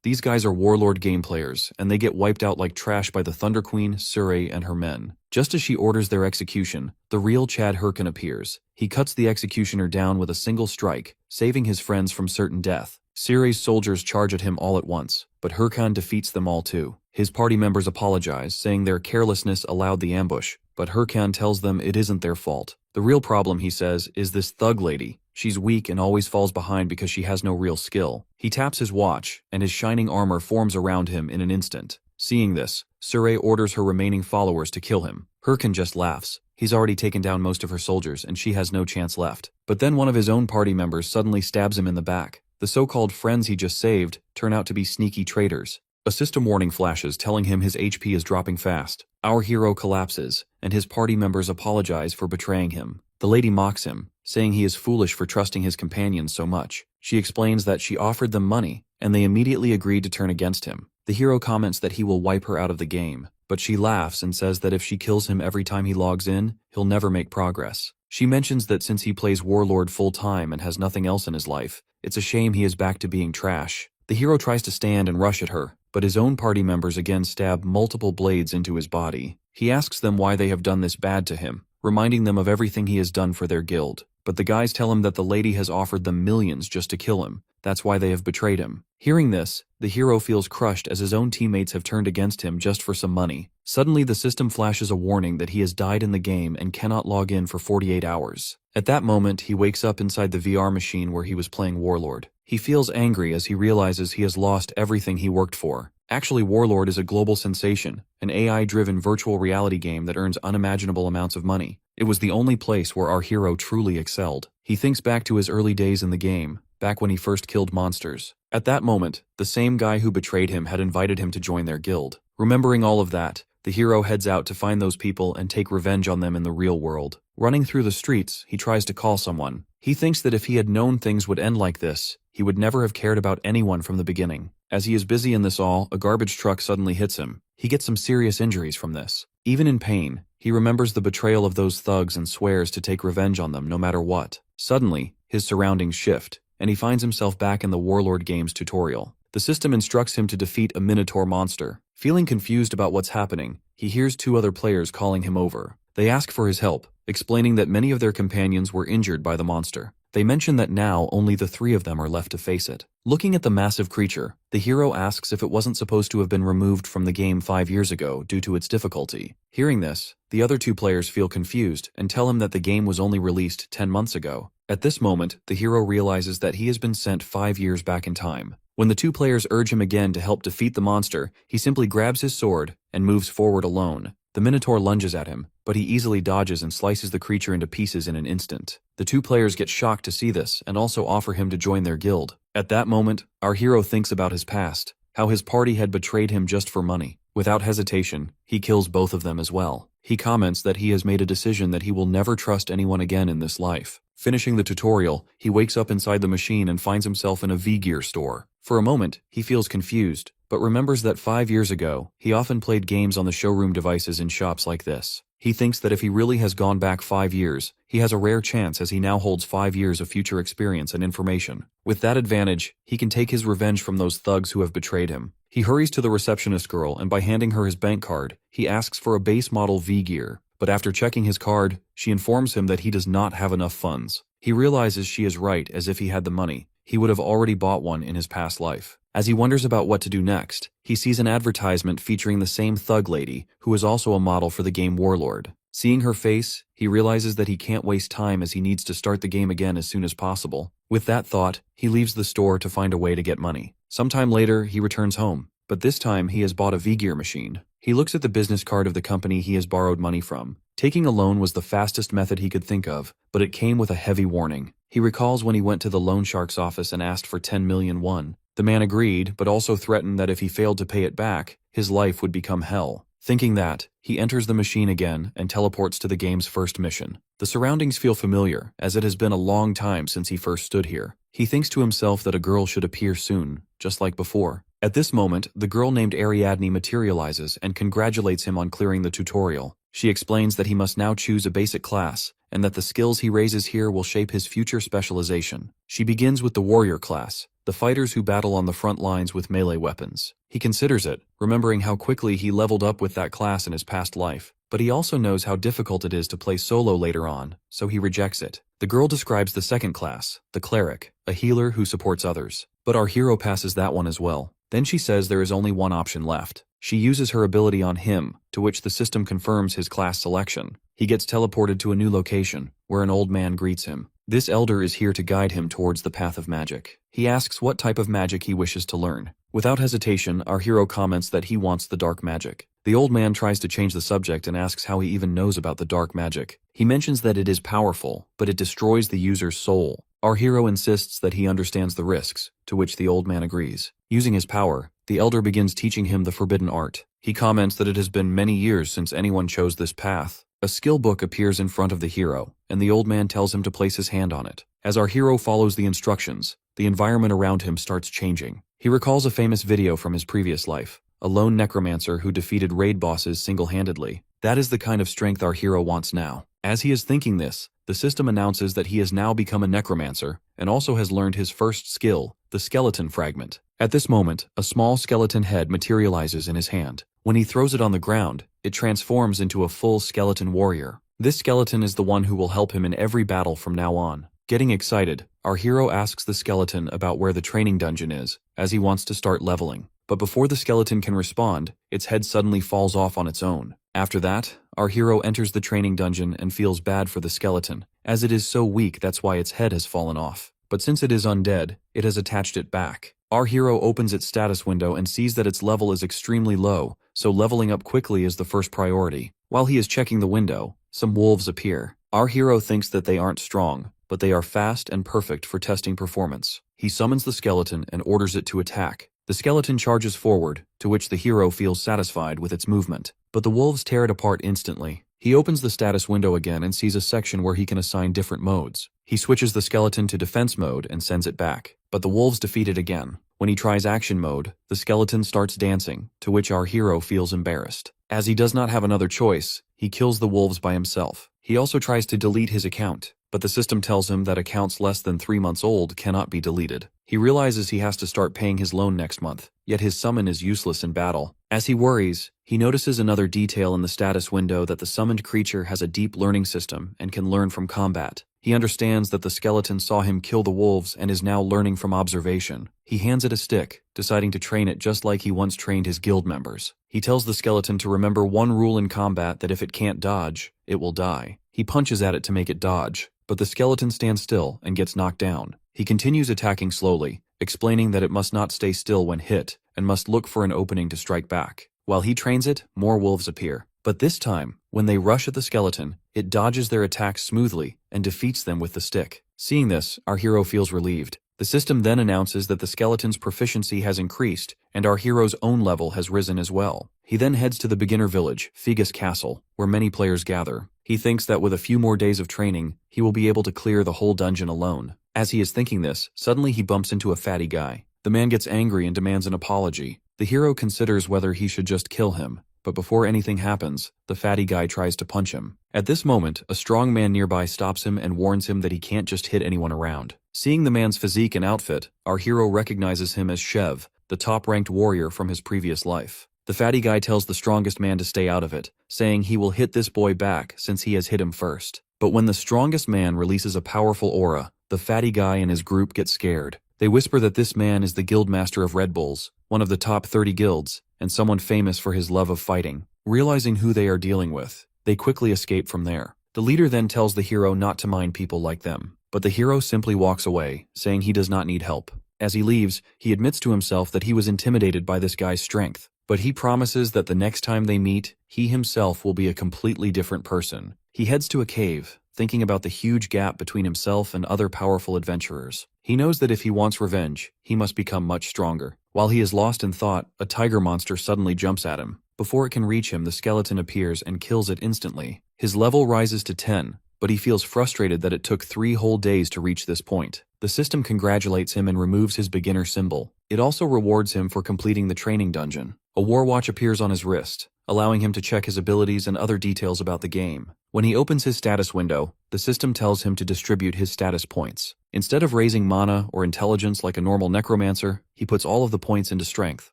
These guys are warlord game players, and they get wiped out like trash by the Thunder Queen, Surrey, and her men. Just as she orders their execution, the real Chad Hurkin appears. He cuts the executioner down with a single strike, saving his friends from certain death. Surrey's soldiers charge at him all at once, but Hurkan defeats them all too. His party members apologize, saying their carelessness allowed the ambush, but Hurkan tells them it isn't their fault. The real problem, he says, is this thug lady. She's weak and always falls behind because she has no real skill. He taps his watch, and his shining armor forms around him in an instant. Seeing this, Surrey orders her remaining followers to kill him. Hurkan just laughs. He's already taken down most of her soldiers, and she has no chance left. But then one of his own party members suddenly stabs him in the back. The so-called friends he just saved turn out to be sneaky traitors. A system warning flashes telling him his HP is dropping fast. Our hero collapses, and his party members apologize for betraying him. The lady mocks him, saying he is foolish for trusting his companions so much. She explains that she offered them money, and they immediately agreed to turn against him. The hero comments that he will wipe her out of the game, but she laughs and says that if she kills him every time he logs in, he'll never make progress. She mentions that since he plays Warlord full-time and has nothing else in his life, it's a shame he is back to being trash. The hero tries to stand and rush at her, but his own party members again stab multiple blades into his body. He asks them why they have done this bad to him, reminding them of everything he has done for their guild. But the guys tell him that the lady has offered them millions just to kill him. That's why they have betrayed him. Hearing this, the hero feels crushed as his own teammates have turned against him just for some money. Suddenly the system flashes a warning that he has died in the game and cannot log in for 48 hours. At that moment, he wakes up inside the VR machine where he was playing Warlord. He feels angry as he realizes he has lost everything he worked for. Actually, Warlord is a global sensation, an AI-driven virtual reality game that earns unimaginable amounts of money. It was the only place where our hero truly excelled. He thinks back to his early days in the game, back when he first killed monsters. At that moment, the same guy who betrayed him had invited him to join their guild. Remembering all of that, the hero heads out to find those people and take revenge on them in the real world. Running through the streets, he tries to call someone. He thinks that if he had known things would end like this, he would never have cared about anyone from the beginning. As he is busy in this all, a garbage truck suddenly hits him. He gets some serious injuries from this. Even in pain, he remembers the betrayal of those thugs and swears to take revenge on them no matter what. Suddenly, his surroundings shift, and he finds himself back in the Warlord game's tutorial. The system instructs him to defeat a Minotaur monster. Feeling confused about what's happening, he hears two other players calling him over. They ask for his help, explaining that many of their companions were injured by the monster. They mention that now only the three of them are left to face it. Looking at the massive creature, the hero asks if it wasn't supposed to have been removed from the game 5 years ago due to its difficulty. Hearing this, the other two players feel confused and tell him that the game was only released 10 months ago. At this moment, the hero realizes that he has been sent 5 years back in time. When the two players urge him again to help defeat the monster, he simply grabs his sword and moves forward alone. The Minotaur lunges at him, but he easily dodges and slices the creature into pieces in an instant. The two players get shocked to see this and also offer him to join their guild. At that moment, our hero thinks about his past, how his party had betrayed him just for money. Without hesitation, he kills both of them as well. He comments that he has made a decision that he will never trust anyone again in this life. Finishing the tutorial, he wakes up inside the machine and finds himself in a V-Gear store. For a moment, he feels confused, but remembers that 5 years ago, he often played games on the showroom devices in shops like this. He thinks that if he really has gone back 5 years, he has a rare chance as he now holds 5 years of future experience and information. With that advantage, he can take his revenge from those thugs who have betrayed him. He hurries to the receptionist girl and by handing her his bank card, he asks for a base model V-Gear. But after checking his card, she informs him that he does not have enough funds. He realizes she is right, as if he had the money, he would have already bought one in his past life. As he wonders about what to do next, he sees an advertisement featuring the same thug lady, who is also a model for the game Warlord. Seeing her face, he realizes that he can't waste time as he needs to start the game again as soon as possible. With that thought, he leaves the store to find a way to get money. Sometime later, he returns home, but this time he has bought a V-Gear machine. He looks at the business card of the company he has borrowed money from. Taking a loan was the fastest method he could think of, but it came with a heavy warning. He recalls when he went to the loan shark's office and asked for 10 million won. The man agreed, but also threatened that if he failed to pay it back, his life would become hell. Thinking that, he enters the machine again and teleports to the game's first mission. The surroundings feel familiar, as it has been a long time since he first stood here. He thinks to himself that a girl should appear soon, just like before. At this moment, the girl named Ariadne materializes and congratulates him on clearing the tutorial. She explains that he must now choose a basic class, and that the skills he raises here will shape his future specialization. She begins with the warrior class. The the fighters who battle on the front lines with melee weapons. He considers it, remembering how quickly he leveled up with that class in his past life. But he also knows how difficult it is to play solo later on, so he rejects it. The girl describes the second class, the cleric, a healer who supports others. But our hero passes that one as well. Then she says there is only one option left. She uses her ability on him, to which the system confirms his class selection. He gets teleported to a new location, where an old man greets him. This elder is here to guide him towards the path of magic. He asks what type of magic he wishes to learn. Without hesitation, our hero comments that he wants the dark magic. The old man tries to change the subject and asks how he even knows about the dark magic. He mentions that it is powerful, but it destroys the user's soul. Our hero insists that he understands the risks, to which the old man agrees. Using his power, the elder begins teaching him the forbidden art. He comments that it has been many years since anyone chose this path. A skill book appears in front of the hero, and the old man tells him to place his hand on it. As our hero follows the instructions, the environment around him starts changing. He recalls a famous video from his previous life, a lone necromancer who defeated raid bosses single-handedly. That is the kind of strength our hero wants now. As he is thinking this, the system announces that he has now become a necromancer and also has learned his first skill, the skeleton fragment. At this moment, a small skeleton head materializes in his hand. When he throws it on the ground, it transforms into a full skeleton warrior. This skeleton is the one who will help him in every battle from now on. Getting excited, our hero asks the skeleton about where the training dungeon is, as he wants to start leveling. But before the skeleton can respond, its head suddenly falls off on its own. After that, our hero enters the training dungeon and feels bad for the skeleton. As it is so weak, that's why its head has fallen off. But since it is undead, it has attached it back. Our hero opens its status window and sees that its level is extremely low, so leveling up quickly is the first priority. While he is checking the window, some wolves appear. Our hero thinks that they aren't strong, but they are fast and perfect for testing performance. He summons the skeleton and orders it to attack. The skeleton charges forward, to which the hero feels satisfied with its movement. But the wolves tear it apart instantly. He opens the status window again and sees a section where he can assign different modes. He switches the skeleton to defense mode and sends it back. But the wolves defeat it again. When he tries action mode, the skeleton starts dancing, to which our hero feels embarrassed. As he does not have another choice, he kills the wolves by himself. He also tries to delete his account, but the system tells him that accounts less than 3 months old cannot be deleted. He realizes he has to start paying his loan next month, yet his summon is useless in battle. As he worries, he notices another detail in the status window that the summoned creature has a deep learning system and can learn from combat. He understands that the skeleton saw him kill the wolves and is now learning from observation. He hands it a stick, deciding to train it just like he once trained his guild members. He tells the skeleton to remember one rule in combat, that if it can't dodge, it will die. He punches at it to make it dodge, but the skeleton stands still and gets knocked down. He continues attacking slowly, explaining that it must not stay still when hit and must look for an opening to strike back. While he trains it, more wolves appear. But this time, when they rush at the skeleton, it dodges their attacks smoothly and defeats them with the stick. Seeing this, our hero feels relieved. The system then announces that the skeleton's proficiency has increased, and our hero's own level has risen as well. He then heads to the beginner village, Figus Castle, where many players gather. He thinks that with a few more days of training, he will be able to clear the whole dungeon alone. As he is thinking this, suddenly he bumps into a fatty guy. The man gets angry and demands an apology. The hero considers whether he should just kill him, but before anything happens, the fatty guy tries to punch him. At this moment, a strong man nearby stops him and warns him that he can't just hit anyone around. Seeing the man's physique and outfit, our hero recognizes him as Shev, the top-ranked warrior from his previous life. The fatty guy tells the strongest man to stay out of it, saying he will hit this boy back since he has hit him first. But when the strongest man releases a powerful aura, the fatty guy and his group get scared. They whisper that this man is the guildmaster of Red Bulls, one of the top 30 guilds, and someone famous for his love of fighting. Realizing who they are dealing with, they quickly escape from there. The leader then tells the hero not to mind people like them, but the hero simply walks away, saying he does not need help. As he leaves, he admits to himself that he was intimidated by this guy's strength, but he promises that the next time they meet, he himself will be a completely different person. He heads to a cave, thinking about the huge gap between himself and other powerful adventurers. He knows that if he wants revenge, he must become much stronger. While he is lost in thought, a tiger monster suddenly jumps at him. Before it can reach him, the skeleton appears and kills it instantly. His level rises to 10, but he feels frustrated that it took 3 whole days to reach this point. The system congratulates him and removes his beginner symbol. It also rewards him for completing the training dungeon. A war watch appears on his wrist, allowing him to check his abilities and other details about the game. When he opens his status window, the system tells him to distribute his status points. Instead of raising mana or intelligence like a normal necromancer, he puts all of the points into strength.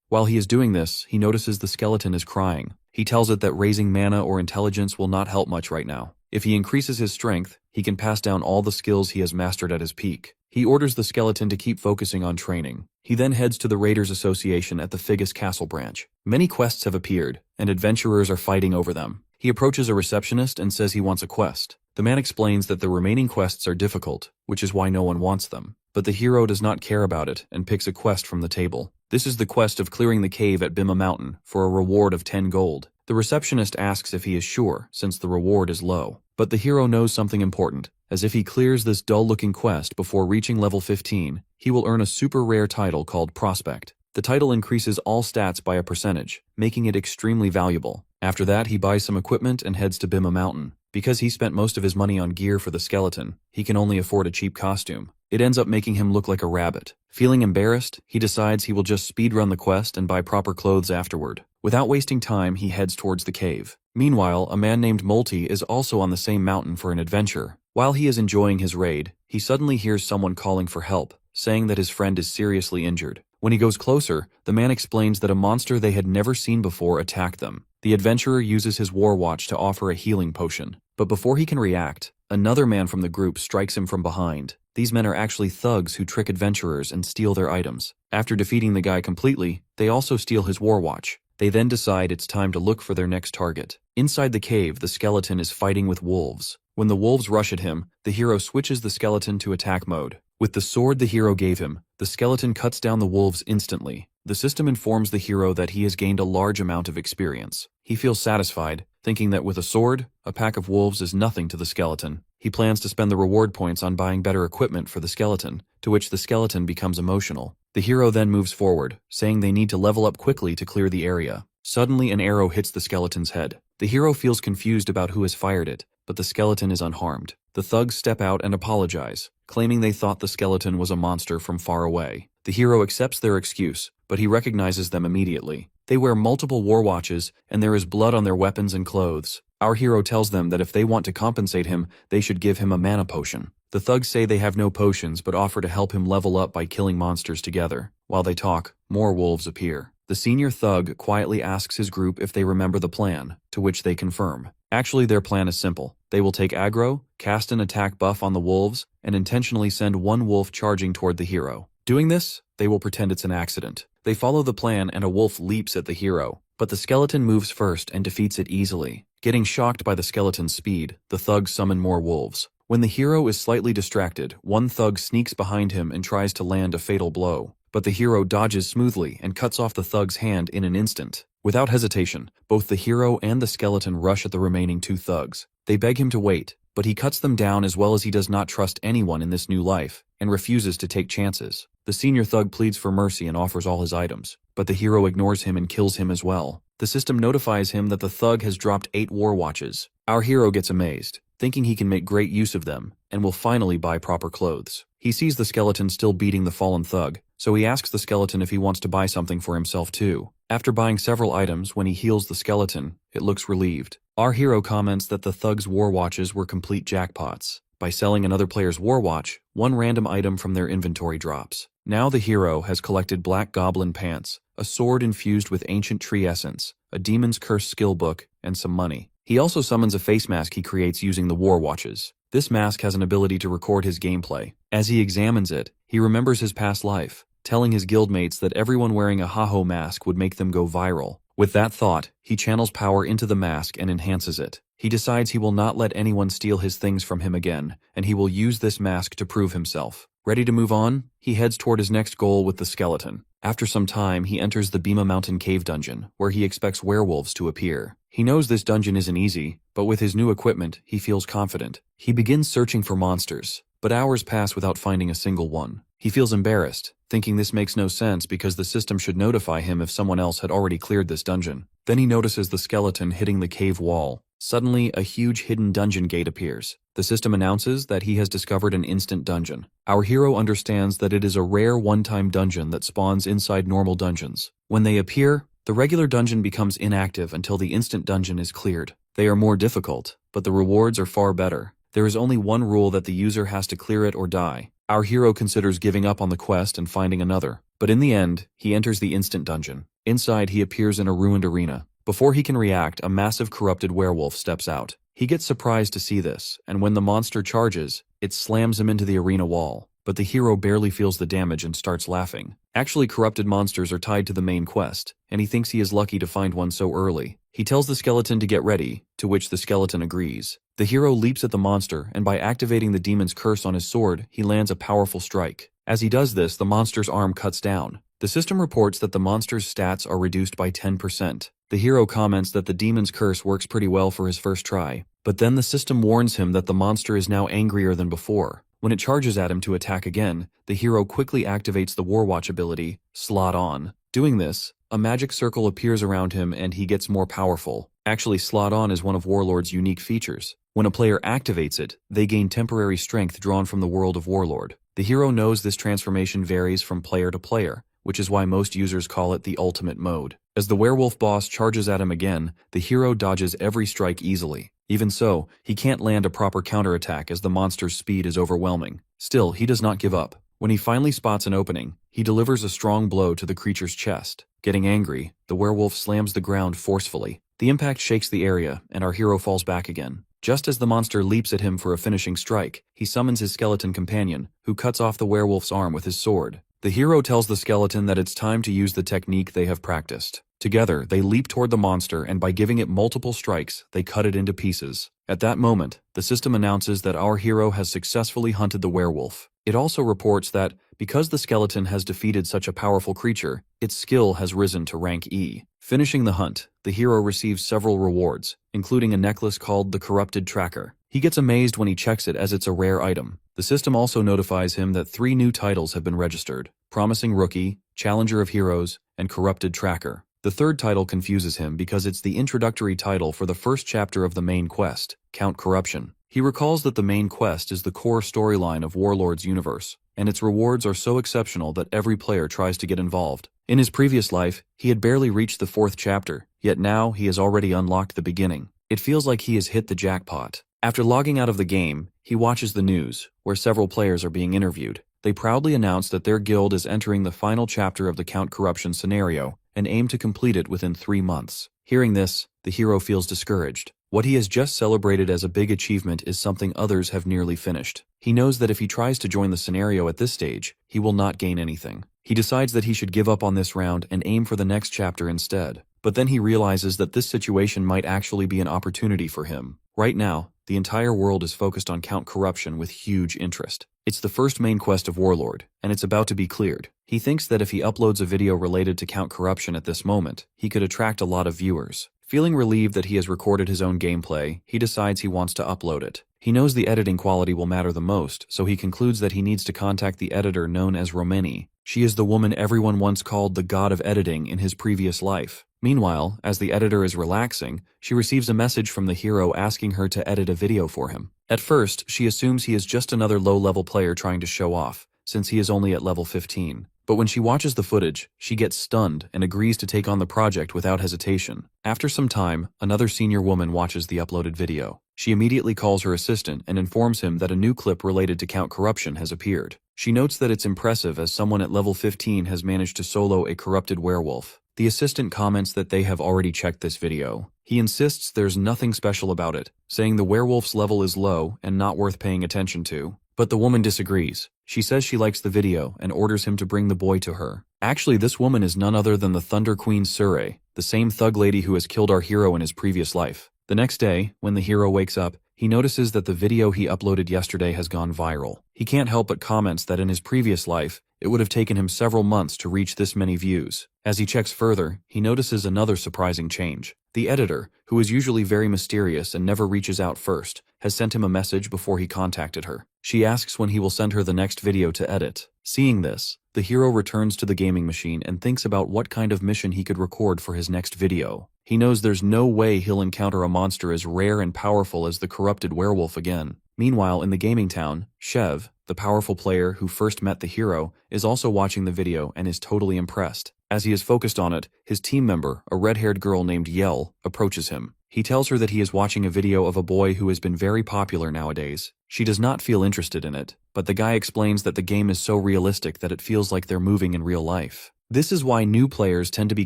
While he is doing this, he notices the skeleton is crying. He tells it that raising mana or intelligence will not help much right now. If he increases his strength, he can pass down all the skills he has mastered at his peak. He orders the skeleton to keep focusing on training. He then heads to the Raiders Association at the Figus Castle branch. Many quests have appeared, and adventurers are fighting over them. He approaches a receptionist and says he wants a quest. The man explains that the remaining quests are difficult, which is why no one wants them. But the hero does not care about it and picks a quest from the table. This is the quest of clearing the cave at Bima Mountain for a reward of 10 gold. The receptionist asks if he is sure, since the reward is low. But the hero knows something important, as if he clears this dull-looking quest before reaching level 15, he will earn a super rare title called Prospect. The title increases all stats by a percentage, making it extremely valuable. After that, he buys some equipment and heads to Bima Mountain. Because he spent most of his money on gear for the skeleton, he can only afford a cheap costume. It ends up making him look like a rabbit. Feeling embarrassed, he decides he will just speedrun the quest and buy proper clothes afterward. Without wasting time, he heads towards the cave. Meanwhile, a man named Molty is also on the same mountain for an adventure. While he is enjoying his raid, he suddenly hears someone calling for help, saying that his friend is seriously injured. When he goes closer, the man explains that a monster they had never seen before attacked them. The adventurer uses his war watch to offer a healing potion. But before he can react, another man from the group strikes him from behind. These men are actually thugs who trick adventurers and steal their items. After defeating the guy completely, they also steal his war watch. They then decide it's time to look for their next target. Inside the cave, the skeleton is fighting with wolves. When the wolves rush at him, the hero switches the skeleton to attack mode. With the sword the hero gave him, the skeleton cuts down the wolves instantly. The system informs the hero that he has gained a large amount of experience. He feels satisfied, thinking that with a sword, a pack of wolves is nothing to the skeleton. He plans to spend the reward points on buying better equipment for the skeleton, to which the skeleton becomes emotional. The hero then moves forward, saying they need to level up quickly to clear the area. Suddenly, an arrow hits the skeleton's head. The hero feels confused about who has fired it, but the skeleton is unharmed. The thugs step out and apologize, claiming they thought the skeleton was a monster from far away. The hero accepts their excuse, but he recognizes them immediately. They wear multiple war watches, and there is blood on their weapons and clothes. Our hero tells them that if they want to compensate him, they should give him a mana potion. The thugs say they have no potions but offer to help him level up by killing monsters together. While they talk, more wolves appear. The senior thug quietly asks his group if they remember the plan, to which they confirm. Actually, their plan is simple. They will take aggro, cast an attack buff on the wolves, and intentionally send one wolf charging toward the hero. Doing this, they will pretend it's an accident. They follow the plan and a wolf leaps at the hero, but the skeleton moves first and defeats it easily. Getting shocked by the skeleton's speed, the thugs summon more wolves. When the hero is slightly distracted, one thug sneaks behind him and tries to land a fatal blow. But the hero dodges smoothly and cuts off the thug's hand in an instant. Without hesitation, both the hero and the skeleton rush at the remaining two thugs. They beg him to wait, but he cuts them down as well as he does not trust anyone in this new life, and refuses to take chances. The senior thug pleads for mercy and offers all his items, but the hero ignores him and kills him as well. The system notifies him that the thug has dropped 8 war watches. Our hero gets amazed, thinking he can make great use of them, and will finally buy proper clothes. He sees the skeleton still beating the fallen thug, so he asks the skeleton if he wants to buy something for himself too. After buying several items, when he heals the skeleton, it looks relieved. Our hero comments that the thug's war watches were complete jackpots. By selling another player's war watch, one random item from their inventory drops. Now the hero has collected Black Goblin Pants, a sword infused with ancient tree essence, a demon's curse skill book, and some money. He also summons a face mask he creates using the war watches. This mask has an ability to record his gameplay. As he examines it, he remembers his past life, telling his guildmates that everyone wearing a Haho mask would make them go viral. With that thought, he channels power into the mask and enhances it. He decides he will not let anyone steal his things from him again, and he will use this mask to prove himself. Ready to move on, he heads toward his next goal with the skeleton. After some time, he enters the Bima Mountain cave dungeon, where he expects werewolves to appear. He knows this dungeon isn't easy, but with his new equipment, he feels confident. He begins searching for monsters, but hours pass without finding a single one. He feels embarrassed, thinking this makes no sense because the system should notify him if someone else had already cleared this dungeon. Then he notices the skeleton hitting the cave wall. Suddenly, a huge hidden dungeon gate appears. The system announces that he has discovered an instant dungeon. Our hero understands that it is a rare one-time dungeon that spawns inside normal dungeons. When they appear, The regular dungeon becomes inactive until the instant dungeon is cleared. They are more difficult, but the rewards are far better. There is only one rule that the user has to clear it or die. Our hero considers giving up on the quest and finding another, but in the end, he enters the instant dungeon. Inside, he appears in a ruined arena. Before he can react, a massive corrupted werewolf steps out. He gets surprised to see this, and when the monster charges, it slams him into the arena wall. But the hero barely feels the damage and starts laughing. Actually, corrupted monsters are tied to the main quest, and he thinks he is lucky to find one so early. He tells the skeleton to get ready, to which the skeleton agrees. The hero leaps at the monster, and by activating the demon's curse on his sword, he lands a powerful strike. As he does this, the monster's arm cuts down. The system reports that the monster's stats are reduced by 10%. The hero comments that the demon's curse works pretty well for his first try, but then the system warns him that the monster is now angrier than before. When it charges at him to attack again, the hero quickly activates the Warwatch ability, Slot On. Doing this, a magic circle appears around him and he gets more powerful. Actually, Slot On is one of Warlord's unique features. When a player activates it, they gain temporary strength drawn from the world of Warlord. The hero knows this transformation varies from player to player, which is why most users call it the ultimate mode. As the werewolf boss charges at him again, the hero dodges every strike easily. Even so, he can't land a proper counterattack as the monster's speed is overwhelming. Still, he does not give up. When he finally spots an opening, he delivers a strong blow to the creature's chest. Getting angry, the werewolf slams the ground forcefully. The impact shakes the area, and our hero falls back again. Just as the monster leaps at him for a finishing strike, he summons his skeleton companion, who cuts off the werewolf's arm with his sword. The hero tells the skeleton that it's time to use the technique they have practiced. Together, they leap toward the monster, and by giving it multiple strikes, they cut it into pieces. At that moment, the system announces that our hero has successfully hunted the werewolf. It also reports that, because the skeleton has defeated such a powerful creature, its skill has risen to rank E. Finishing the hunt, the hero receives several rewards, including a necklace called the Corrupted Tracker. He gets amazed when he checks it as it's a rare item. The system also notifies him that 3 new titles have been registered: Promising Rookie, Challenger of Heroes, and Corrupted Tracker. The third title confuses him because it's the introductory title for the first chapter of the main quest, Count Corruption. He recalls that the main quest is the core storyline of Warlord's universe, and its rewards are so exceptional that every player tries to get involved. In his previous life, he had barely reached the 4th chapter, yet now he has already unlocked the beginning. It feels like he has hit the jackpot. After logging out of the game, he watches the news, where several players are being interviewed. They proudly announce that their guild is entering the final chapter of the Count Corruption scenario, and aim to complete it within 3 months. Hearing this, the hero feels discouraged. What he has just celebrated as a big achievement is something others have nearly finished. He knows that if he tries to join the scenario at this stage, he will not gain anything. He decides that he should give up on this round and aim for the next chapter instead. But then he realizes that this situation might actually be an opportunity for him. Right now, the entire world is focused on Count Corruption with huge interest. It's the first main quest of Warlord, and it's about to be cleared. He thinks that if he uploads a video related to Count Corruption at this moment, he could attract a lot of viewers. Feeling relieved that he has recorded his own gameplay, he decides he wants to upload it. He knows the editing quality will matter the most, so he concludes that he needs to contact the editor known as Romeni. She is the woman everyone once called the god of editing in his previous life. Meanwhile, as the editor is relaxing, she receives a message from the hero asking her to edit a video for him. At first, she assumes he is just another low-level player trying to show off, since he is only at level 15. But when she watches the footage, she gets stunned and agrees to take on the project without hesitation. After some time, another senior woman watches the uploaded video. She immediately calls her assistant and informs him that a new clip related to Count Corruption has appeared. She notes that it's impressive as someone at level 15 has managed to solo a corrupted werewolf. The assistant comments that they have already checked this video. He insists there's nothing special about it, saying the werewolf's level is low and not worth paying attention to. But the woman disagrees. She says she likes the video and orders him to bring the boy to her. Actually, this woman is none other than the Thunder Queen Surrey, the same thug lady who has killed our hero in his previous life. The next day, when the hero wakes up, he notices that the video he uploaded yesterday has gone viral. He can't help but comments that in his previous life, it would have taken him several months to reach this many views. As he checks further, he notices another surprising change. The editor, who is usually very mysterious and never reaches out first, has sent him a message before he contacted her. She asks when he will send her the next video to edit. Seeing this, the hero returns to the gaming machine and thinks about what kind of mission he could record for his next video. He knows there's no way he'll encounter a monster as rare and powerful as the corrupted werewolf again. Meanwhile, in the gaming town, Chev, the powerful player who first met the hero, is also watching the video and is totally impressed. As he is focused on it, his team member, a red-haired girl named Yell, approaches him. He tells her that he is watching a video of a boy who has been very popular nowadays. She does not feel interested in it, but the guy explains that the game is so realistic that it feels like they're moving in real life. This is why new players tend to be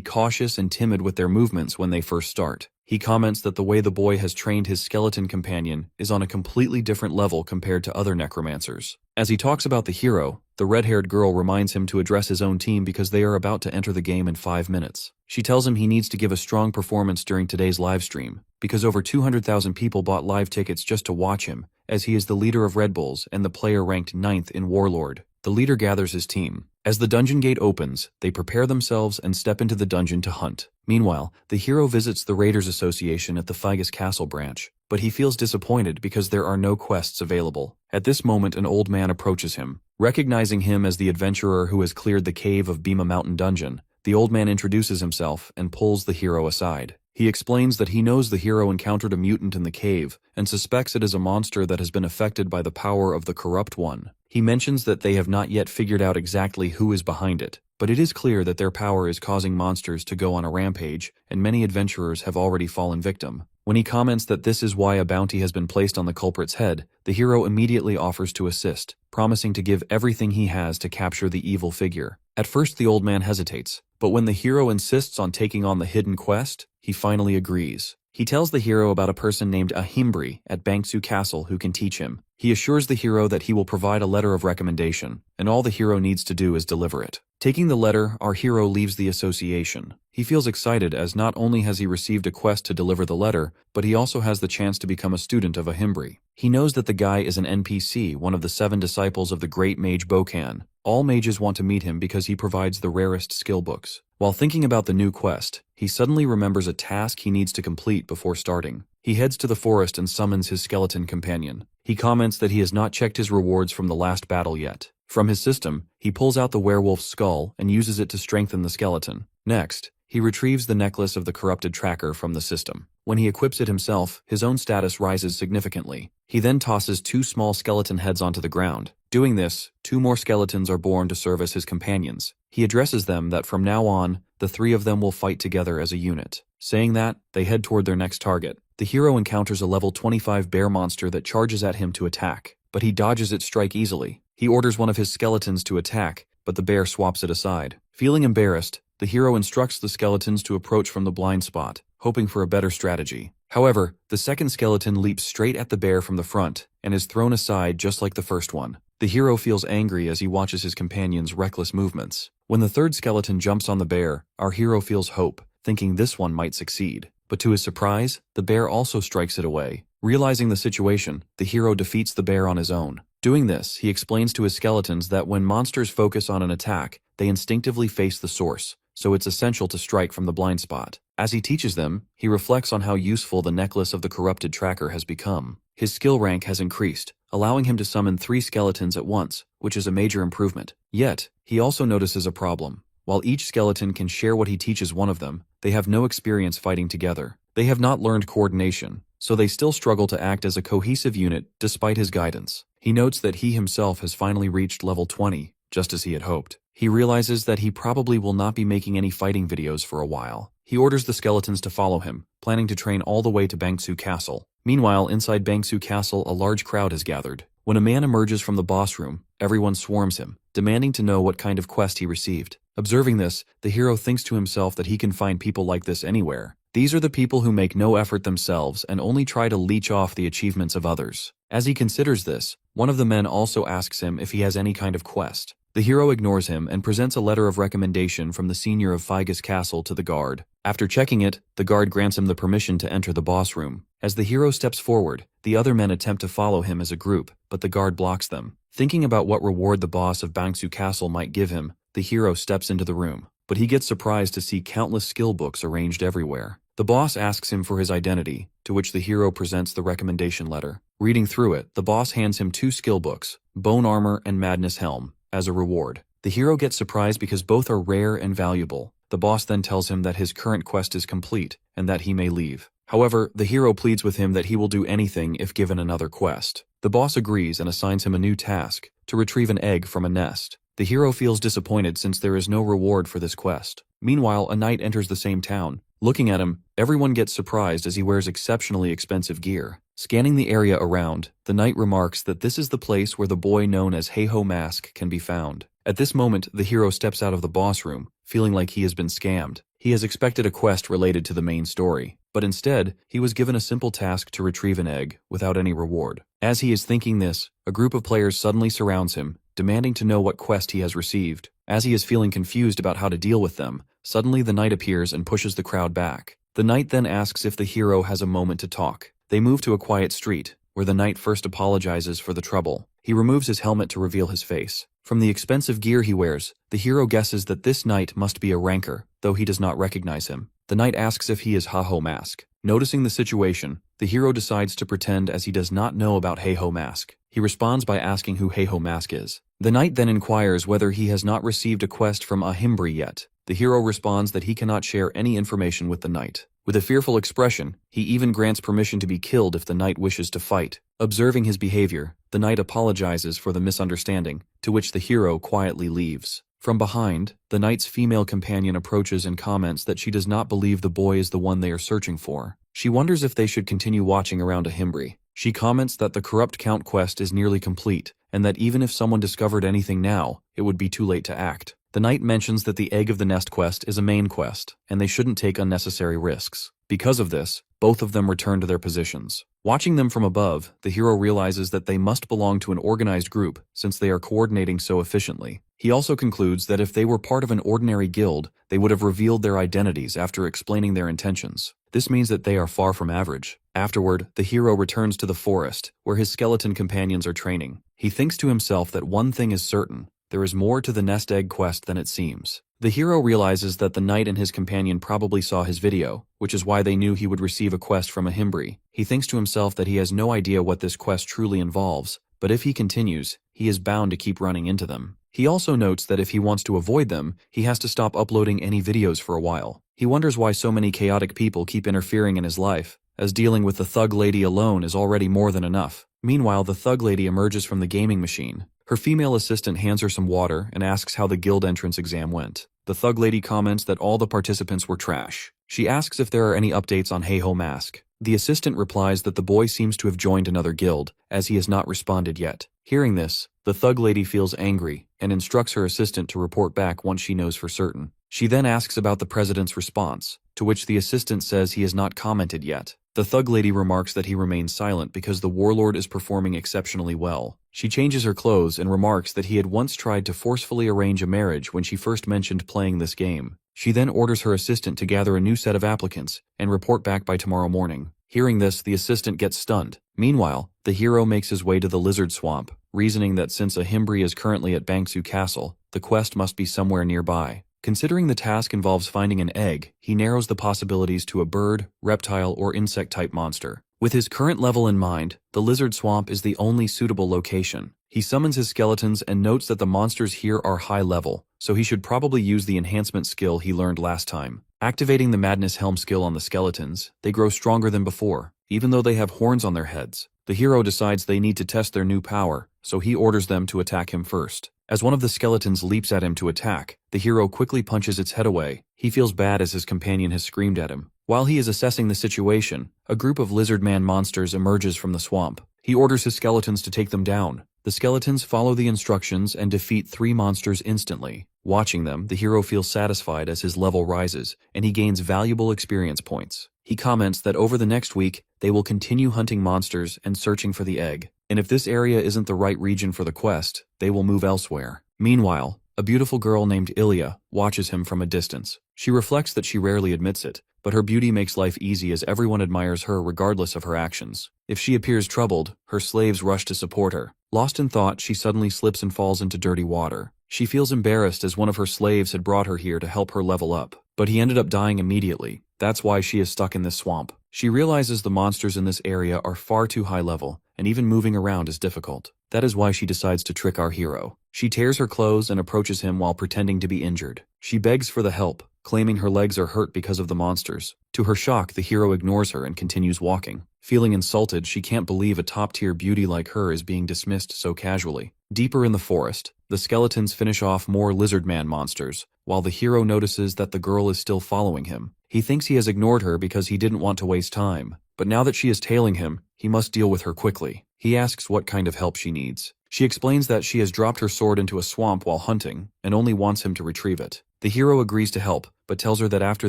cautious and timid with their movements when they first start. He comments that the way the boy has trained his skeleton companion is on a completely different level compared to other necromancers. As he talks about the hero, the red-haired girl reminds him to address his own team because they are about to enter the game in 5 minutes. She tells him he needs to give a strong performance during today's live stream, because over 200,000 people bought live tickets just to watch him, as he is the leader of Red Bulls and the player ranked 9th in Warlord. The leader gathers his team. As the dungeon gate opens, they prepare themselves and step into the dungeon to hunt. Meanwhile, the hero visits the Raiders Association at the Figus Castle branch, but he feels disappointed because there are no quests available. At this moment, an old man approaches him. Recognizing him as the adventurer who has cleared the cave of Bhima Mountain Dungeon, the old man introduces himself and pulls the hero aside. He explains that he knows the hero encountered a mutant in the cave and suspects it is a monster that has been affected by the power of the Corrupt One. He mentions that they have not yet figured out exactly who is behind it, but it is clear that their power is causing monsters to go on a rampage, and many adventurers have already fallen victim. When he comments that this is why a bounty has been placed on the culprit's head, the hero immediately offers to assist, promising to give everything he has to capture the evil figure. At first, the old man hesitates, but when the hero insists on taking on the hidden quest, he finally agrees. He tells the hero about a person named Ahimbri at Bangsu Castle who can teach him. He assures the hero that he will provide a letter of recommendation, and all the hero needs to do is deliver it. Taking the letter, our hero leaves the association. He feels excited as not only has he received a quest to deliver the letter, but he also has the chance to become a student of Ahimbri. He knows that the guy is an NPC, one of the 7 disciples of the great mage Bokan. All mages want to meet him because he provides the rarest skill books. While thinking about the new quest, he suddenly remembers a task he needs to complete before starting. He heads to the forest and summons his skeleton companion. He comments that he has not checked his rewards from the last battle yet. From his system, he pulls out the werewolf's skull and uses it to strengthen the skeleton. Next, he retrieves the necklace of the corrupted tracker from the system. When he equips it himself, his own status rises significantly. He then tosses 2 small skeleton heads onto the ground. Doing this, 2 more skeletons are born to serve as his companions. He addresses them that from now on, the 3 of them will fight together as a unit. Saying that, they head toward their next target. The hero encounters a level 25 bear monster that charges at him to attack, but he dodges its strike easily. He orders one of his skeletons to attack, but the bear swaps it aside. Feeling embarrassed, the hero instructs the skeletons to approach from the blind spot, hoping for a better strategy. However, the second skeleton leaps straight at the bear from the front and is thrown aside just like the first one. The hero feels angry as he watches his companion's reckless movements. When the third skeleton jumps on the bear, our hero feels hope, thinking this one might succeed. But to his surprise, the bear also strikes it away. Realizing the situation, the hero defeats the bear on his own. Doing this, he explains to his skeletons that when monsters focus on an attack, they instinctively face the source, so it's essential to strike from the blind spot. As he teaches them, he reflects on how useful the necklace of the corrupted tracker has become. His skill rank has increased, allowing him to summon 3 skeletons at once, which is a major improvement. Yet, he also notices a problem. While each skeleton can share what he teaches one of them, they have no experience fighting together. They have not learned coordination, so they still struggle to act as a cohesive unit despite his guidance. He notes that he himself has finally reached level 20, just as he had hoped. He realizes that he probably will not be making any fighting videos for a while. He orders the skeletons to follow him, planning to train all the way to Bangsu Castle. Meanwhile, inside Bangsu Castle, a large crowd has gathered. When a man emerges from the boss room, everyone swarms him, demanding to know what kind of quest he received. Observing this, the hero thinks to himself that he can find people like this anywhere. These are the people who make no effort themselves and only try to leech off the achievements of others. As he considers this, one of the men also asks him if he has any kind of quest. The hero ignores him and presents a letter of recommendation from the senior of Figus Castle to the guard. After checking it, the guard grants him the permission to enter the boss room. As the hero steps forward, the other men attempt to follow him as a group, but the guard blocks them. Thinking about what reward the boss of Bangsu Castle might give him, the hero steps into the room, but he gets surprised to see countless skill books arranged everywhere. The boss asks him for his identity, to which the hero presents the recommendation letter. Reading through it, the boss hands him 2 skill books, Bone Armor and Madness Helm, as a reward. The hero gets surprised because both are rare and valuable. The boss then tells him that his current quest is complete, and that he may leave. However, the hero pleads with him that he will do anything if given another quest. The boss agrees and assigns him a new task, to retrieve an egg from a nest. The hero feels disappointed since there is no reward for this quest. Meanwhile, a knight enters the same town. Looking at him, everyone gets surprised as he wears exceptionally expensive gear. Scanning the area around, the knight remarks that this is the place where the boy known as Heiho Mask can be found. At this moment, the hero steps out of the boss room, feeling like he has been scammed. He has expected a quest related to the main story, but instead, he was given a simple task to retrieve an egg, without any reward. As he is thinking this, a group of players suddenly surrounds him, demanding to know what quest he has received. As he is feeling confused about how to deal with them, suddenly the knight appears and pushes the crowd back. The knight then asks if the hero has a moment to talk. They move to a quiet street, where the knight first apologizes for the trouble. He removes his helmet to reveal his face. From the expensive gear he wears, the hero guesses that this knight must be a ranker, though he does not recognize him. The knight asks if he is Heiho Mask. Noticing the situation, the hero decides to pretend as he does not know about Heiho Mask. He responds by asking who Heiho Mask is. The knight then inquires whether he has not received a quest from Ahimbri yet. The hero responds that he cannot share any information with the knight. With a fearful expression, he even grants permission to be killed if the knight wishes to fight. Observing his behavior, the knight apologizes for the misunderstanding, to which the hero quietly leaves. From behind, the knight's female companion approaches and comments that she does not believe the boy is the one they are searching for. She wonders if they should continue watching around Ahimbri. She comments that the corrupt count quest is nearly complete, and that even if someone discovered anything now, it would be too late to act. The knight mentions that the Egg of the Nest quest is a main quest, and they shouldn't take unnecessary risks. Because of this, both of them return to their positions. Watching them from above, the hero realizes that they must belong to an organized group since they are coordinating so efficiently. He also concludes that if they were part of an ordinary guild, they would have revealed their identities after explaining their intentions. This means that they are far from average. Afterward, the hero returns to the forest, where his skeleton companions are training. He thinks to himself that one thing is certain: there is more to the Nest Egg quest than it seems. The hero realizes that the knight and his companion probably saw his video, which is why they knew he would receive a quest from Ahimbri. He thinks to himself that he has no idea what this quest truly involves, but if he continues, he is bound to keep running into them. He also notes that if he wants to avoid them, he has to stop uploading any videos for a while. He wonders why so many chaotic people keep interfering in his life, as dealing with the thug lady alone is already more than enough. Meanwhile, the thug lady emerges from the gaming machine. Her female assistant hands her some water and asks how the guild entrance exam went. The thug lady comments that all the participants were trash. She asks if there are any updates on Heiho Mask. The assistant replies that the boy seems to have joined another guild, as he has not responded yet. Hearing this, the thug lady feels angry and instructs her assistant to report back once she knows for certain. She then asks about the president's response, to which the assistant says he has not commented yet. The thug lady remarks that he remains silent because the warlord is performing exceptionally well. She changes her clothes and remarks that he had once tried to forcefully arrange a marriage when she first mentioned playing this game. She then orders her assistant to gather a new set of applicants and report back by tomorrow morning. Hearing this, the assistant gets stunned. Meanwhile, the hero makes his way to the lizard swamp, reasoning that since Ahimbri is currently at Bangsu Castle, the quest must be somewhere nearby. Considering the task involves finding an egg, he narrows the possibilities to a bird, reptile, or insect-type monster. With his current level in mind, the lizard swamp is the only suitable location. He summons his skeletons and notes that the monsters here are high level, so he should probably use the enhancement skill he learned last time. Activating the Madness Helm skill on the skeletons, they grow stronger than before, even though they have horns on their heads. The hero decides they need to test their new power, so he orders them to attack him first. As one of the skeletons leaps at him to attack, the hero quickly punches its head away. He feels bad as his companion has screamed at him. While he is assessing the situation, a group of lizard man monsters emerges from the swamp. He orders his skeletons to take them down. The skeletons follow the instructions and defeat 3 monsters instantly. Watching them, the hero feels satisfied as his level rises, and he gains valuable experience points. He comments that over the next week, they will continue hunting monsters and searching for the egg. And if this area isn't the right region for the quest, they will move elsewhere. Meanwhile, a beautiful girl named Ilya watches him from a distance. She reflects that she rarely admits it, but her beauty makes life easy as everyone admires her regardless of her actions. If she appears troubled, her slaves rush to support her. Lost in thought, she suddenly slips and falls into dirty water. She feels embarrassed as one of her slaves had brought her here to help her level up, but he ended up dying immediately. That's why she is stuck in this swamp. She realizes the monsters in this area are far too high level, and even moving around is difficult. That is why she decides to trick our hero. She tears her clothes and approaches him while pretending to be injured. She begs for the help, claiming her legs are hurt because of the monsters. To her shock, the hero ignores her and continues walking. Feeling insulted, she can't believe a top-tier beauty like her is being dismissed so casually. Deeper in the forest, the skeletons finish off more lizard-man monsters, while the hero notices that the girl is still following him. He thinks he has ignored her because he didn't want to waste time, but now that she is tailing him, he must deal with her quickly. He asks what kind of help she needs. She explains that she has dropped her sword into a swamp while hunting and only wants him to retrieve it. The hero agrees to help, but tells her that after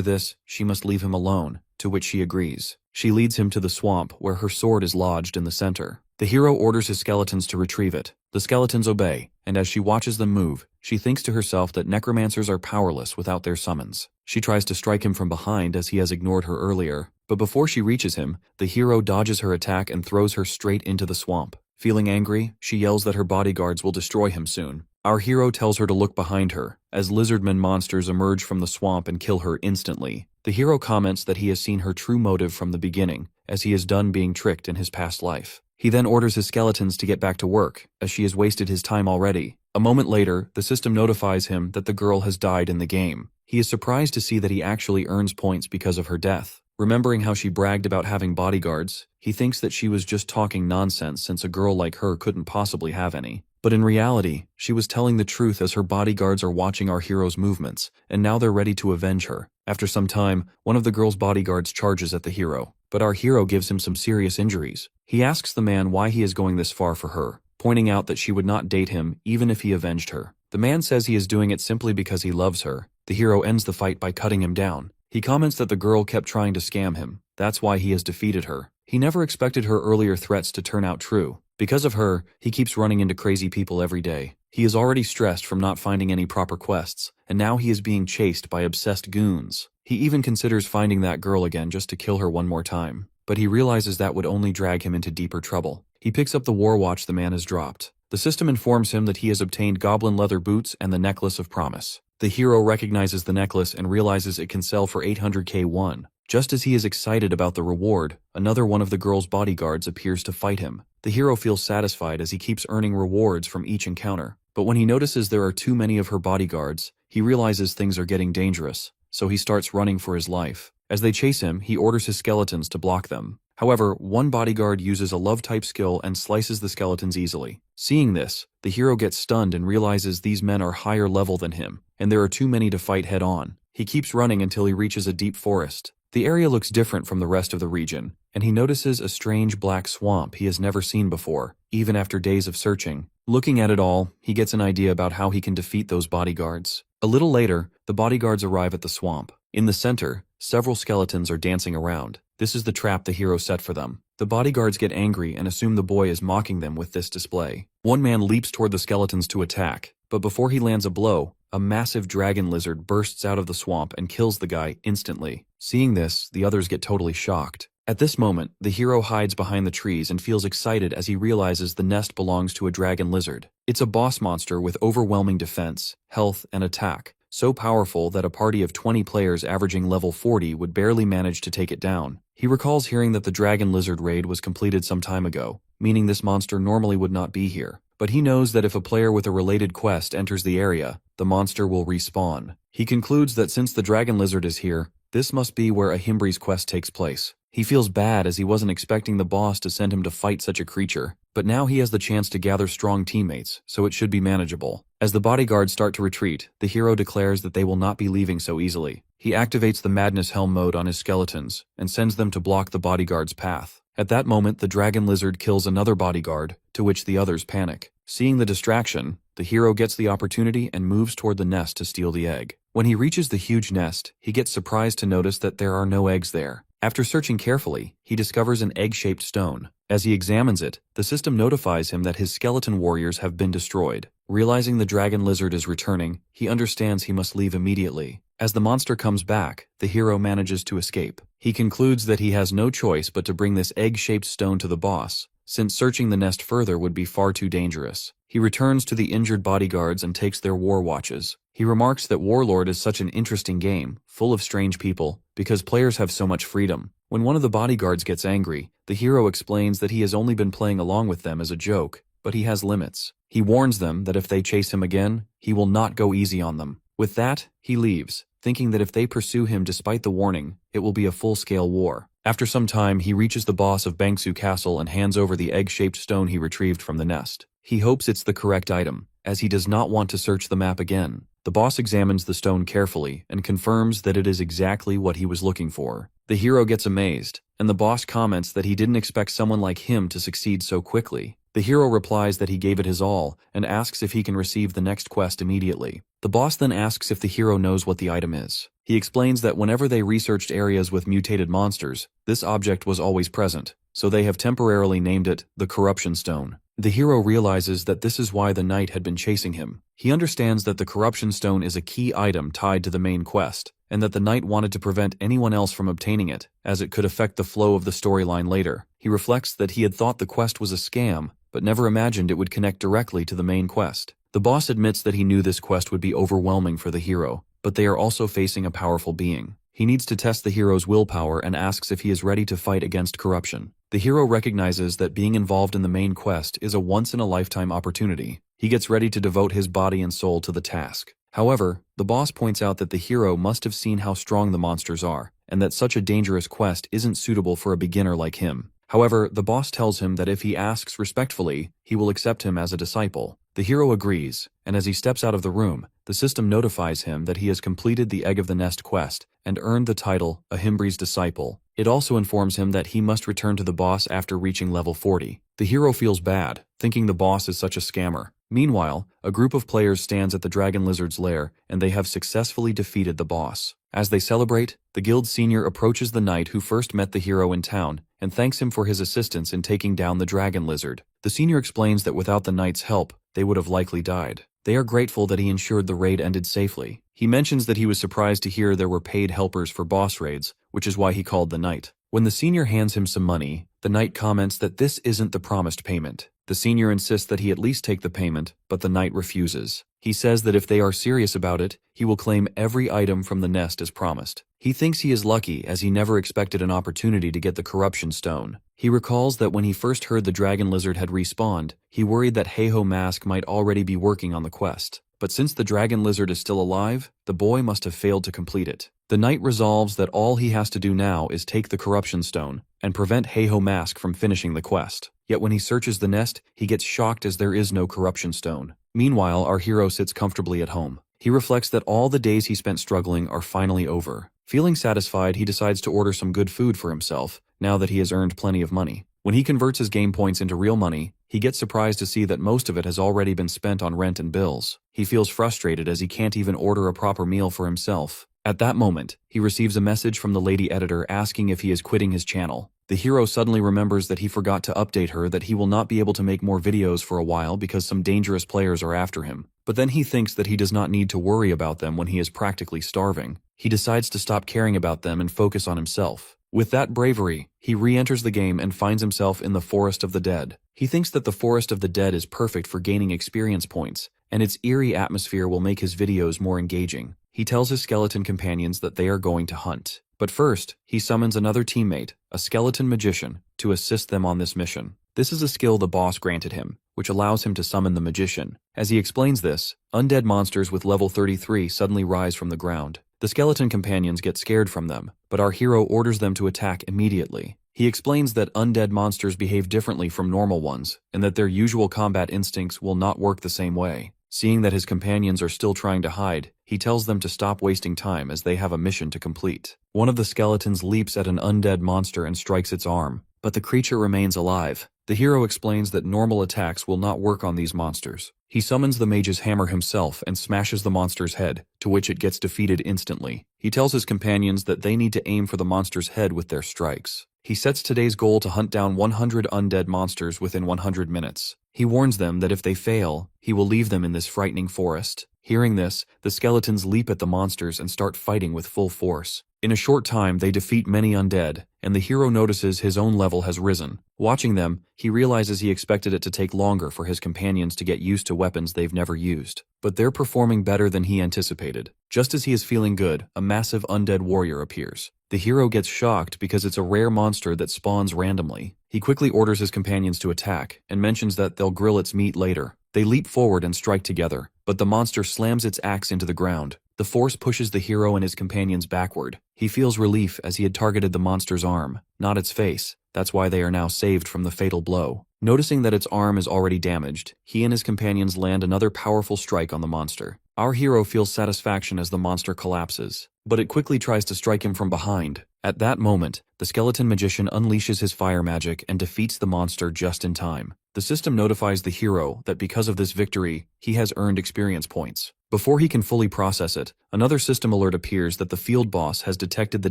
this, she must leave him alone, to which she agrees. She leads him to the swamp, where her sword is lodged in the center. The hero orders his skeletons to retrieve it. The skeletons obey, and as she watches them move, she thinks to herself that necromancers are powerless without their summons. She tries to strike him from behind as he has ignored her earlier, but before she reaches him, the hero dodges her attack and throws her straight into the swamp. Feeling angry, she yells that her bodyguards will destroy him soon. Our hero tells her to look behind her, as lizardmen monsters emerge from the swamp and kill her instantly. The hero comments that he has seen her true motive from the beginning, as he is done being tricked in his past life. He then orders his skeletons to get back to work, as she has wasted his time already. A moment later, the system notifies him that the girl has died in the game. He is surprised to see that he actually earns points because of her death. Remembering how she bragged about having bodyguards, he thinks that she was just talking nonsense since a girl like her couldn't possibly have any. But in reality, she was telling the truth as her bodyguards are watching our hero's movements, and now they're ready to avenge her. After some time, one of the girl's bodyguards charges at the hero, but our hero gives him some serious injuries. He asks the man why he is going this far for her, pointing out that she would not date him even if he avenged her. The man says he is doing it simply because he loves her. The hero ends the fight by cutting him down. He comments that the girl kept trying to scam him. That's why he has defeated her. He never expected her earlier threats to turn out true. Because of her, he keeps running into crazy people every day. He is already stressed from not finding any proper quests, and now he is being chased by obsessed goons. He even considers finding that girl again just to kill her one more time, but he realizes that would only drag him into deeper trouble. He picks up the war watch the man has dropped. The system informs him that he has obtained goblin leather boots and the necklace of promise. The hero recognizes the necklace and realizes it can sell for 800k1. Just as he is excited about the reward, another one of the girl's bodyguards appears to fight him. The hero feels satisfied as he keeps earning rewards from each encounter. But when he notices there are too many of her bodyguards, he realizes things are getting dangerous, so he starts running for his life. As they chase him, he orders his skeletons to block them. However, one bodyguard uses a love-type skill and slices the skeletons easily. Seeing this, the hero gets stunned and realizes these men are higher level than him, and there are too many to fight head-on. He keeps running until he reaches a deep forest. The area looks different from the rest of the region, and he notices a strange black swamp he has never seen before, even after days of searching. Looking at it all, he gets an idea about how he can defeat those bodyguards. A little later, the bodyguards arrive at the swamp. In the center, several skeletons are dancing around. This is the trap the hero set for them. The bodyguards get angry and assume the boy is mocking them with this display. One man leaps toward the skeletons to attack, but before he lands a blow, a massive dragon lizard bursts out of the swamp and kills the guy instantly. Seeing this, the others get totally shocked. At this moment, the hero hides behind the trees and feels excited as he realizes the nest belongs to a dragon lizard. It's a boss monster with overwhelming defense, health, and attack, so powerful that a party of 20 players averaging level 40 would barely manage to take it down. He recalls hearing that the dragon lizard raid was completed some time ago, meaning this monster normally would not be here. But he knows that if a player with a related quest enters the area, the monster will respawn. He concludes that since the dragon lizard is here, this must be where Ahimbri's quest takes place. He feels bad as he wasn't expecting the boss to send him to fight such a creature, but now he has the chance to gather strong teammates, so it should be manageable. As the bodyguards start to retreat, the hero declares that they will not be leaving so easily. He activates the Madness Helm mode on his skeletons and sends them to block the bodyguard's path. At that moment, the dragon lizard kills another bodyguard, to which the others panic. Seeing the distraction, the hero gets the opportunity and moves toward the nest to steal the egg. When he reaches the huge nest, he gets surprised to notice that there are no eggs there. After searching carefully, he discovers an egg-shaped stone. As he examines it, the system notifies him that his skeleton warriors have been destroyed. Realizing the dragon lizard is returning, he understands he must leave immediately. As the monster comes back, the hero manages to escape. He concludes that he has no choice but to bring this egg-shaped stone to the boss, since searching the nest further would be far too dangerous. He returns to the injured bodyguards and takes their war watches. He remarks that Warlord is such an interesting game, full of strange people, because players have so much freedom. When one of the bodyguards gets angry, the hero explains that he has only been playing along with them as a joke, but he has limits. He warns them that if they chase him again, he will not go easy on them. With that, he leaves. thinking that if they pursue him despite the warning, it will be a full-scale war. After some time, he reaches the boss of Bangsu Castle and hands over the egg-shaped stone he retrieved from the nest. He hopes it's the correct item, as he does not want to search the map again. The boss examines the stone carefully and confirms that it is exactly what he was looking for. The hero gets amazed, and the boss comments that he didn't expect someone like him to succeed so quickly. The hero replies that he gave it his all and asks if he can receive the next quest immediately. The boss then asks if the hero knows what the item is. He explains that whenever they researched areas with mutated monsters, this object was always present, so they have temporarily named it the Corruption Stone. The hero realizes that this is why the knight had been chasing him. He understands that the Corruption Stone is a key item tied to the main quest, and that the knight wanted to prevent anyone else from obtaining it, as it could affect the flow of the storyline later. He reflects that he had thought the quest was a scam, but never imagined it would connect directly to the main quest. The boss admits that he knew this quest would be overwhelming for the hero, but they are also facing a powerful being. He needs to test the hero's willpower and asks if he is ready to fight against corruption. The hero recognizes that being involved in the main quest is a once-in-a-lifetime opportunity. He gets ready to devote his body and soul to the task. However, the boss points out that the hero must have seen how strong the monsters are, and that such a dangerous quest isn't suitable for a beginner like him. However, the boss tells him that if he asks respectfully, he will accept him as a disciple. The hero agrees, and as he steps out of the room, the system notifies him that he has completed the Egg of the Nest quest and earned the title a Himbri's Disciple. It also informs him that he must return to the boss after reaching level 40. The hero feels bad, thinking the boss is such a scammer. Meanwhile, a group of players stands at the dragon lizard's lair, and they have successfully defeated the boss. As they celebrate, the guild senior approaches the knight who first met the hero in town and thanks him for his assistance in taking down the dragon lizard. The senior explains that without the knight's help, they would have likely died. They are grateful that he ensured the raid ended safely. He mentions that he was surprised to hear there were paid helpers for boss raids, which is why he called the knight. When the senior hands him some money, the knight comments that this isn't the promised payment. The senior insists that he at least take the payment, but the knight refuses. He says that if they are serious about it, he will claim every item from the nest as promised. He thinks he is lucky as he never expected an opportunity to get the Corruption Stone. He recalls that when he first heard the dragon lizard had respawned, he worried that Heiho Mask might already be working on the quest. But since the dragon lizard is still alive, the boy must have failed to complete it. The knight resolves that all he has to do now is take the Corruption Stone and prevent Heiho Mask from finishing the quest. Yet when he searches the nest, he gets shocked as there is no Corruption Stone. Meanwhile, our hero sits comfortably at home. He reflects that all the days he spent struggling are finally over. Feeling satisfied, he decides to order some good food for himself, now that he has earned plenty of money. When he converts his game points into real money, he gets surprised to see that most of it has already been spent on rent and bills. He feels frustrated as he can't even order a proper meal for himself. At that moment, he receives a message from the lady editor asking if he is quitting his channel. The hero suddenly remembers that he forgot to update her that he will not be able to make more videos for a while because some dangerous players are after him. But then he thinks that he does not need to worry about them when he is practically starving. He decides to stop caring about them and focus on himself. With that bravery, he re-enters the game and finds himself in the Forest of the Dead. He thinks that the Forest of the Dead is perfect for gaining experience points, and its eerie atmosphere will make his videos more engaging. He tells his skeleton companions that they are going to hunt. But first, he summons another teammate, a skeleton magician, to assist them on this mission. This is a skill the boss granted him, which allows him to summon the magician. As he explains this, undead monsters with level 33 suddenly rise from the ground. The skeleton companions get scared from them, but our hero orders them to attack immediately. He explains that undead monsters behave differently from normal ones, and that their usual combat instincts will not work the same way. Seeing that his companions are still trying to hide, he tells them to stop wasting time as they have a mission to complete. One of the skeletons leaps at an undead monster and strikes its arm, but the creature remains alive. The hero explains that normal attacks will not work on these monsters. He summons the mage's hammer himself and smashes the monster's head, to which it gets defeated instantly. He tells his companions that they need to aim for the monster's head with their strikes. He sets today's goal to hunt down 100 undead monsters within 100 minutes. He warns them that if they fail, he will leave them in this frightening forest. Hearing this, the skeletons leap at the monsters and start fighting with full force. In a short time, they defeat many undead, and the hero notices his own level has risen. Watching them, he realizes he expected it to take longer for his companions to get used to weapons they've never used. But they're performing better than he anticipated. Just as he is feeling good, a massive undead warrior appears. The hero gets shocked because it's a rare monster that spawns randomly. He quickly orders his companions to attack, and mentions that they'll grill its meat later. They leap forward and strike together, but the monster slams its axe into the ground, The force pushes the hero and his companions backward. He feels relief as he had targeted the monster's arm, not its face. That's why they are now saved from the fatal blow. Noticing that its arm is already damaged, he and his companions land another powerful strike on the monster. Our hero feels satisfaction as the monster collapses, but it quickly tries to strike him from behind. At that moment, the skeleton magician unleashes his fire magic and defeats the monster just in time. The system notifies the hero that because of this victory, he has earned experience points. Before he can fully process it, another system alert appears that the field boss has detected the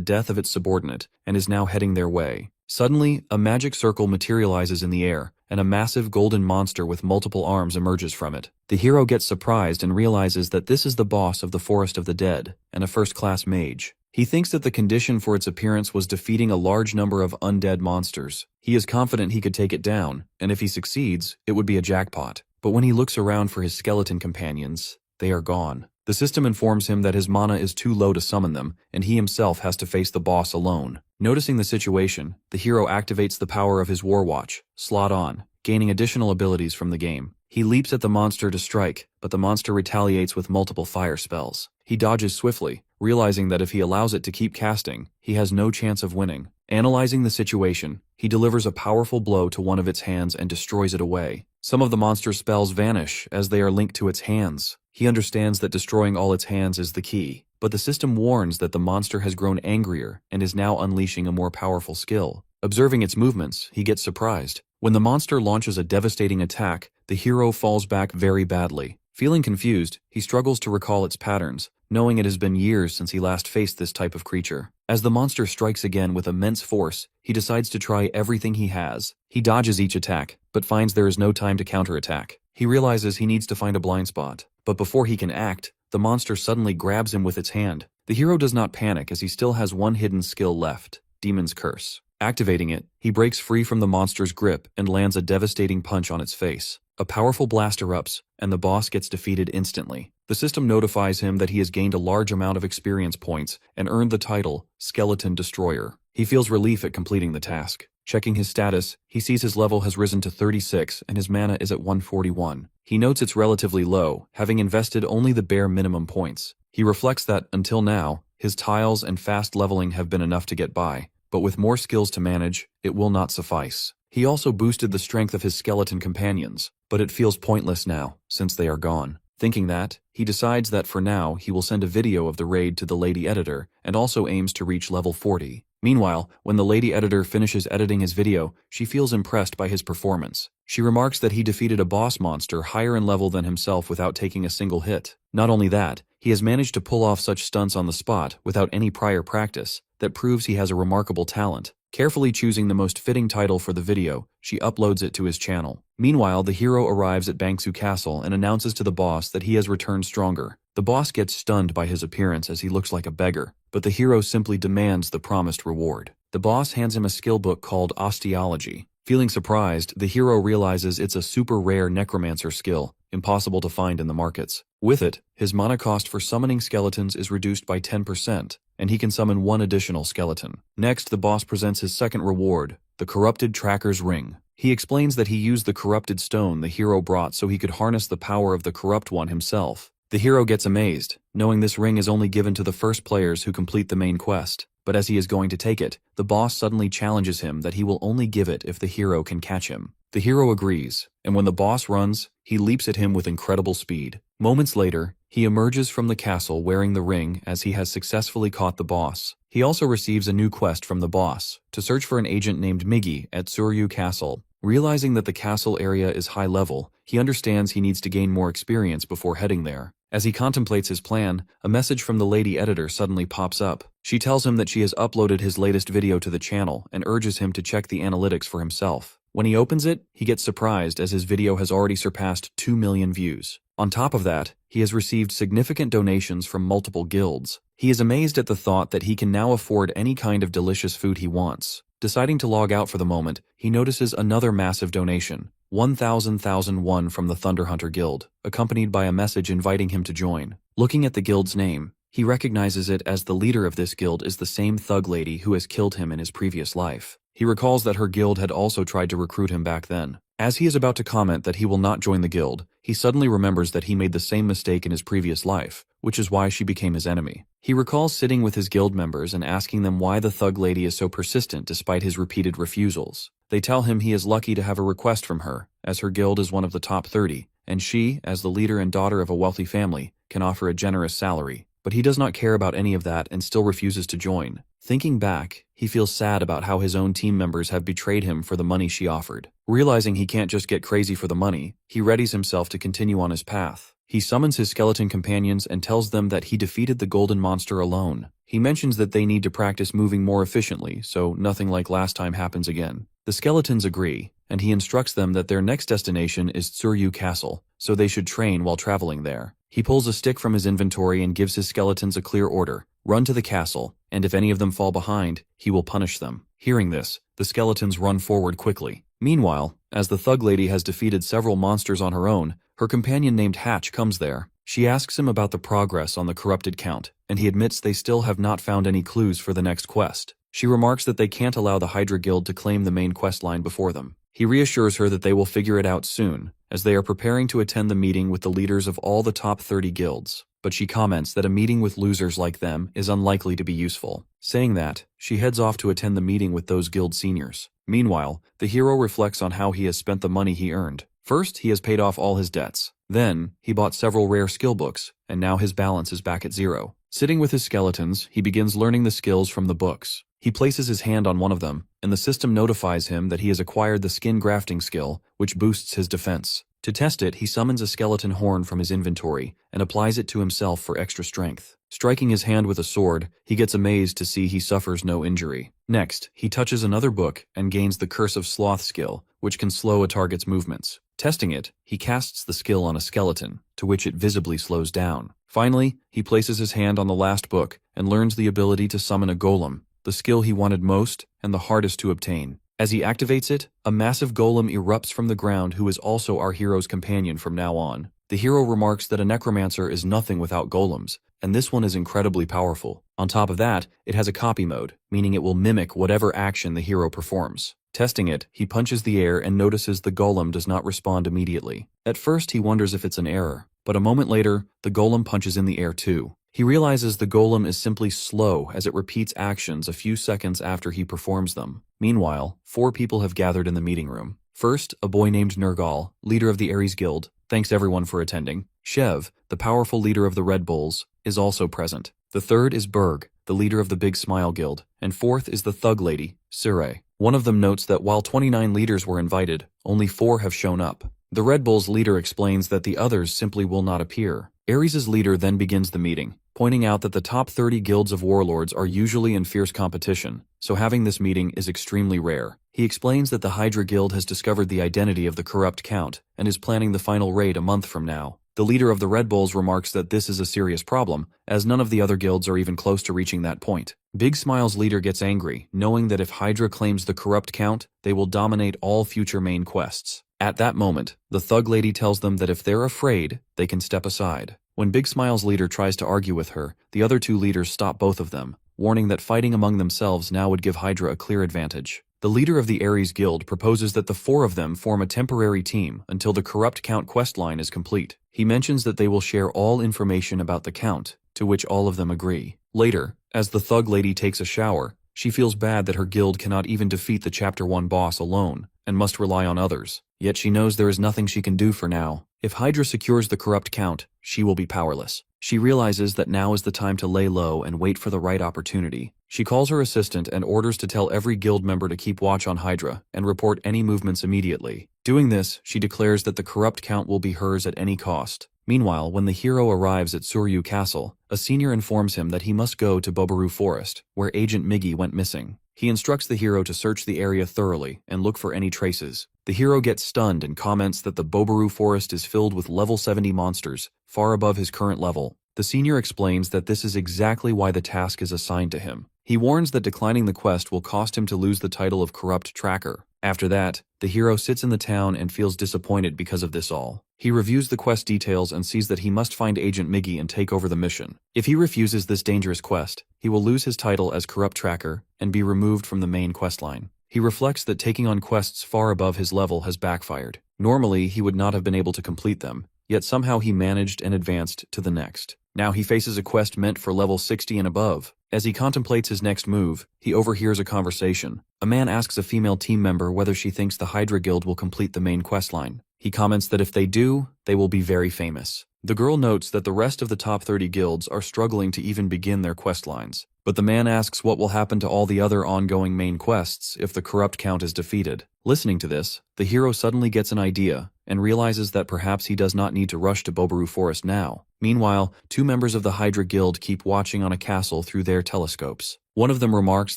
death of its subordinate and is now heading their way. Suddenly, a magic circle materializes in the air, and a massive golden monster with multiple arms emerges from it. The hero gets surprised and realizes that this is the boss of the Forest of the Dead, and a first-class mage. He thinks that the condition for its appearance was defeating a large number of undead monsters. He is confident he could take it down, and if he succeeds, it would be a jackpot. But when he looks around for his skeleton companions, they are gone. The system informs him that his mana is too low to summon them, and he himself has to face the boss alone. Noticing the situation, the hero activates the power of his War Watch, Slot On, gaining additional abilities from the game. He leaps at the monster to strike, but the monster retaliates with multiple fire spells. He dodges swiftly, realizing that if he allows it to keep casting, he has no chance of winning. Analyzing the situation, he delivers a powerful blow to one of its hands and destroys it away. Some of the monster's spells vanish as they are linked to its hands. He understands that destroying all its hands is the key, but the system warns that the monster has grown angrier and is now unleashing a more powerful skill. Observing its movements, he gets surprised. When the monster launches a devastating attack, the hero falls back very badly. Feeling confused, he struggles to recall its patterns, knowing it has been years since he last faced this type of creature. As the monster strikes again with immense force, he decides to try everything he has. He dodges each attack, but finds there is no time to counterattack. He realizes he needs to find a blind spot, but before he can act, the monster suddenly grabs him with its hand. The hero does not panic as he still has one hidden skill left, Demon's Curse. Activating it, he breaks free from the monster's grip and lands a devastating punch on its face. A powerful blast erupts, and the boss gets defeated instantly. The system notifies him that he has gained a large amount of experience points and earned the title Skeleton Destroyer. He feels relief at completing the task. Checking his status, he sees his level has risen to 36 and his mana is at 141. He notes it's relatively low, having invested only the bare minimum points. He reflects that, until now, his tiles and fast leveling have been enough to get by, but with more skills to manage, it will not suffice. He also boosted the strength of his skeleton companions, but it feels pointless now, since they are gone. Thinking that, he decides that for now he will send a video of the raid to the lady editor and also aims to reach level 40. Meanwhile, when the lady editor finishes editing his video, she feels impressed by his performance. She remarks that he defeated a boss monster higher in level than himself without taking a single hit. Not only that, he has managed to pull off such stunts on the spot without any prior practice. That proves he has a remarkable talent. Carefully choosing the most fitting title for the video, she uploads it to his channel. Meanwhile, the hero arrives at Bangsu Castle and announces to the boss that he has returned stronger. The boss gets stunned by his appearance as he looks like a beggar, but the hero simply demands the promised reward. The boss hands him a skill book called Osteology. Feeling surprised, the hero realizes it's a super rare necromancer skill, impossible to find in the markets. With it, his mana cost for summoning skeletons is reduced by 10%, and he can summon one additional skeleton. Next, the boss presents his second reward, the Corrupted Tracker's Ring. He explains that he used the corrupted stone the hero brought so he could harness the power of the corrupt one himself. The hero gets amazed, knowing this ring is only given to the first players who complete the main quest. But as he is going to take it, the boss suddenly challenges him that he will only give it if the hero can catch him. The hero agrees, and when the boss runs, he leaps at him with incredible speed. Moments later, he emerges from the castle wearing the ring as he has successfully caught the boss. He also receives a new quest from the boss, to search for an agent named Migi at Suryu Castle. Realizing that the castle area is high level, he understands he needs to gain more experience before heading there. As he contemplates his plan, a message from the lady editor suddenly pops up. She tells him that she has uploaded his latest video to the channel and urges him to check the analytics for himself. When he opens it, he gets surprised as his video has already surpassed 2 million views. On top of that, he has received significant donations from multiple guilds. He is amazed at the thought that he can now afford any kind of delicious food he wants. Deciding to log out for the moment, he notices another massive donation, 1,000,001 from the Thunder Hunter Guild, accompanied by a message inviting him to join. Looking at the guild's name, he recognizes it as the leader of this guild is the same thug lady who has killed him in his previous life. He recalls that her guild had also tried to recruit him back then. As he is about to comment that he will not join the guild, he suddenly remembers that he made the same mistake in his previous life, which is why she became his enemy. He recalls sitting with his guild members and asking them why the thug lady is so persistent despite his repeated refusals. They tell him he is lucky to have a request from her, as her guild is one of the top 30, and she, as the leader and daughter of a wealthy family, can offer a generous salary. But he does not care about any of that and still refuses to join. Thinking back, he feels sad about how his own team members have betrayed him for the money she offered. Realizing he can't just get crazy for the money, he readies himself to continue on his path. He summons his skeleton companions and tells them that he defeated the golden monster alone. He mentions that they need to practice moving more efficiently so nothing like last time happens again. The skeletons agree, and he instructs them that their next destination is Tsuryu Castle, so they should train while traveling there. He pulls a stick from his inventory and gives his skeletons a clear order: run to the castle, and if any of them fall behind, he will punish them. Hearing this, the skeletons run forward quickly. Meanwhile, as the thug lady has defeated several monsters on her own, her companion named Hatch comes there. She asks him about the progress on the corrupted count, and he admits they still have not found any clues for the next quest. She remarks that they can't allow the Hydra Guild to claim the main quest line before them. He reassures her that they will figure it out soon, as they are preparing to attend the meeting with the leaders of all the top 30 guilds. But she comments that a meeting with losers like them is unlikely to be useful. Saying that, she heads off to attend the meeting with those guild seniors. Meanwhile, the hero reflects on how he has spent the money he earned. First, he has paid off all his debts. Then, he bought several rare skill books, and now his balance is back at 0. Sitting with his skeletons, he begins learning the skills from the books. He places his hand on one of them, and the system notifies him that he has acquired the skin grafting skill, which boosts his defense. To test it, he summons a skeleton horn from his inventory and applies it to himself for extra strength. Striking his hand with a sword, he gets amazed to see he suffers no injury. Next, he touches another book and gains the Curse of Sloth skill, which can slow a target's movements. Testing it, he casts the skill on a skeleton, to which it visibly slows down. Finally, he places his hand on the last book and learns the ability to summon a golem, the skill he wanted most and the hardest to obtain. As he activates it, a massive golem erupts from the ground who is also our hero's companion from now on. The hero remarks that a necromancer is nothing without golems, and this one is incredibly powerful. On top of that, it has a copy mode, meaning it will mimic whatever action the hero performs. Testing it, he punches the air and notices the golem does not respond immediately. At first, he wonders if it's an error, but a moment later, the golem punches in the air too. He realizes the golem is simply slow as it repeats actions a few seconds after he performs them. Meanwhile, 4 people have gathered in the meeting room. First, a boy named Nergal, leader of the Ares Guild. Thanks everyone for attending. Shev, the powerful leader of the Red Bulls, is also present. The third is Berg, the leader of the Big Smile Guild. And fourth is the thug lady, Sure. One of them notes that while 29 leaders were invited, only 4 have shown up. The Red Bulls leader explains that the others simply will not appear. Ares' leader then begins the meeting, pointing out that the top 30 guilds of warlords are usually in fierce competition, so having this meeting is extremely rare. He explains that the Hydra Guild has discovered the identity of the corrupt count and is planning the final raid a month from now. The leader of the Red Bulls remarks that this is a serious problem, as none of the other guilds are even close to reaching that point. Big Smile's leader gets angry, knowing that if Hydra claims the corrupt count, they will dominate all future main quests. At that moment, the thug lady tells them that if they're afraid, they can step aside. When Big Smile's leader tries to argue with her, the other 2 leaders stop both of them, warning that fighting among themselves now would give Hydra a clear advantage. The leader of the Ares Guild proposes that the 4 of them form a temporary team until the Corrupt Count questline is complete. He mentions that they will share all information about the Count, to which all of them agree. Later, as the thug lady takes a shower, she feels bad that her guild cannot even defeat the Chapter 1 boss alone, and must rely on others. Yet she knows there is nothing she can do for now. If Hydra secures the Corrupt Count, she will be powerless. She realizes that now is the time to lay low and wait for the right opportunity. She calls her assistant and orders to tell every guild member to keep watch on Hydra and report any movements immediately. Doing this, she declares that the Corrupt Count will be hers at any cost. Meanwhile, when the hero arrives at Tsuryu Castle, a senior informs him that he must go to Bobaru Forest, where Agent Miggy went missing. He instructs the hero to search the area thoroughly and look for any traces. The hero gets stunned and comments that the Bobaru Forest is filled with level 70 monsters, far above his current level. The senior explains that this is exactly why the task is assigned to him. He warns that declining the quest will cost him to lose the title of Corrupt Tracker. After that, the hero sits in the town and feels disappointed because of this all. He reviews the quest details and sees that he must find Agent Miggy and take over the mission. If he refuses this dangerous quest, he will lose his title as Corrupt Tracker and be removed from the main questline. He reflects that taking on quests far above his level has backfired. Normally, he would not have been able to complete them, yet somehow he managed and advanced to the next. Now he faces a quest meant for level 60 and above. As he contemplates his next move, he overhears a conversation. A man asks a female team member whether she thinks the Hydra Guild will complete the main questline. He comments that if they do, they will be very famous. The girl notes that the rest of the top 30 guilds are struggling to even begin their quest lines. But the man asks what will happen to all the other ongoing main quests if the corrupt count is defeated. Listening to this, the hero suddenly gets an idea and realizes that perhaps he does not need to rush to Bobaru Forest now. Meanwhile, two members of the Hydra Guild keep watching on a castle through their telescopes. One of them remarks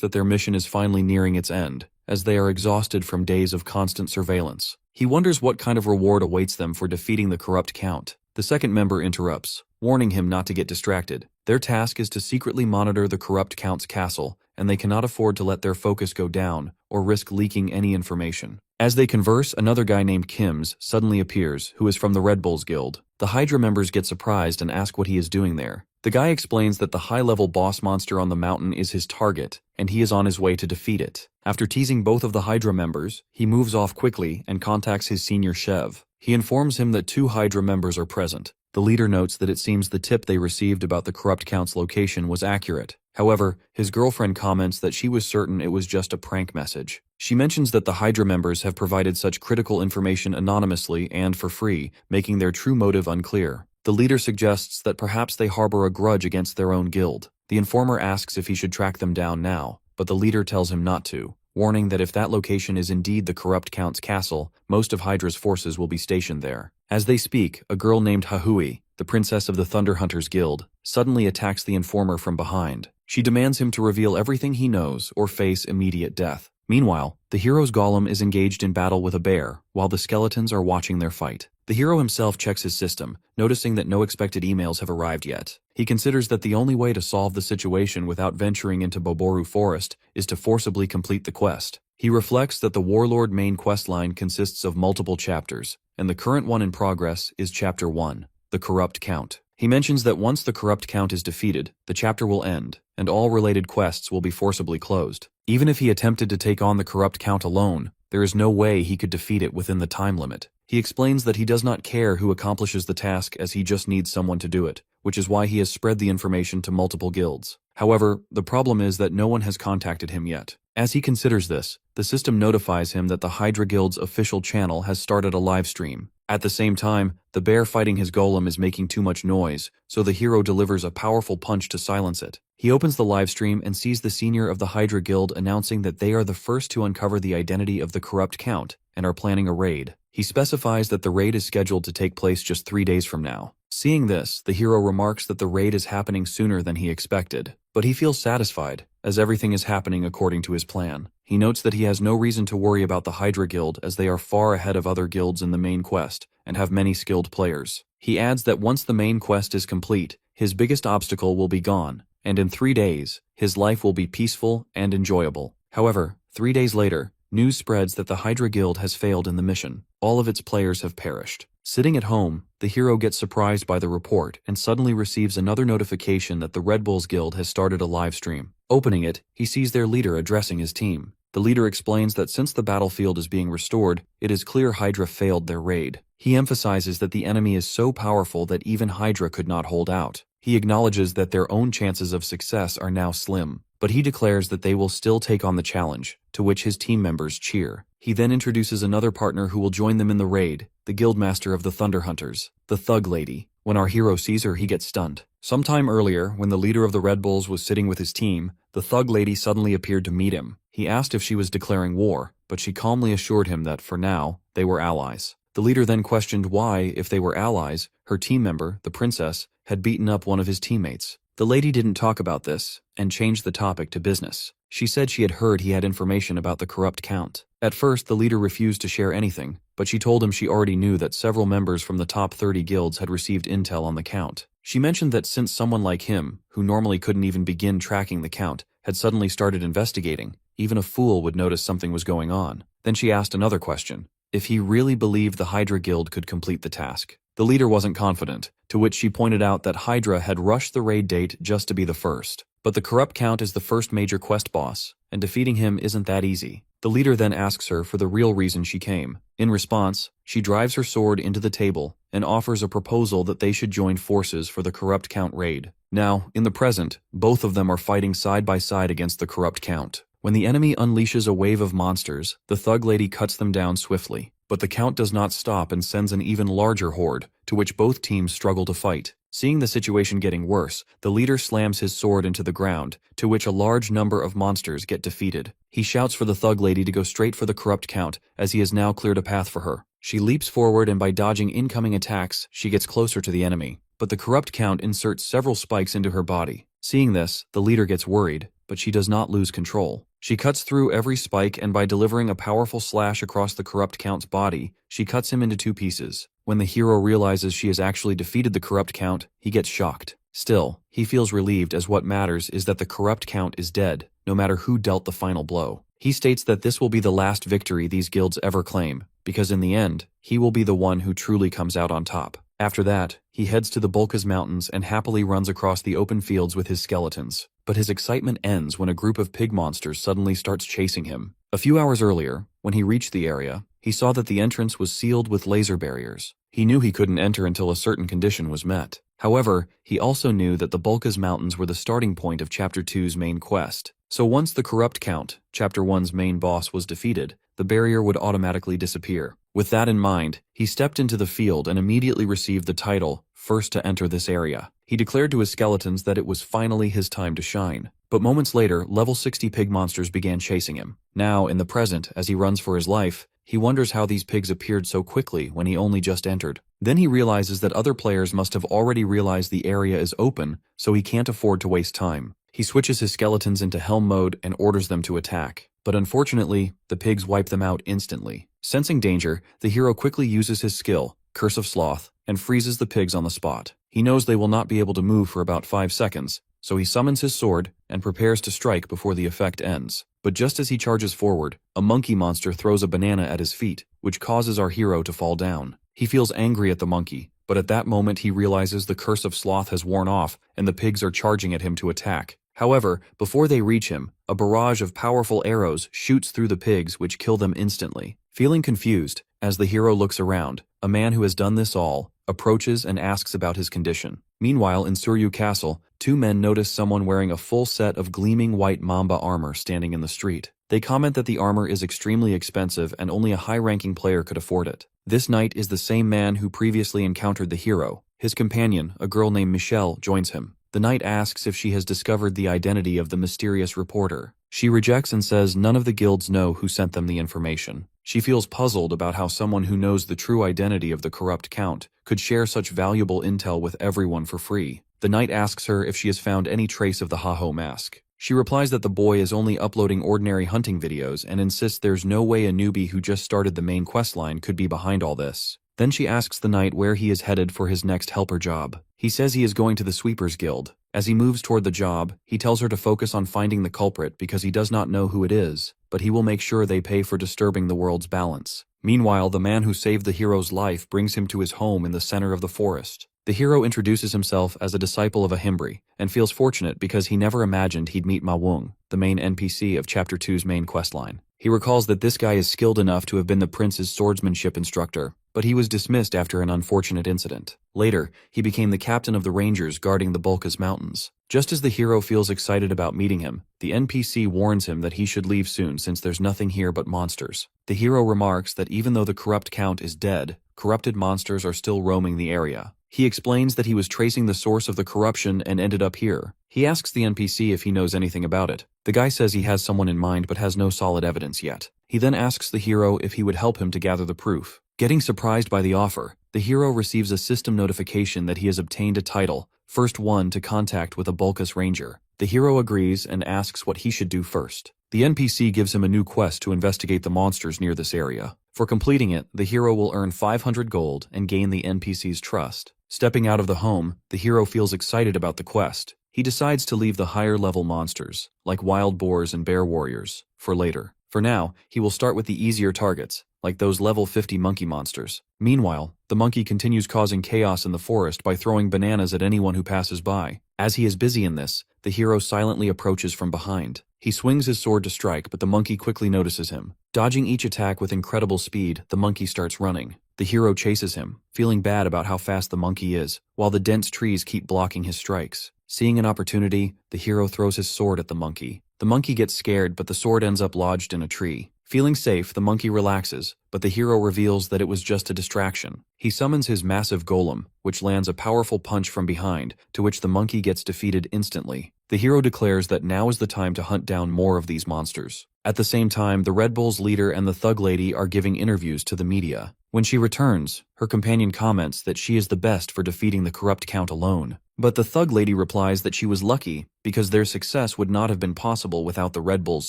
that their mission is finally nearing its end, as they are exhausted from days of constant surveillance. He wonders what kind of reward awaits them for defeating the corrupt count. The second member interrupts, warning him not to get distracted. Their task is to secretly monitor the corrupt count's castle, and they cannot afford to let their focus go down or risk leaking any information. As they converse, another guy named Kims suddenly appears, who is from the Red Bulls Guild. The Hydra members get surprised and ask what he is doing there. The guy explains that the high-level boss monster on the mountain is his target, and he is on his way to defeat it. After teasing both of the Hydra members, he moves off quickly and contacts his senior Shev. He informs him that two Hydra members are present. The leader notes that it seems the tip they received about the corrupt count's location was accurate. However, his girlfriend comments that she was certain it was just a prank message. She mentions that the Hydra members have provided such critical information anonymously and for free, making their true motive unclear. The leader suggests that perhaps they harbor a grudge against their own guild. The informer asks if he should track them down now, but the leader tells him not to, warning that if that location is indeed the corrupt count's castle, most of Hydra's forces will be stationed there. As they speak, a girl named Hahui, the princess of the Thunder Hunters Guild, suddenly attacks the informer from behind. She demands him to reveal everything he knows or face immediate death. Meanwhile, the hero's golem is engaged in battle with a bear, while the skeletons are watching their fight. The hero himself checks his system, noticing that no expected emails have arrived yet. He considers that the only way to solve the situation without venturing into Boboru Forest is to forcibly complete the quest. He reflects that the Warlord main questline consists of multiple chapters, and the current one in progress is Chapter 1, the Corrupt Count. He mentions that once the Corrupt Count is defeated, the chapter will end, and all related quests will be forcibly closed. Even if he attempted to take on the Corrupt Count alone, there is no way he could defeat it within the time limit. He explains that he does not care who accomplishes the task as he just needs someone to do it, which is why he has spread the information to multiple guilds. However, the problem is that no one has contacted him yet. As he considers this, the system notifies him that the Hydra Guild's official channel has started a live stream. At the same time, the bear fighting his golem is making too much noise, so the hero delivers a powerful punch to silence it. He opens the live stream and sees the senior of the Hydra Guild announcing that they are the first to uncover the identity of the corrupt count and are planning a raid. He specifies that the raid is scheduled to take place just 3 days from now. Seeing this, the hero remarks that the raid is happening sooner than he expected, but he feels satisfied, as everything is happening according to his plan. He notes that he has no reason to worry about the Hydra Guild as they are far ahead of other guilds in the main quest and have many skilled players. He adds that once the main quest is complete, his biggest obstacle will be gone, and in 3 days, his life will be peaceful and enjoyable. However, 3 days later, news spreads that the Hydra Guild has failed in the mission. All of its players have perished. Sitting at home, the hero gets surprised by the report and suddenly receives another notification that the Red Bulls Guild has started a live stream. Opening it, he sees their leader addressing his team. The leader explains that since the battlefield is being restored, it is clear Hydra failed their raid. He emphasizes that the enemy is so powerful that even Hydra could not hold out. He acknowledges that their own chances of success are now slim, but he declares that they will still take on the challenge, to which his team members cheer. He then introduces another partner who will join them in the raid, the guildmaster of the Thunder Hunters, the Thug Lady. When our hero sees her, he gets stunned. Sometime earlier, when the leader of the Red Bulls was sitting with his team, the Thug Lady suddenly appeared to meet him. He asked if she was declaring war, but she calmly assured him that, for now, they were allies. The leader then questioned why, if they were allies, her team member, the princess, had beaten up one of his teammates. The lady didn't talk about this, and changed the topic to business. She said she had heard he had information about the corrupt count. At first, the leader refused to share anything, but she told him she already knew that several members from the top 30 guilds had received intel on the count. She mentioned that since someone like him, who normally couldn't even begin tracking the count, had suddenly started investigating, even a fool would notice something was going on. Then she asked another question: if he really believed the Hydra Guild could complete the task. The leader wasn't confident, to which she pointed out that Hydra had rushed the raid date just to be the first. But the corrupt count is the first major quest boss, and defeating him isn't that easy. The leader then asks her for the real reason she came. In response, she drives her sword into the table and offers a proposal that they should join forces for the corrupt Count raid. Now, in the present, both of them are fighting side by side against the corrupt Count. When the enemy unleashes a wave of monsters, the thug lady cuts them down swiftly. But the Count does not stop and sends an even larger horde, to which both teams struggle to fight. Seeing the situation getting worse, the leader slams his sword into the ground, to which a large number of monsters get defeated. He shouts for the thug lady to go straight for the corrupt Count, as he has now cleared a path for her. She leaps forward and by dodging incoming attacks, she gets closer to the enemy. But the corrupt Count inserts several spikes into her body. Seeing this, the leader gets worried, but she does not lose control. She cuts through every spike and by delivering a powerful slash across the corrupt Count's body, she cuts him into 2 pieces. When the hero realizes she has actually defeated the corrupt Count, he gets shocked. Still, he feels relieved as what matters is that the corrupt Count is dead, no matter who dealt the final blow. He states that this will be the last victory these guilds ever claim, because in the end, he will be the one who truly comes out on top. After that, he heads to the Bulkas Mountains and happily runs across the open fields with his skeletons. But his excitement ends when a group of pig monsters suddenly starts chasing him. A few hours earlier, when he reached the area, he saw that the entrance was sealed with laser barriers. He knew he couldn't enter until a certain condition was met. However, he also knew that the Bulkas Mountains were the starting point of Chapter 2's main quest. So once the corrupt Count, Chapter 1's main boss, was defeated, the barrier would automatically disappear. With that in mind, he stepped into the field and immediately received the title, First to Enter This Area. He declared to his skeletons that it was finally his time to shine. But moments later, level 60 pig monsters began chasing him. Now, in the present, as he runs for his life, he wonders how these pigs appeared so quickly when he only just entered. Then he realizes that other players must have already realized the area is open, so he can't afford to waste time. He switches his skeletons into helm mode and orders them to attack. But unfortunately, the pigs wipe them out instantly. Sensing danger, the hero quickly uses his skill, Curse of Sloth, and freezes the pigs on the spot. He knows they will not be able to move for about 5 seconds, so he summons his sword and prepares to strike before the effect ends. But just as he charges forward, a monkey monster throws a banana at his feet, which causes our hero to fall down. He feels angry at the monkey, but at that moment he realizes the Curse of Sloth has worn off and the pigs are charging at him to attack. However, before they reach him, a barrage of powerful arrows shoots through the pigs which kill them instantly. Feeling confused, as the hero looks around, a man who has done this all approaches and asks about his condition. Meanwhile, in Suryu Castle, 2 men notice someone wearing a full set of gleaming white mamba armor standing in the street. They comment that the armor is extremely expensive and only a high-ranking player could afford it. This knight is the same man who previously encountered the hero. His companion, a girl named Michelle, joins him. The knight asks if she has discovered the identity of the mysterious reporter. She rejects and says none of the guilds know who sent them the information. She feels puzzled about how someone who knows the true identity of the corrupt Count could share such valuable intel with everyone for free. The knight asks her if she has found any trace of the Haho mask. She replies that the boy is only uploading ordinary hunting videos and insists there's no way a newbie who just started the main questline could be behind all this. Then she asks the knight where he is headed for his next helper job. He says he is going to the Sweepers Guild. As he moves toward the job, he tells her to focus on finding the culprit because he does not know who it is, but he will make sure they pay for disturbing the world's balance. Meanwhile, the man who saved the hero's life brings him to his home in the center of the forest. The hero introduces himself as a disciple of a Himbri, and feels fortunate because he never imagined he'd meet Ma Wung, the main NPC of Chapter 2's main questline. He recalls that this guy is skilled enough to have been the prince's swordsmanship instructor, but he was dismissed after an unfortunate incident. Later, he became the captain of the rangers guarding the Bulkas Mountains. Just as the hero feels excited about meeting him, the NPC warns him that he should leave soon since there's nothing here but monsters. The hero remarks that even though the corrupt Count is dead, corrupted monsters are still roaming the area. He explains that he was tracing the source of the corruption and ended up here. He asks the NPC if he knows anything about it. The guy says he has someone in mind but has no solid evidence yet. He then asks the hero if he would help him to gather the proof. Getting surprised by the offer, the hero receives a system notification that he has obtained a title, First One to Contact with a Bulkas Ranger. The hero agrees and asks what he should do first. The NPC gives him a new quest to investigate the monsters near this area. For completing it, the hero will earn 500 gold and gain the NPC's trust. Stepping out of the home, the hero feels excited about the quest. He decides to leave the higher-level monsters, like wild boars and bear warriors, for later. For now, he will start with the easier targets, like those level 50 monkey monsters. Meanwhile, the monkey continues causing chaos in the forest by throwing bananas at anyone who passes by. As he is busy in this, the hero silently approaches from behind. He swings his sword to strike, but the monkey quickly notices him. Dodging each attack with incredible speed, the monkey starts running. The hero chases him, feeling bad about how fast the monkey is, while the dense trees keep blocking his strikes. Seeing an opportunity, the hero throws his sword at the monkey. The monkey gets scared, but the sword ends up lodged in a tree. Feeling safe, the monkey relaxes, but the hero reveals that it was just a distraction. He summons his massive golem, which lands a powerful punch from behind, to which the monkey gets defeated instantly. The hero declares that now is the time to hunt down more of these monsters. At the same time, the Red Bull's leader and the thug lady are giving interviews to the media. When she returns, her companion comments that she is the best for defeating the corrupt count alone. But the thug lady replies that she was lucky because their success would not have been possible without the Red Bull's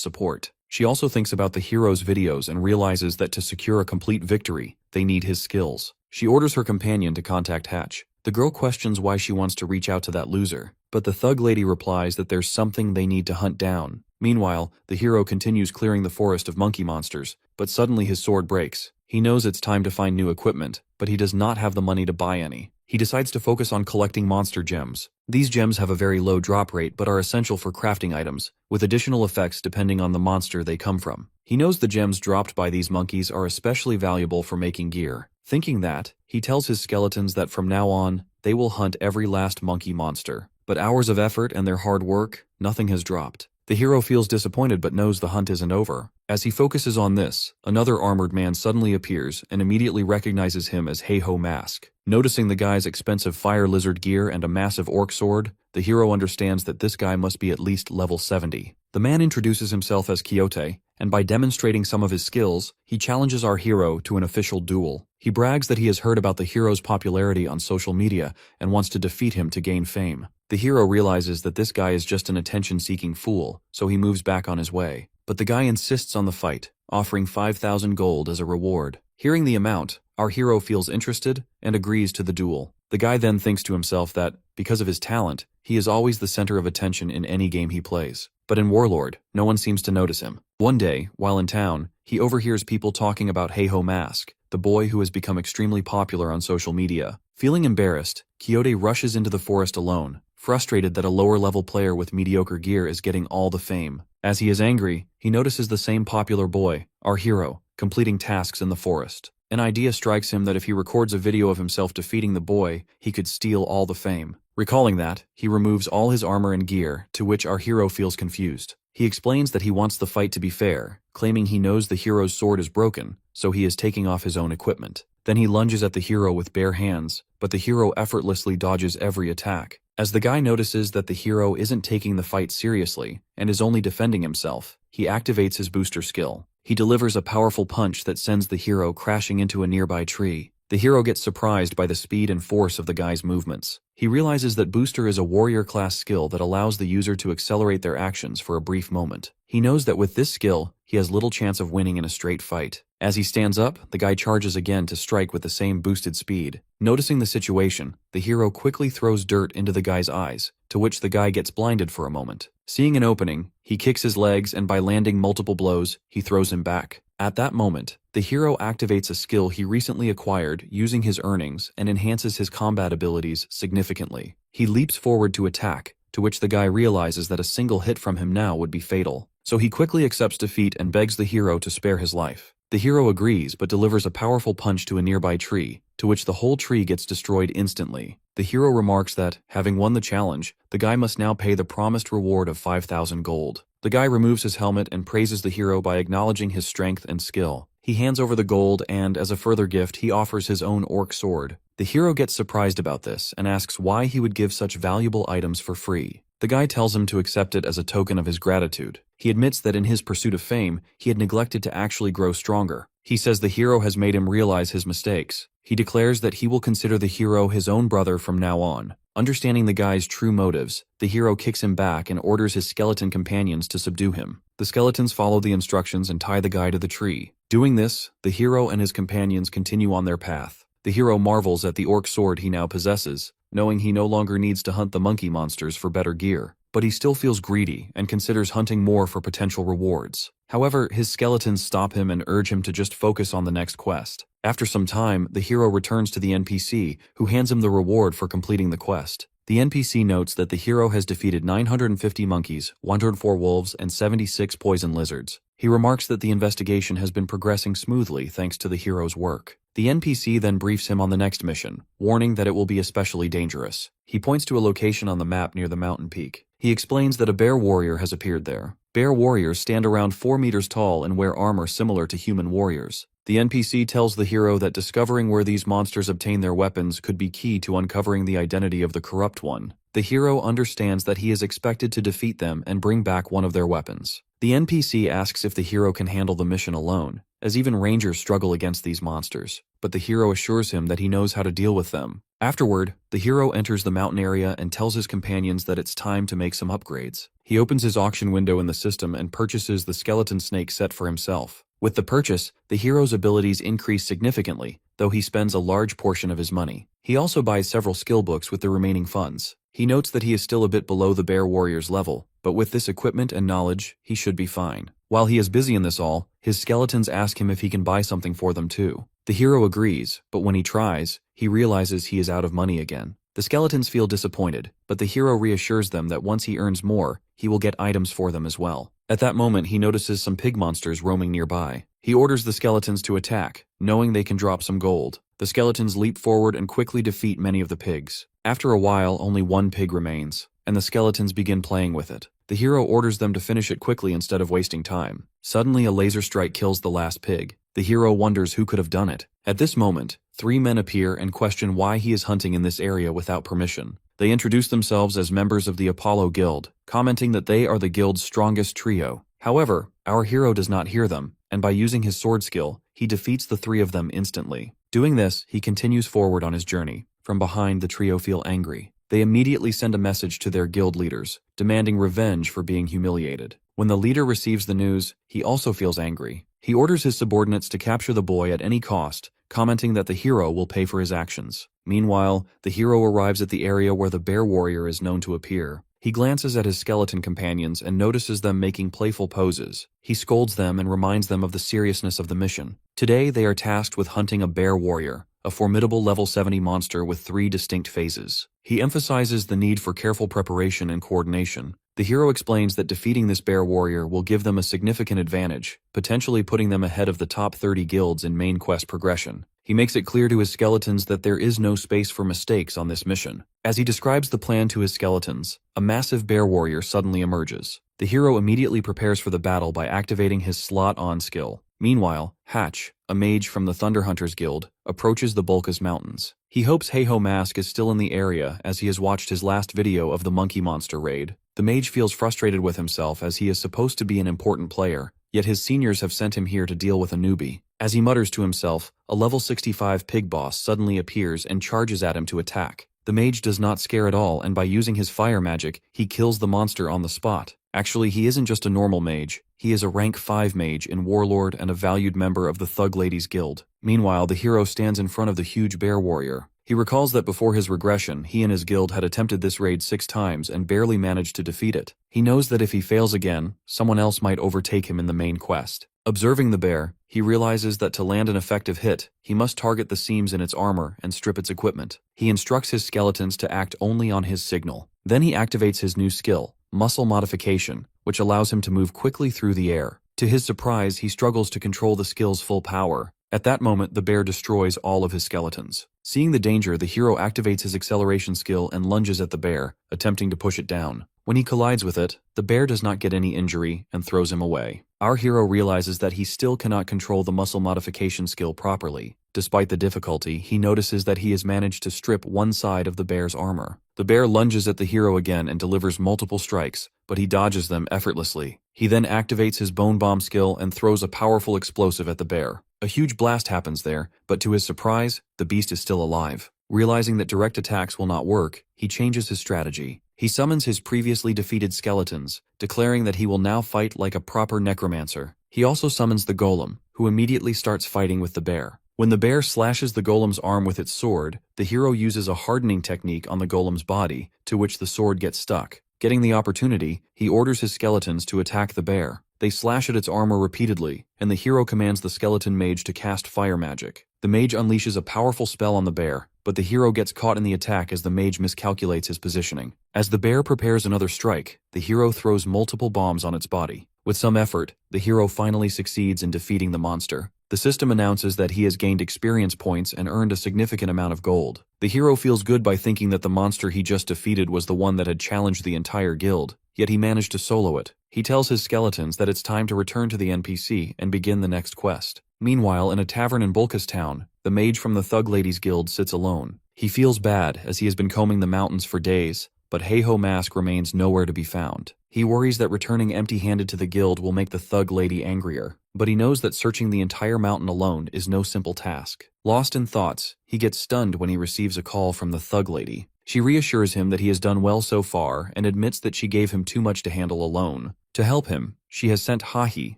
support. She also thinks about the hero's videos and realizes that to secure a complete victory, they need his skills. She orders her companion to contact Hatch. The girl questions why she wants to reach out to that loser, but the thug lady replies that there's something they need to hunt down. Meanwhile, the hero continues clearing the forest of monkey monsters, but suddenly his sword breaks. He knows it's time to find new equipment, but he does not have the money to buy any. He decides to focus on collecting monster gems. These gems have a very low drop rate but are essential for crafting items, with additional effects depending on the monster they come from. He knows the gems dropped by these monkeys are especially valuable for making gear. Thinking that, he tells his skeletons that from now on, they will hunt every last monkey monster. But hours of effort and their hard work, nothing has dropped. The hero feels disappointed but knows the hunt isn't over. As he focuses on this, another armored man suddenly appears and immediately recognizes him as Heiho Mask. Noticing the guy's expensive fire lizard gear and a massive orc sword, the hero understands that this guy must be at least level 70. The man introduces himself as Quixote, and by demonstrating some of his skills, he challenges our hero to an official duel. He brags that he has heard about the hero's popularity on social media and wants to defeat him to gain fame. The hero realizes that this guy is just an attention-seeking fool, so he moves back on his way. But the guy insists on the fight, offering 5,000 gold as a reward. Hearing the amount, our hero feels interested and agrees to the duel. The guy then thinks to himself that, because of his talent, he is always the center of attention in any game he plays. But in Warlord, no one seems to notice him. One day, while in town, he overhears people talking about Heiho Mask, the boy who has become extremely popular on social media. Feeling embarrassed, Quixote rushes into the forest alone, frustrated that a lower-level player with mediocre gear is getting all the fame. As he is angry, he notices the same popular boy, our hero, completing tasks in the forest. An idea strikes him that if he records a video of himself defeating the boy, he could steal all the fame. Recalling that, he removes all his armor and gear, to which our hero feels confused. He explains that he wants the fight to be fair, claiming he knows the hero's sword is broken, so he is taking off his own equipment. Then he lunges at the hero with bare hands, but the hero effortlessly dodges every attack. As the guy notices that the hero isn't taking the fight seriously, and is only defending himself, he activates his booster skill. He delivers a powerful punch that sends the hero crashing into a nearby tree. The hero gets surprised by the speed and force of the guy's movements. He realizes that Booster is a warrior-class skill that allows the user to accelerate their actions for a brief moment. He knows that with this skill, he has little chance of winning in a straight fight. As he stands up, the guy charges again to strike with the same boosted speed. Noticing the situation, the hero quickly throws dirt into the guy's eyes, to which the guy gets blinded for a moment. Seeing an opening, he kicks his legs and by landing multiple blows, he throws him back. At that moment, the hero activates a skill he recently acquired using his earnings and enhances his combat abilities significantly. He leaps forward to attack, to which the guy realizes that a single hit from him now would be fatal. So he quickly accepts defeat and begs the hero to spare his life. The hero agrees but delivers a powerful punch to a nearby tree, to which the whole tree gets destroyed instantly. The hero remarks that, having won the challenge, the guy must now pay the promised reward of 5,000 gold. The guy removes his helmet and praises the hero by acknowledging his strength and skill. He hands over the gold and, as a further gift, he offers his own orc sword. The hero gets surprised about this and asks why he would give such valuable items for free. The guy tells him to accept it as a token of his gratitude. He admits that in his pursuit of fame, he had neglected to actually grow stronger. He says the hero has made him realize his mistakes. He declares that he will consider the hero his own brother from now on. Understanding the guy's true motives, the hero kicks him back and orders his skeleton companions to subdue him. The skeletons follow the instructions and tie the guy to the tree. Doing this, the hero and his companions continue on their path. The hero marvels at the orc sword he now possesses, knowing he no longer needs to hunt the monkey monsters for better gear. But he still feels greedy and considers hunting more for potential rewards. However, his skeletons stop him and urge him to just focus on the next quest. After some time, the hero returns to the NPC, who hands him the reward for completing the quest. The NPC notes that the hero has defeated 950 monkeys, 104 wolves, and 76 poison lizards. He remarks that the investigation has been progressing smoothly thanks to the hero's work. The NPC then briefs him on the next mission, warning that it will be especially dangerous. He points to a location on the map near the mountain peak. He explains that a bear warrior has appeared there. Bear warriors stand around 4 meters tall and wear armor similar to human warriors. The NPC tells the hero that discovering where these monsters obtain their weapons could be key to uncovering the identity of the corrupt one. The hero understands that he is expected to defeat them and bring back one of their weapons. The NPC asks if the hero can handle the mission alone, as even rangers struggle against these monsters, but the hero assures him that he knows how to deal with them. Afterward, the hero enters the mountain area and tells his companions that it's time to make some upgrades. He opens his auction window in the system and purchases the skeleton snake set for himself. With the purchase, the hero's abilities increase significantly, though he spends a large portion of his money. He also buys several skill books with the remaining funds. He notes that he is still a bit below the bear warrior's level, but with this equipment and knowledge, he should be fine. While he is busy in this all, his skeletons ask him if he can buy something for them too. The hero agrees, but when he tries, he realizes he is out of money again. The skeletons feel disappointed, but the hero reassures them that once he earns more, he will get items for them as well. At that moment, he notices some pig monsters roaming nearby. He orders the skeletons to attack, knowing they can drop some gold. The skeletons leap forward and quickly defeat many of the pigs. After a while, only one pig remains, and the skeletons begin playing with it. The hero orders them to finish it quickly instead of wasting time. Suddenly, a laser strike kills the last pig. The hero wonders who could have done it. At this moment, 3 men appear and question why he is hunting in this area without permission. They introduce themselves as members of the Apollo Guild, commenting that they are the guild's strongest trio. However, our hero does not hear them, and by using his sword skill, he defeats the 3 of them instantly. Doing this, he continues forward on his journey. From behind, the trio feel angry. They immediately send a message to their guild leaders, demanding revenge for being humiliated. When the leader receives the news, he also feels angry. He orders his subordinates to capture the boy at any cost, commenting that the hero will pay for his actions. Meanwhile, the hero arrives at the area where the bear warrior is known to appear. He glances at his skeleton companions and notices them making playful poses. He scolds them and reminds them of the seriousness of the mission. Today, they are tasked with hunting a bear warrior, a formidable level 70 monster with 3 distinct phases. He emphasizes the need for careful preparation and coordination. The hero explains that defeating this bear warrior will give them a significant advantage, potentially putting them ahead of the top 30 guilds in main quest progression. He makes it clear to his skeletons that there is no space for mistakes on this mission. As he describes the plan to his skeletons, a massive bear warrior suddenly emerges. The hero immediately prepares for the battle by activating his slot-on skill. Meanwhile, Hatch, a mage from the Thunder Hunters Guild, approaches the Bulkas Mountains. He hopes Heiho Mask is still in the area as he has watched his last video of the monkey monster raid. The mage feels frustrated with himself as he is supposed to be an important player, yet his seniors have sent him here to deal with a newbie. As he mutters to himself, a level 65 pig boss suddenly appears and charges at him to attack. The mage does not scare at all, and by using his fire magic, he kills the monster on the spot. Actually, he isn't just a normal mage. He is a rank 5 mage in Warlord and a valued member of the Thug Ladies Guild. Meanwhile, the hero stands in front of the huge bear warrior. He recalls that before his regression, he and his guild had attempted this raid 6 times and barely managed to defeat it. He knows that if he fails again, someone else might overtake him in the main quest. Observing the bear, he realizes that to land an effective hit, he must target the seams in its armor and strip its equipment. He instructs his skeletons to act only on his signal. Then he activates his new skill, muscle modification, which allows him to move quickly through the air. To his surprise, he struggles to control the skill's full power. At that moment, the bear destroys all of his skeletons. Seeing the danger, the hero activates his acceleration skill and lunges at the bear, attempting to push it down. When he collides with it, the bear does not get any injury and throws him away. Our hero realizes that he still cannot control the muscle modification skill properly. Despite the difficulty, he notices that he has managed to strip one side of the bear's armor. The bear lunges at the hero again and delivers multiple strikes, but he dodges them effortlessly. He then activates his bone bomb skill and throws a powerful explosive at the bear. A huge blast happens there, but to his surprise, the beast is still alive. Realizing that direct attacks will not work, he changes his strategy. He summons his previously defeated skeletons, declaring that he will now fight like a proper necromancer. He also summons the golem, who immediately starts fighting with the bear. When the bear slashes the golem's arm with its sword, the hero uses a hardening technique on the golem's body, to which the sword gets stuck. Getting the opportunity, he orders his skeletons to attack the bear. They slash at its armor repeatedly, and the hero commands the skeleton mage to cast fire magic. The mage unleashes a powerful spell on the bear, but the hero gets caught in the attack as the mage miscalculates his positioning. As the bear prepares another strike, the hero throws multiple bombs on its body. With some effort, the hero finally succeeds in defeating the monster. The system announces that he has gained experience points and earned a significant amount of gold. The hero feels good by thinking that the monster he just defeated was the one that had challenged the entire guild, yet he managed to solo it. He tells his skeletons that it's time to return to the NPC and begin the next quest. Meanwhile, in a tavern in Bulka's town, the mage from the Thug Ladies Guild sits alone. He feels bad as he has been combing the mountains for days, but Heiho Mask remains nowhere to be found. He worries that returning empty-handed to the guild will make the Thug Lady angrier, but he knows that searching the entire mountain alone is no simple task. Lost in thoughts, he gets stunned when he receives a call from the Thug Lady. She reassures him that he has done well so far and admits that she gave him too much to handle alone. To help him, she has sent Hahi,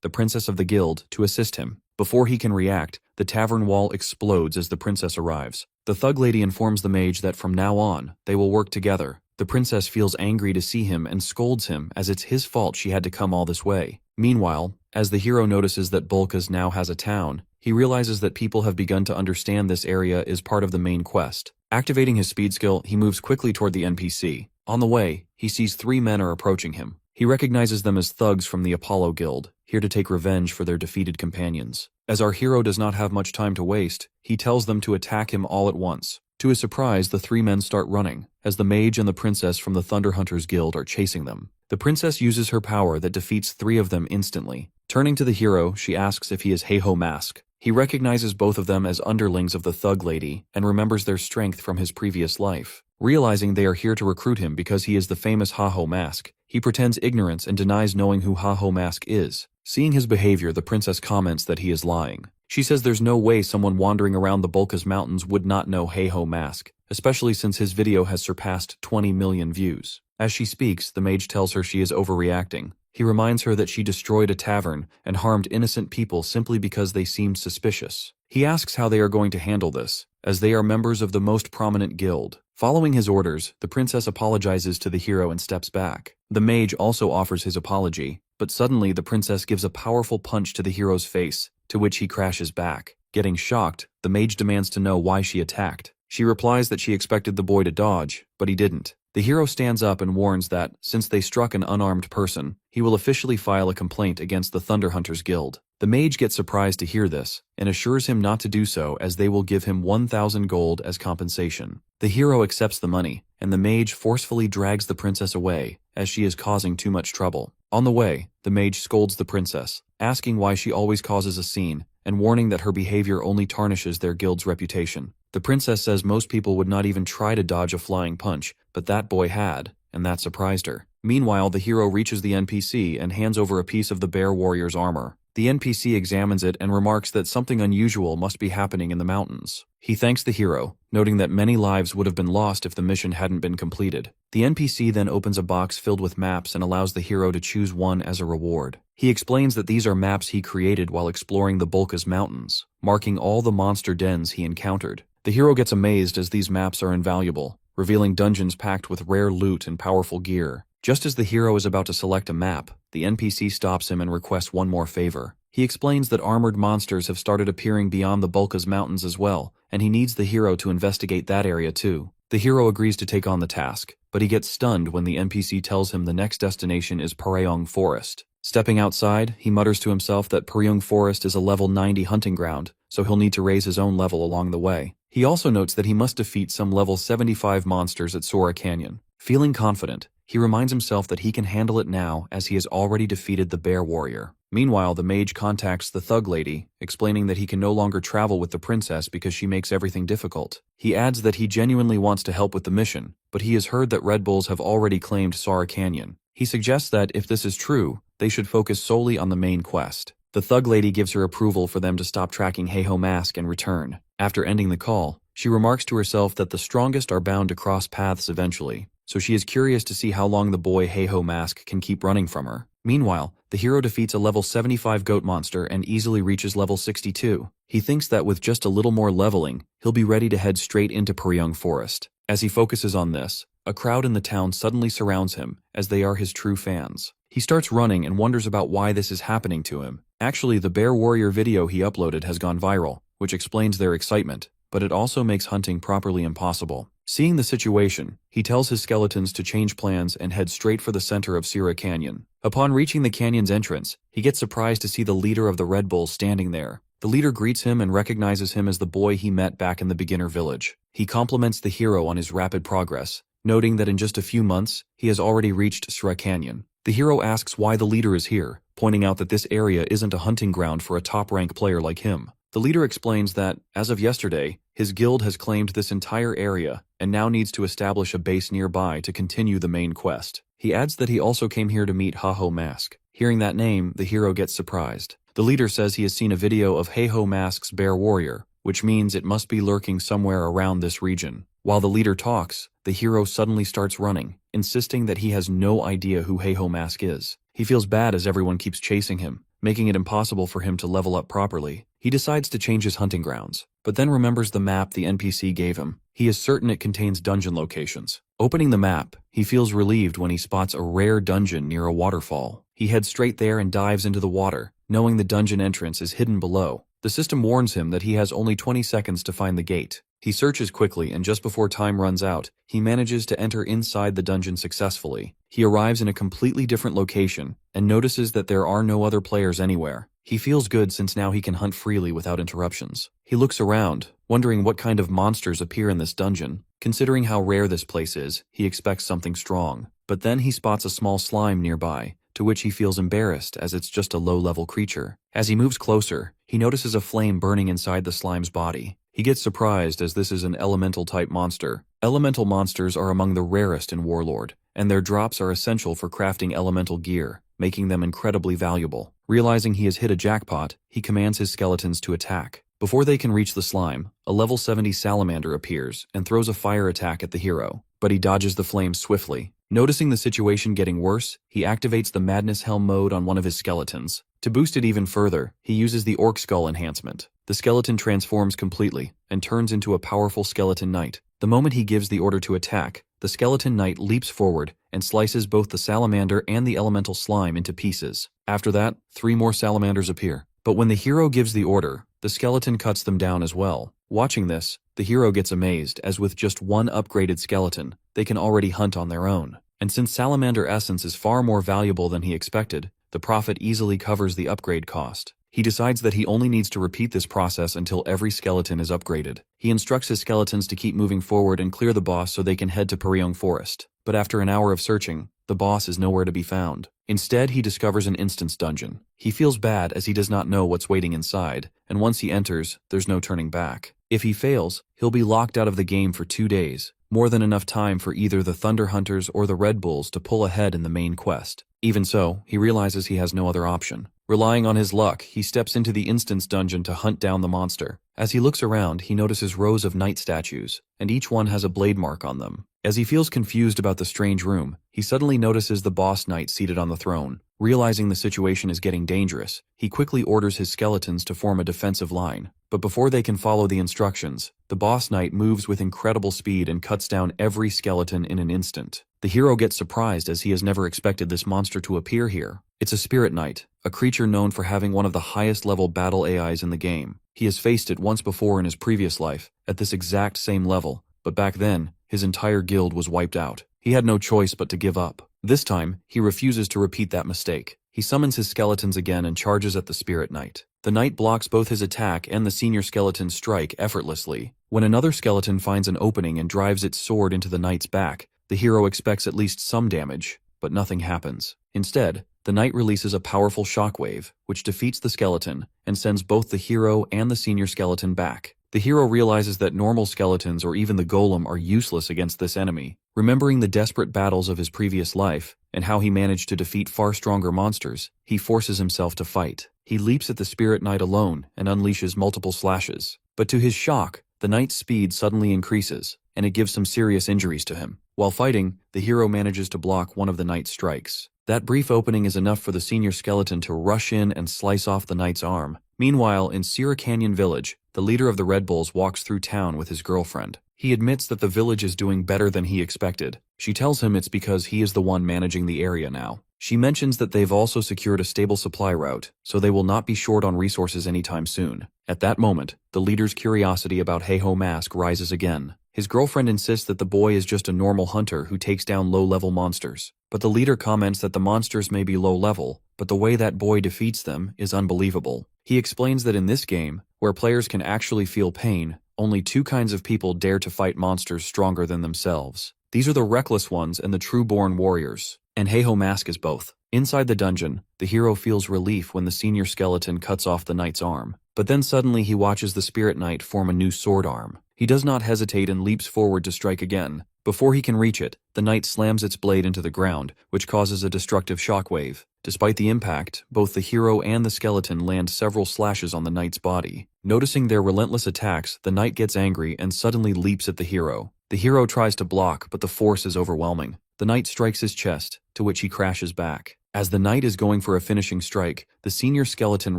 the princess of the guild, to assist him. Before he can react, the tavern wall explodes as the princess arrives. The Thug Lady informs the mage that from now on, they will work together. The princess feels angry to see him and scolds him as it's his fault she had to come all this way. Meanwhile, as the hero notices that Bulkas now has a town, he realizes that people have begun to understand this area is part of the main quest. Activating his speed skill, he moves quickly toward the NPC. On the way, he sees 3 men are approaching him. He recognizes them as thugs from the Apollo Guild, here to take revenge for their defeated companions. As our hero does not have much time to waste, he tells them to attack him all at once. To his surprise, the 3 men start running, as the mage and the princess from the Thunder Hunters Guild are chasing them. The princess uses her power that defeats 3 of them instantly. Turning to the hero, she asks if he is Heiho Mask. He recognizes both of them as underlings of the Thug Lady and remembers their strength from his previous life. Realizing they are here to recruit him because he is the famous Heiho Mask, he pretends ignorance and denies knowing who Heiho Mask is. Seeing his behavior, the princess comments that he is lying. She says there's no way someone wandering around the Bulkas Mountains would not know Heiho Mask, especially since his video has surpassed 20 million views. As she speaks, the mage tells her she is overreacting. He reminds her that she destroyed a tavern and harmed innocent people simply because they seemed suspicious. He asks how they are going to handle this, as they are members of the most prominent guild. Following his orders, the princess apologizes to the hero and steps back. The mage also offers his apology, but suddenly the princess gives a powerful punch to the hero's face, to which he crashes back. Getting shocked, the mage demands to know why she attacked. She replies that she expected the boy to dodge, but he didn't. The hero stands up and warns that, since they struck an unarmed person, he will officially file a complaint against the Thunder Hunters Guild. The mage gets surprised to hear this, and assures him not to do so as they will give him 1,000 gold as compensation. The hero accepts the money, and the mage forcefully drags the princess away, as she is causing too much trouble. On the way, the mage scolds the princess, asking why she always causes a scene, and warning that her behavior only tarnishes their guild's reputation. The princess says most people would not even try to dodge a flying punch, but that boy had, and that surprised her. Meanwhile, the hero reaches the NPC and hands over a piece of the bear warrior's armor. The NPC examines it and remarks that something unusual must be happening in the mountains. He thanks the hero, noting that many lives would have been lost if the mission hadn't been completed. The NPC then opens a box filled with maps and allows the hero to choose one as a reward. He explains that these are maps he created while exploring the Bulkas Mountains, marking all the monster dens he encountered. The hero gets amazed as these maps are invaluable, revealing dungeons packed with rare loot and powerful gear. Just as the hero is about to select a map, the NPC stops him and requests one more favor. He explains that armored monsters have started appearing beyond the Bulkas Mountains as well, and he needs the hero to investigate that area too. The hero agrees to take on the task, but he gets stunned when the NPC tells him the next destination is Pareong Forest. Stepping outside, he mutters to himself that Pareong Forest is a level 90 hunting ground, so he'll need to raise his own level along the way. He also notes that he must defeat some level 75 monsters at Sora Canyon. Feeling confident, he reminds himself that he can handle it now as he has already defeated the bear warrior. Meanwhile, the mage contacts the Thug Lady, explaining that he can no longer travel with the princess because she makes everything difficult. He adds that he genuinely wants to help with the mission, but he has heard that Red Bulls have already claimed Sora Canyon. He suggests that, if this is true, they should focus solely on the main quest. The Thug Lady gives her approval for them to stop tracking Heiho Mask and return. After ending the call, she remarks to herself that the strongest are bound to cross paths eventually, so she is curious to see how long the boy Heiho Mask can keep running from her. Meanwhile, the hero defeats a level 75 goat monster and easily reaches level 62. He thinks that with just a little more leveling, he'll be ready to head straight into Pareong Forest. As he focuses on this, a crowd in the town suddenly surrounds him, as they are his true fans. He starts running and wonders about why this is happening to him. Actually, the bear warrior video he uploaded has gone viral, which explains their excitement, but it also makes hunting properly impossible. Seeing the situation, he tells his skeletons to change plans and head straight for the center of Sierra Canyon. Upon reaching the canyon's entrance, he gets surprised to see the leader of the Red Bulls standing there. The leader greets him and recognizes him as the boy he met back in the beginner village. He compliments the hero on his rapid progress, noting that in just a few months, he has already reached Sierra Canyon. The hero asks why the leader is here, pointing out that this area isn't a hunting ground for a top-rank player like him. The leader explains that, as of yesterday, his guild has claimed this entire area and now needs to establish a base nearby to continue the main quest. He adds that he also came here to meet Ha-Ho Mask. Hearing that name, the hero gets surprised. The leader says he has seen a video of Ha-Ho Mask's bear warrior, which means it must be lurking somewhere around this region. While the leader talks, the hero suddenly starts running, insisting that he has no idea who Ha-Ho Mask is. He feels bad as everyone keeps chasing him, making it impossible for him to level up properly. He decides to change his hunting grounds, but then remembers the map the NPC gave him. He is certain it contains dungeon locations. Opening the map, he feels relieved when he spots a rare dungeon near a waterfall. He heads straight there and dives into the water, knowing the dungeon entrance is hidden below. The system warns him that he has only 20 seconds to find the gate. He searches quickly, and just before time runs out, he manages to enter inside the dungeon successfully. He arrives in a completely different location and notices that there are no other players anywhere. He feels good since now he can hunt freely without interruptions. He looks around, wondering what kind of monsters appear in this dungeon. Considering how rare this place is, he expects something strong. But then he spots a small slime nearby, to which he feels embarrassed as it's just a low-level creature. As he moves closer, he notices a flame burning inside the slime's body. He gets surprised as this is an elemental-type monster. Elemental monsters are among the rarest in Warlord, and their drops are essential for crafting elemental gear, making them incredibly valuable. Realizing he has hit a jackpot, he commands his skeletons to attack. Before they can reach the slime, a level 70 salamander appears and throws a fire attack at the hero, but he dodges the flames swiftly. Noticing the situation getting worse, he activates the Madness Helm mode on one of his skeletons. To boost it even further, he uses the Orc Skull enhancement. The skeleton transforms completely and turns into a powerful skeleton knight. The moment he gives the order to attack, the skeleton knight leaps forward and slices both the salamander and the elemental slime into pieces. After that, 3 more salamanders appear. But when the hero gives the order, the skeleton cuts them down as well. Watching this, the hero gets amazed as with just one upgraded skeleton, they can already hunt on their own. And since salamander essence is far more valuable than he expected, the profit easily covers the upgrade cost. He decides that he only needs to repeat this process until every skeleton is upgraded. He instructs his skeletons to keep moving forward and clear the boss so they can head to Peryong Forest. But after an hour of searching, the boss is nowhere to be found. Instead, he discovers an instance dungeon. He feels bad as he does not know what's waiting inside, and once he enters, there's no turning back. If he fails, he'll be locked out of the game for 2 days, more than enough time for either the Thunder Hunters or the Red Bulls to pull ahead in the main quest. Even so, he realizes he has no other option. Relying on his luck, he steps into the instance dungeon to hunt down the monster. As he looks around, he notices rows of knight statues, and each one has a blade mark on them. As he feels confused about the strange room, he suddenly notices the boss knight seated on the throne. Realizing the situation is getting dangerous, he quickly orders his skeletons to form a defensive line. But before they can follow the instructions, the boss knight moves with incredible speed and cuts down every skeleton in an instant. The hero gets surprised as he has never expected this monster to appear here. It's a spirit knight, a creature known for having one of the highest level battle AIs in the game. He has faced it once before in his previous life, at this exact same level, but back then, his entire guild was wiped out. He had no choice but to give up. This time, he refuses to repeat that mistake. He summons his skeletons again and charges at the spirit knight. The knight blocks both his attack and the senior skeleton's strike effortlessly. When another skeleton finds an opening and drives its sword into the knight's back, the hero expects at least some damage, but nothing happens. Instead, the knight releases a powerful shockwave, which defeats the skeleton and sends both the hero and the senior skeleton back. The hero realizes that normal skeletons or even the golem are useless against this enemy. Remembering the desperate battles of his previous life and how he managed to defeat far stronger monsters, he forces himself to fight. He leaps at the spirit knight alone and unleashes multiple slashes. But to his shock, the knight's speed suddenly increases, and it gives some serious injuries to him. While fighting, the hero manages to block one of the knight's strikes. That brief opening is enough for the senior skeleton to rush in and slice off the knight's arm. Meanwhile, in Sierra Canyon Village, the leader of the Red Bulls walks through town with his girlfriend. He admits that the village is doing better than he expected. She tells him it's because he is the one managing the area now. She mentions that they've also secured a stable supply route, so they will not be short on resources anytime soon. At that moment, the leader's curiosity about Heiho Mask rises again. His girlfriend insists that the boy is just a normal hunter who takes down low-level monsters. But the leader comments that the monsters may be low-level, but the way that boy defeats them is unbelievable. He explains that in this game, where players can actually feel pain, only two kinds of people dare to fight monsters stronger than themselves. These are the reckless ones and the true-born warriors. And Heiho Mask is both. Inside the dungeon, the hero feels relief when the senior skeleton cuts off the knight's arm. But then suddenly he watches the spirit knight form a new sword arm. He does not hesitate and leaps forward to strike again. Before he can reach it, the knight slams its blade into the ground, which causes a destructive shockwave. Despite the impact, both the hero and the skeleton land several slashes on the knight's body. Noticing their relentless attacks, the knight gets angry and suddenly leaps at the hero. The hero tries to block, but the force is overwhelming. The knight strikes his chest, to which he crashes back. As the knight is going for a finishing strike, the senior skeleton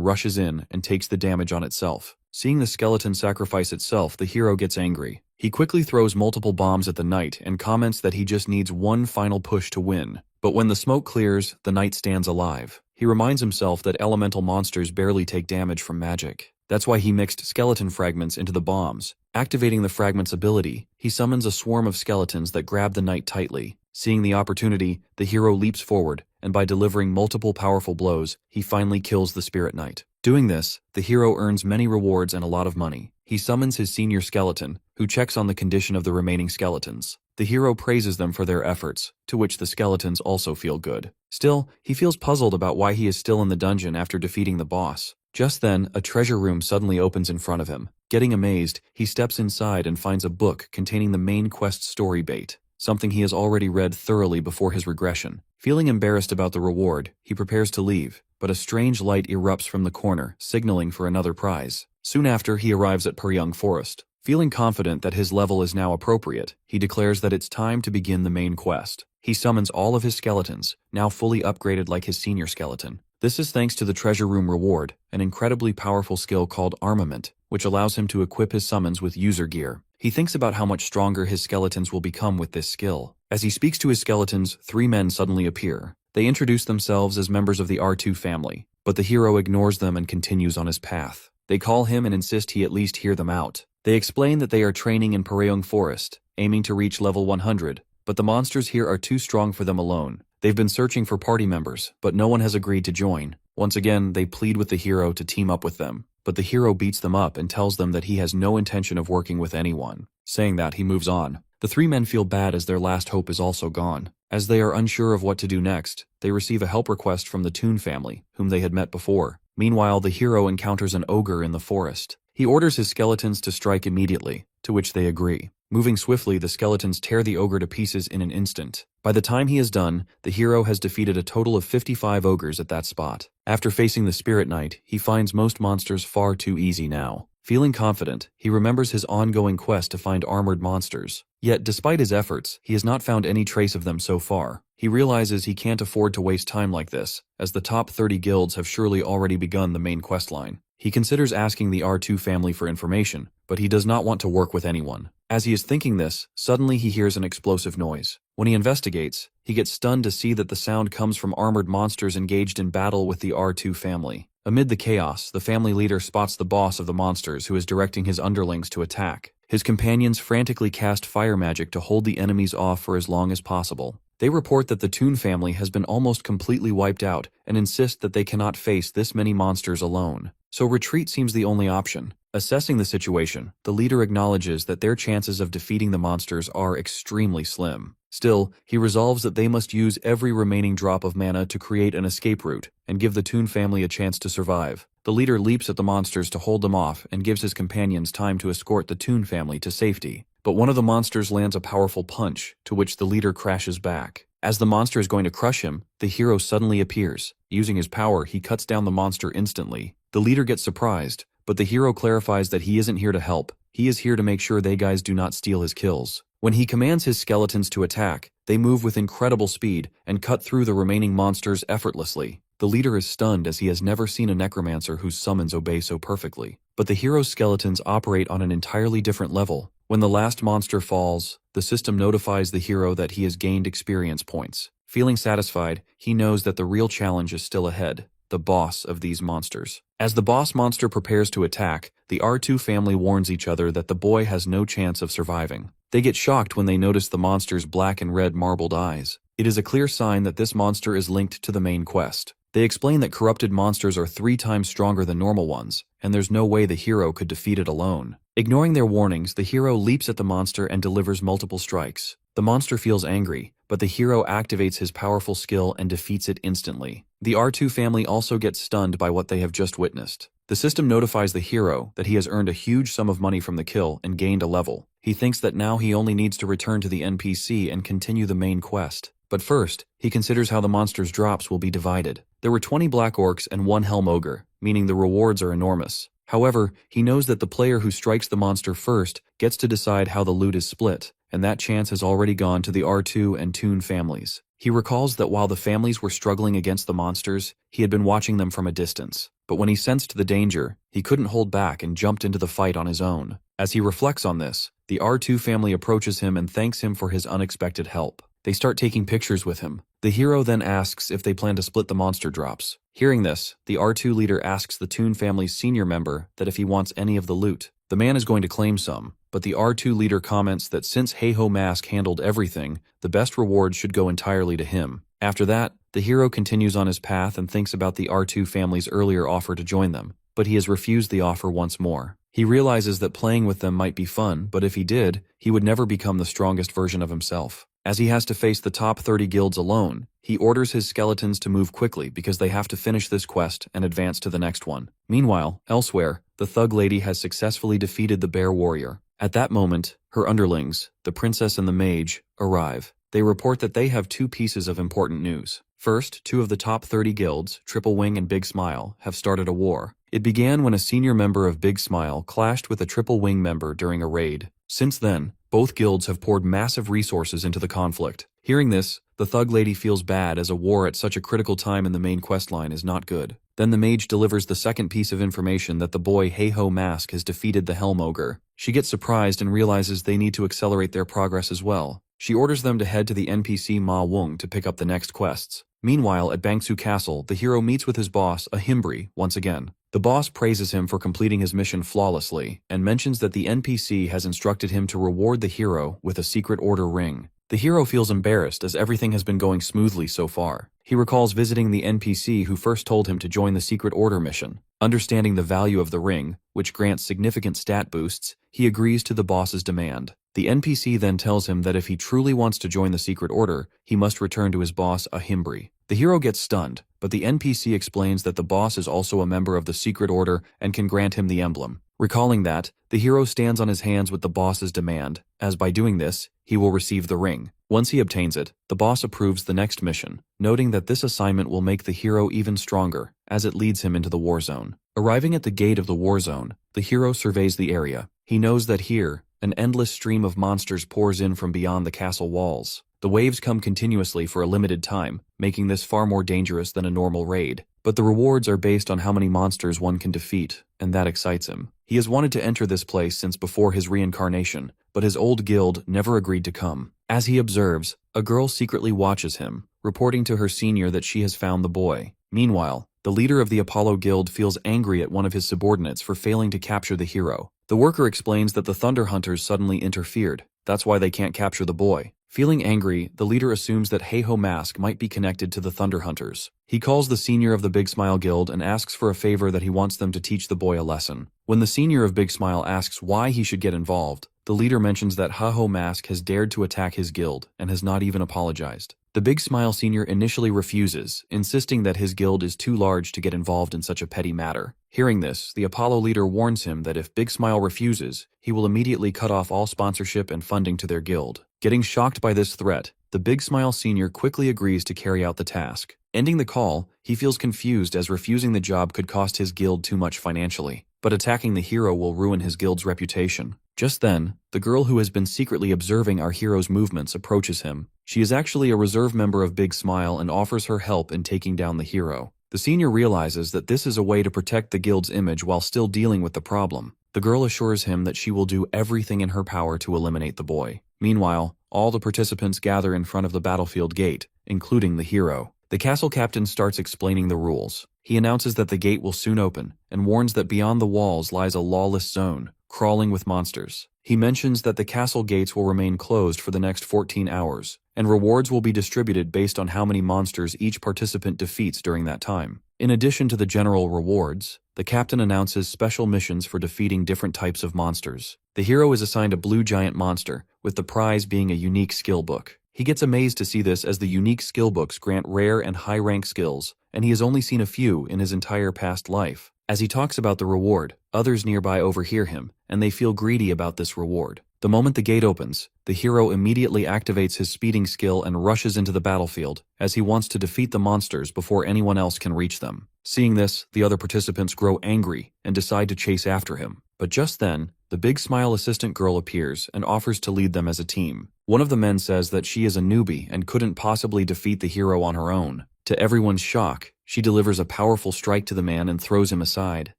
rushes in and takes the damage on itself. Seeing the skeleton sacrifice itself, the hero gets angry. He quickly throws multiple bombs at the knight and comments that he just needs one final push to win. But when the smoke clears, the knight stands alive. He reminds himself that elemental monsters barely take damage from magic. That's why he mixed skeleton fragments into the bombs. Activating the fragment's ability, he summons a swarm of skeletons that grab the knight tightly. Seeing the opportunity, the hero leaps forward, and by delivering multiple powerful blows, he finally kills the spirit knight. Doing this, the hero earns many rewards and a lot of money. He summons his senior skeleton, who checks on the condition of the remaining skeletons. The hero praises them for their efforts, to which the skeletons also feel good. Still, he feels puzzled about why he is still in the dungeon after defeating the boss. Just then, a treasure room suddenly opens in front of him. Getting amazed, he steps inside and finds a book containing the main quest story bait, something he has already read thoroughly before his regression. Feeling embarrassed about the reward, he prepares to leave, but a strange light erupts from the corner, signaling for another prize. Soon after, he arrives at Peryung Forest. Feeling confident that his level is now appropriate, he declares that it's time to begin the main quest. He summons all of his skeletons, now fully upgraded like his senior skeleton. This is thanks to the treasure room reward, an incredibly powerful skill called armament, which allows him to equip his summons with user gear. He thinks about how much stronger his skeletons will become with this skill. As he speaks to his skeletons, three men suddenly appear. They introduce themselves as members of the R2 family, but the hero ignores them and continues on his path. They call him and insist he at least hear them out. They explain that they are training in Peryung Forest, aiming to reach level 100, but the monsters here are too strong for them alone. They've been searching for party members, but no one has agreed to join. Once again, they plead with the hero to team up with them, but the hero beats them up and tells them that he has no intention of working with anyone. Saying that, he moves on. The three men feel bad as their last hope is also gone. As they are unsure of what to do next, they receive a help request from the Toon family, whom they had met before. Meanwhile, the hero encounters an ogre in the forest. He orders his skeletons to strike immediately, to which they agree. Moving swiftly, the skeletons tear the ogre to pieces in an instant. By the time he is done, the hero has defeated a total of 55 ogres at that spot. After facing the spirit knight, he finds most monsters far too easy now. Feeling confident, he remembers his ongoing quest to find armored monsters. Yet, despite his efforts, he has not found any trace of them so far. He realizes he can't afford to waste time like this, as the top 30 guilds have surely already begun the main questline. He considers asking the R2 family for information, but he does not want to work with anyone. As he is thinking this, suddenly he hears an explosive noise. When he investigates, he gets stunned to see that the sound comes from armored monsters engaged in battle with the R2 family. Amid the chaos, the family leader spots the boss of the monsters who is directing his underlings to attack. His companions frantically cast fire magic to hold the enemies off for as long as possible. They report that the Toon family has been almost completely wiped out and insist that they cannot face this many monsters alone. So retreat seems the only option. Assessing the situation, the leader acknowledges that their chances of defeating the monsters are extremely slim. Still, he resolves that they must use every remaining drop of mana to create an escape route and give the Toon family a chance to survive. The leader leaps at the monsters to hold them off and gives his companions time to escort the Toon family to safety. But one of the monsters lands a powerful punch, to which the leader crashes back. As the monster is going to crush him, the hero suddenly appears. Using his power, he cuts down the monster instantly. The leader gets surprised, but the hero clarifies that he isn't here to help. He is here to make sure they guys do not steal his kills. When he commands his skeletons to attack, they move with incredible speed and cut through the remaining monsters effortlessly. The leader is stunned as he has never seen a necromancer whose summons obey so perfectly. But the hero's skeletons operate on an entirely different level. When the last monster falls, the system notifies the hero that he has gained experience points. Feeling satisfied, he knows that the real challenge is still ahead, the boss of these monsters. As the boss monster prepares to attack, the R2 family warns each other that the boy has no chance of surviving. They get shocked when they notice the monster's black and red marbled eyes. It is a clear sign that this monster is linked to the main quest. They explain that corrupted monsters are 3 times stronger than normal ones, and there's no way the hero could defeat it alone. Ignoring their warnings, the hero leaps at the monster and delivers multiple strikes. The monster feels angry, but the hero activates his powerful skill and defeats it instantly. The R2 family also gets stunned by what they have just witnessed. The system notifies the hero that he has earned a huge sum of money from the kill and gained a level. He thinks that now he only needs to return to the NPC and continue the main quest. But first, he considers how the monster's drops will be divided. There were 20 black orcs and 1 helm ogre, meaning the rewards are enormous. However, he knows that the player who strikes the monster first gets to decide how the loot is split, and that chance has already gone to the R2 and Toon families. He recalls that while the families were struggling against the monsters, he had been watching them from a distance. But when he sensed the danger, he couldn't hold back and jumped into the fight on his own. As he reflects on this, the R2 family approaches him and thanks him for his unexpected help. They start taking pictures with him. The hero then asks if they plan to split the monster drops. Hearing this, the R2 leader asks the Toon family's senior member that if he wants any of the loot. The man is going to claim some, but the R2 leader comments that since Heiho Mask handled everything, the best rewards should go entirely to him. After that, the hero continues on his path and thinks about the R2 family's earlier offer to join them, but he has refused the offer once more. He realizes that playing with them might be fun, but if he did, he would never become the strongest version of himself. As he has to face the top 30 guilds alone, he orders his skeletons to move quickly because they have to finish this quest and advance to the next one. Meanwhile, elsewhere, the thug lady has successfully defeated the bear warrior. At that moment, her underlings, the princess and the mage, arrive. They report that they have 2 pieces of important news. First, 2 of the top 30 guilds, Triple Wing and Big Smile, have started a war. It began when a senior member of Big Smile clashed with a Triple Wing member during a raid. Since then, both guilds have poured massive resources into the conflict. Hearing this, the thug lady feels bad as a war at such a critical time in the main questline is not good. Then the mage delivers the second piece of information that the boy Heiho Mask has defeated the Helm Ogre. She gets surprised and realizes they need to accelerate their progress as well. She orders them to head to the NPC Ma Wung to pick up the next quests. Meanwhile, at Bangsu Castle, the hero meets with his boss, Ahimbri, once again. The boss praises him for completing his mission flawlessly and mentions that the NPC has instructed him to reward the hero with a secret order ring. The hero feels embarrassed as everything has been going smoothly so far. He recalls visiting the NPC who first told him to join the secret order mission. Understanding the value of the ring, which grants significant stat boosts, he agrees to the boss's demand. The NPC then tells him that if he truly wants to join the secret order, he must return to his boss, Ahimbri. The hero gets stunned, but the NPC explains that the boss is also a member of the secret order and can grant him the emblem. Recalling that, the hero stands on his hands with the boss's demand, as by doing this, he will receive the ring. Once he obtains it, the boss approves the next mission, noting that this assignment will make the hero even stronger, as it leads him into the war zone. Arriving at the gate of the war zone, the hero surveys the area. He knows that here, an endless stream of monsters pours in from beyond the castle walls. The waves come continuously for a limited time, making this far more dangerous than a normal raid. But the rewards are based on how many monsters one can defeat, and that excites him. He has wanted to enter this place since before his reincarnation, but his old guild never agreed to come. As he observes, a girl secretly watches him, reporting to her senior that she has found the boy. Meanwhile, the leader of the Apollo Guild feels angry at one of his subordinates for failing to capture the hero. The worker explains that the Thunder Hunters suddenly interfered. That's why they can't capture the boy. Feeling angry, the leader assumes that Heiho Mask might be connected to the Thunder Hunters. He calls the senior of the Big Smile Guild and asks for a favor that he wants them to teach the boy a lesson. When the senior of Big Smile asks why he should get involved, the leader mentions that Heiho Mask has dared to attack his guild and has not even apologized. The Big Smile senior initially refuses, insisting that his guild is too large to get involved in such a petty matter. Hearing this, the Apollo leader warns him that if Big Smile refuses, he will immediately cut off all sponsorship and funding to their guild. Getting shocked by this threat, the Big Smile senior quickly agrees to carry out the task. Ending the call, he feels confused as refusing the job could cost his guild too much financially, but attacking the hero will ruin his guild's reputation. Just then, the girl who has been secretly observing our hero's movements approaches him. She is actually a reserve member of Big Smile and offers her help in taking down the hero. The senior realizes that this is a way to protect the guild's image while still dealing with the problem. The The girl assures him that she will do everything in her power to eliminate the boy. Meanwhile, all the participants gather in front of the battlefield gate, including the hero. The castle captain starts explaining the rules. He announces that the gate will soon open, and warns that beyond the walls lies a lawless zone, crawling with monsters. He mentions that the castle gates will remain closed for the next 14 hours, and rewards will be distributed based on how many monsters each participant defeats during that time. In addition to the general rewards, the captain announces special missions for defeating different types of monsters. The hero is assigned a blue giant monster, with the prize being a unique skill book. He gets amazed to see this as the unique skill books grant rare and high-rank skills, and he has only seen a few in his entire past life. As he talks about the reward, others nearby overhear him, and they feel greedy about this reward. The moment the gate opens, the hero immediately activates his speeding skill and rushes into the battlefield, as he wants to defeat the monsters before anyone else can reach them. Seeing this, the other participants grow angry and decide to chase after him. But just then, the Big Smile assistant girl appears and offers to lead them as a team. One of the men says that she is a newbie and couldn't possibly defeat the hero on her own. To everyone's shock, she delivers a powerful strike to the man and throws him aside.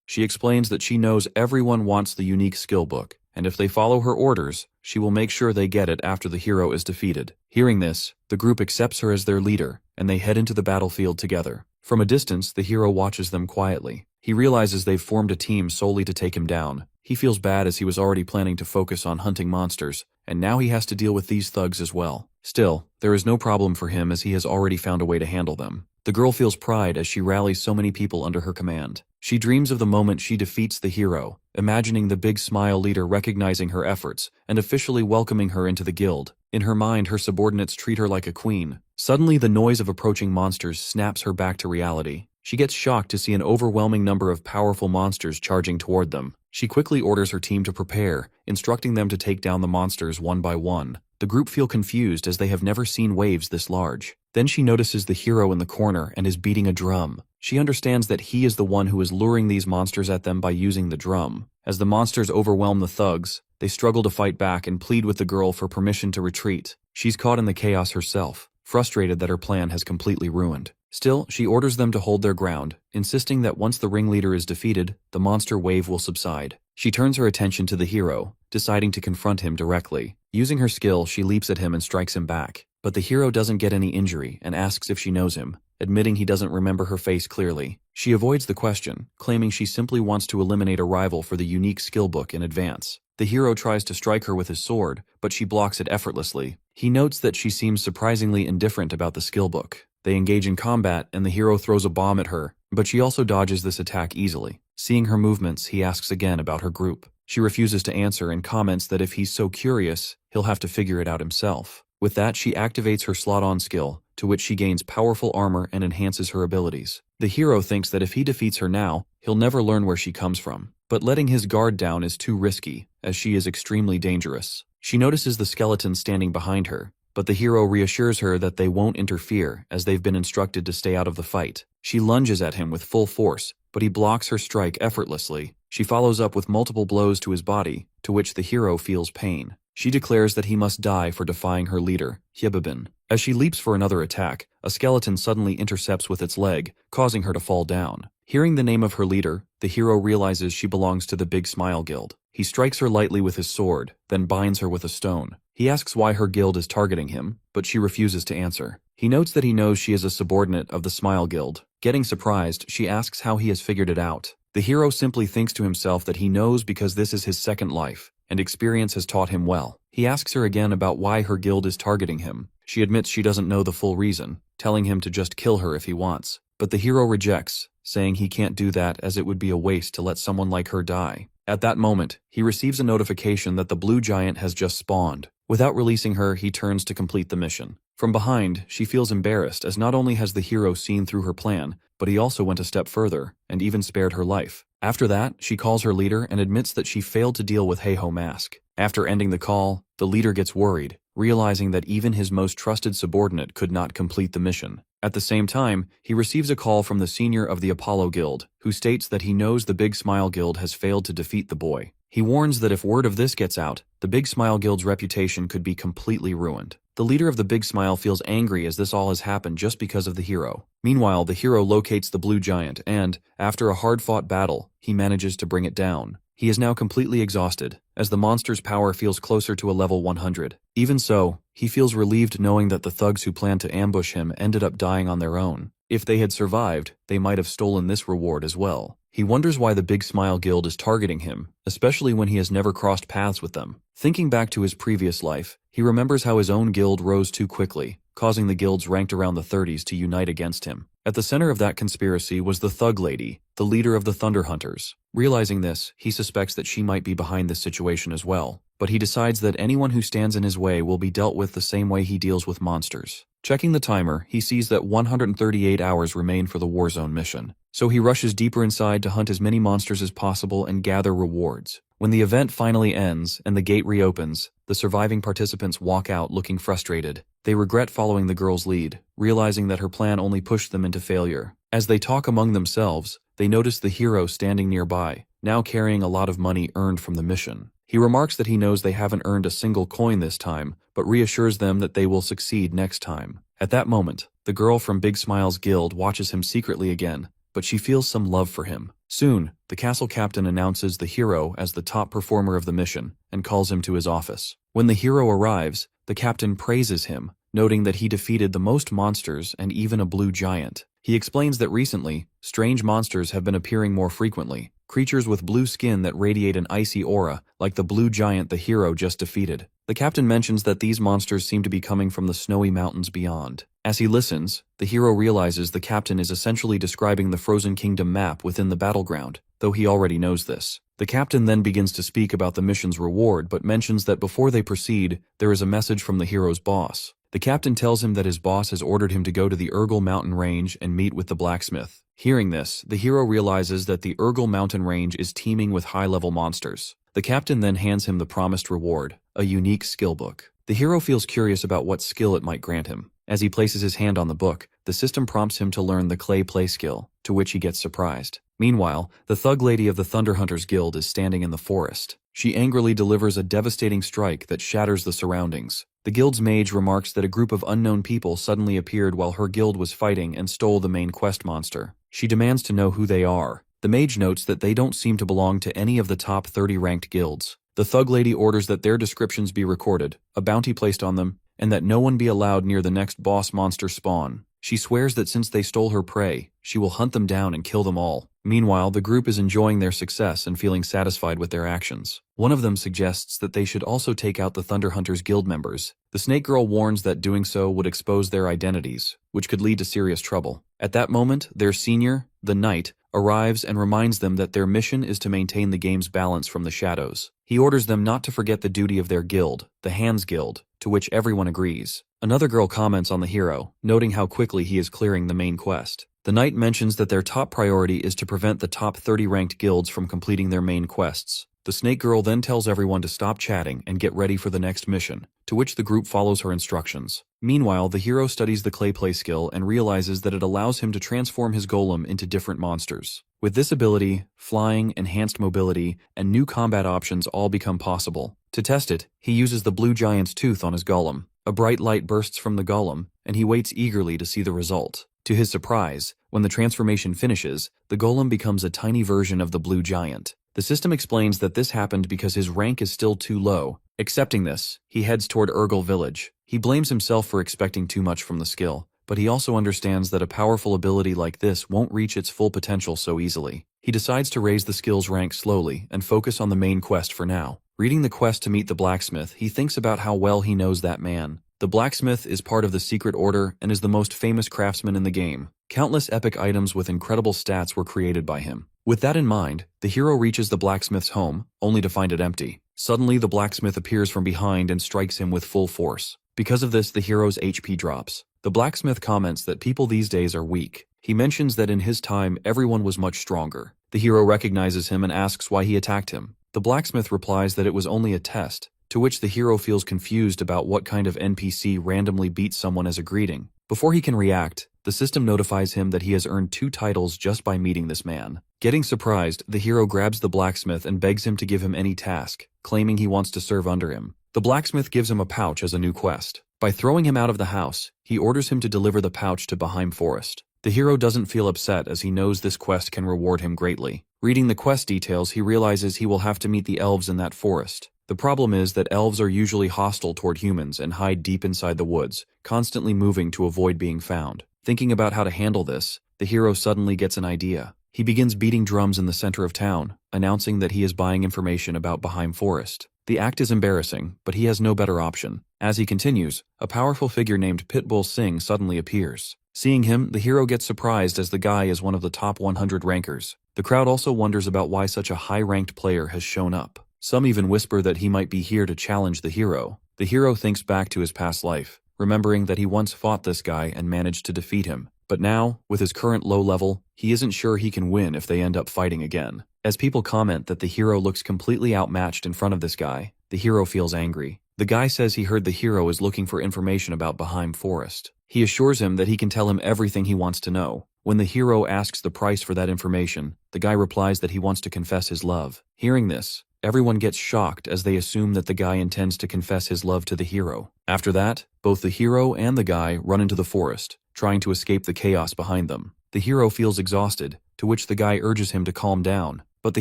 She explains that she knows everyone wants the unique skill book, and if they follow her orders, she will make sure they get it after the hero is defeated. Hearing this, the group accepts her as their leader, and they head into the battlefield together. From a distance, the hero watches them quietly. He realizes they've formed a team solely to take him down. He feels bad as he was already planning to focus on hunting monsters, and now he has to deal with these thugs as well. Still, there is no problem for him as he has already found a way to handle them. The girl feels pride as she rallies so many people under her command. She dreams of the moment she defeats the hero, imagining the Big Smile leader recognizing her efforts and officially welcoming her into the guild. In her mind, her subordinates treat her like a queen. Suddenly, the noise of approaching monsters snaps her back to reality. She gets shocked to see an overwhelming number of powerful monsters charging toward them. She quickly orders her team to prepare, instructing them to take down the monsters one by one. The group feel confused as they have never seen waves this large. Then she notices the hero in the corner and is beating a drum. She understands that he is the one who is luring these monsters at them by using the drum. As the monsters overwhelm the thugs, they struggle to fight back and plead with the girl for permission to retreat. She's caught in the chaos herself, frustrated that her plan has completely ruined. Still, she orders them to hold their ground, insisting that once the ringleader is defeated, the monster wave will subside. She turns her attention to the hero, deciding to confront him directly. Using her skill, she leaps at him and strikes him back. But the hero doesn't get any injury and asks if she knows him, admitting he doesn't remember her face clearly. She avoids the question, claiming she simply wants to eliminate a rival for the unique skill book in advance. The hero tries to strike her with his sword, but she blocks it effortlessly. He notes that she seems surprisingly indifferent about the skill book. They engage in combat, and the hero throws a bomb at her, but she also dodges this attack easily. Seeing her movements, he asks again about her group. She refuses to answer and comments that if he's so curious, he'll have to figure it out himself. With that, she activates her slot-on skill, to which she gains powerful armor and enhances her abilities. The hero thinks that if he defeats her now, he'll never learn where she comes from. But letting his guard down is too risky, as she is extremely dangerous. She notices the skeleton standing behind her, but the hero reassures her that they won't interfere as they've been instructed to stay out of the fight. She lunges at him with full force, but he blocks her strike effortlessly. She follows up with multiple blows to his body, to which the hero feels pain. She declares that he must die for defying her leader, Hyebibin. As she leaps for another attack, a skeleton suddenly intercepts with its leg, causing her to fall down. Hearing the name of her leader, the hero realizes she belongs to the Big Smile Guild. He strikes her lightly with his sword, then binds her with a stone. He asks why her guild is targeting him, but she refuses to answer. He notes that he knows she is a subordinate of the Smile Guild. Getting surprised, she asks how he has figured it out. The hero simply thinks to himself that he knows because this is his second life, and experience has taught him well. He asks her again about why her guild is targeting him. She admits she doesn't know the full reason, telling him to just kill her if he wants. But the hero rejects, saying he can't do that as it would be a waste to let someone like her die. At that moment, he receives a notification that the blue giant has just spawned. Without releasing her, he turns to complete the mission. From behind, she feels embarrassed as not only has the hero seen through her plan, but he also went a step further and even spared her life. After that, she calls her leader and admits that she failed to deal with Heiho Mask. After ending the call, the leader gets worried, realizing that even his most trusted subordinate could not complete the mission. At the same time, he receives a call from the senior of the Apollo Guild, who states that he knows the Big Smile Guild has failed to defeat the boy. He warns that if word of this gets out, the Big Smile Guild's reputation could be completely ruined. The leader of the Big Smile feels angry as this all has happened just because of the hero. Meanwhile, the hero locates the blue giant and, after a hard-fought battle, he manages to bring it down. He is now completely exhausted, as the monster's power feels closer to a level 100. Even so, he feels relieved knowing that the thugs who planned to ambush him ended up dying on their own. If they had survived, they might have stolen this reward as well. He wonders why the Big Smile Guild is targeting him, especially when he has never crossed paths with them. Thinking back to his previous life, he remembers how his own guild rose too quickly, causing the guilds ranked around the 30s to unite against him. At the center of that conspiracy was the Thug Lady, the leader of the Thunder Hunters. Realizing this, he suspects that she might be behind this situation as well, but he decides that anyone who stands in his way will be dealt with the same way he deals with monsters. Checking the timer, he sees that 138 hours remain for the Warzone mission, so he rushes deeper inside to hunt as many monsters as possible and gather rewards. When the event finally ends and the gate reopens, the surviving participants walk out looking frustrated. They regret following the girl's lead, realizing that her plan only pushed them into failure. As they talk among themselves, they notice the hero standing nearby, now carrying a lot of money earned from the mission. He remarks that he knows they haven't earned a single coin this time, but reassures them that they will succeed next time. At that moment, the girl from Big Smile's guild watches him secretly again, but she feels some love for him. Soon, the castle captain announces the hero as the top performer of the mission and calls him to his office. When the hero arrives, the captain praises him, noting that he defeated the most monsters and even a blue giant. He explains that recently, strange monsters have been appearing more frequently, creatures with blue skin that radiate an icy aura, like the blue giant the hero just defeated. The captain mentions that these monsters seem to be coming from the snowy mountains beyond. As he listens, the hero realizes the captain is essentially describing the Frozen Kingdom map within the battleground, though he already knows this. The captain then begins to speak about the mission's reward but mentions that before they proceed, there is a message from the hero's boss. The captain tells him that his boss has ordered him to go to the Urgel mountain range and meet with the blacksmith. Hearing this, the hero realizes that the Urgel mountain range is teeming with high-level monsters. The captain then hands him the promised reward, a unique skill book. The hero feels curious about what skill it might grant him. As he places his hand on the book, the system prompts him to learn the clay play skill, to which he gets surprised. Meanwhile, the Thug Lady of the Thunder Hunters Guild is standing in the forest. She angrily delivers a devastating strike that shatters the surroundings. The guild's mage remarks that a group of unknown people suddenly appeared while her guild was fighting and stole the main quest monster. She demands to know who they are. The mage notes that they don't seem to belong to any of the top 30 ranked guilds. The Thug Lady orders that their descriptions be recorded, a bounty placed on them, and that no one be allowed near the next boss monster spawn. She swears that since they stole her prey, she will hunt them down and kill them all. Meanwhile, the group is enjoying their success and feeling satisfied with their actions. One of them suggests that they should also take out the Thunder Hunters Guild members. The Snake Girl warns that doing so would expose their identities, which could lead to serious trouble. At that moment, their senior, the Knight, arrives and reminds them that their mission is to maintain the game's balance from the shadows. He orders them not to forget the duty of their guild, the Hands Guild, to which everyone agrees. Another girl comments on the hero, noting how quickly he is clearing the main quest. The Knight mentions that their top priority is to prevent the top 30 ranked guilds from completing their main quests. The Snake Girl then tells everyone to stop chatting and get ready for the next mission, to which the group follows her instructions. Meanwhile, the hero studies the clay play skill and realizes that it allows him to transform his golem into different monsters. With this ability, flying, enhanced mobility, and new combat options all become possible. To test it, he uses the blue giant's tooth on his golem. A bright light bursts from the golem, and he waits eagerly to see the result. To his surprise, when the transformation finishes, the golem becomes a tiny version of the blue giant. The system explains that this happened because his rank is still too low. Accepting this, he heads toward Urgel village. He blames himself for expecting too much from the skill, but he also understands that a powerful ability like this won't reach its full potential so easily. He decides to raise the skill's rank slowly and focus on the main quest for now. Reading the quest to meet the blacksmith, he thinks about how well he knows that man. The blacksmith is part of the secret order and is the most famous craftsman in the game. Countless epic items with incredible stats were created by him. With that in mind, the hero reaches the blacksmith's home, only to find it empty. Suddenly, the blacksmith appears from behind and strikes him with full force. Because of this, the hero's HP drops. The blacksmith comments that people these days are weak. He mentions that in his time, everyone was much stronger. The hero recognizes him and asks why he attacked him. The blacksmith replies that it was only a test, to which the hero feels confused about what kind of NPC randomly beats someone as a greeting. Before he can react, the system notifies him that he has earned 2 titles just by meeting this man. Getting surprised, the hero grabs the blacksmith and begs him to give him any task, claiming he wants to serve under him. The blacksmith gives him a pouch as a new quest. By throwing him out of the house, he orders him to deliver the pouch to Baheim Forest. The hero doesn't feel upset as he knows this quest can reward him greatly. Reading the quest details, he realizes he will have to meet the elves in that forest. The problem is that elves are usually hostile toward humans and hide deep inside the woods, constantly moving to avoid being found. Thinking about how to handle this, the hero suddenly gets an idea. He begins beating drums in the center of town, announcing that he is buying information about Baheim Forest. The act is embarrassing, but he has no better option. As he continues, a powerful figure named Pitbull Singh suddenly appears. Seeing him, the hero gets surprised as the guy is one of the top 100 rankers. The crowd also wonders about why such a high-ranked player has shown up. Some even whisper that he might be here to challenge the hero. The hero thinks back to his past life, remembering that he once fought this guy and managed to defeat him. But now, with his current low level, he isn't sure he can win if they end up fighting again. As people comment that the hero looks completely outmatched in front of this guy, the hero feels angry. The guy says he heard the hero is looking for information about Baheim Forest. He assures him that he can tell him everything he wants to know. When the hero asks the price for that information, the guy replies that he wants to confess his love. Hearing this, everyone gets shocked as they assume that the guy intends to confess his love to the hero. After that, both the hero and the guy run into the forest, trying to escape the chaos behind them. The hero feels exhausted, to which the guy urges him to calm down. But the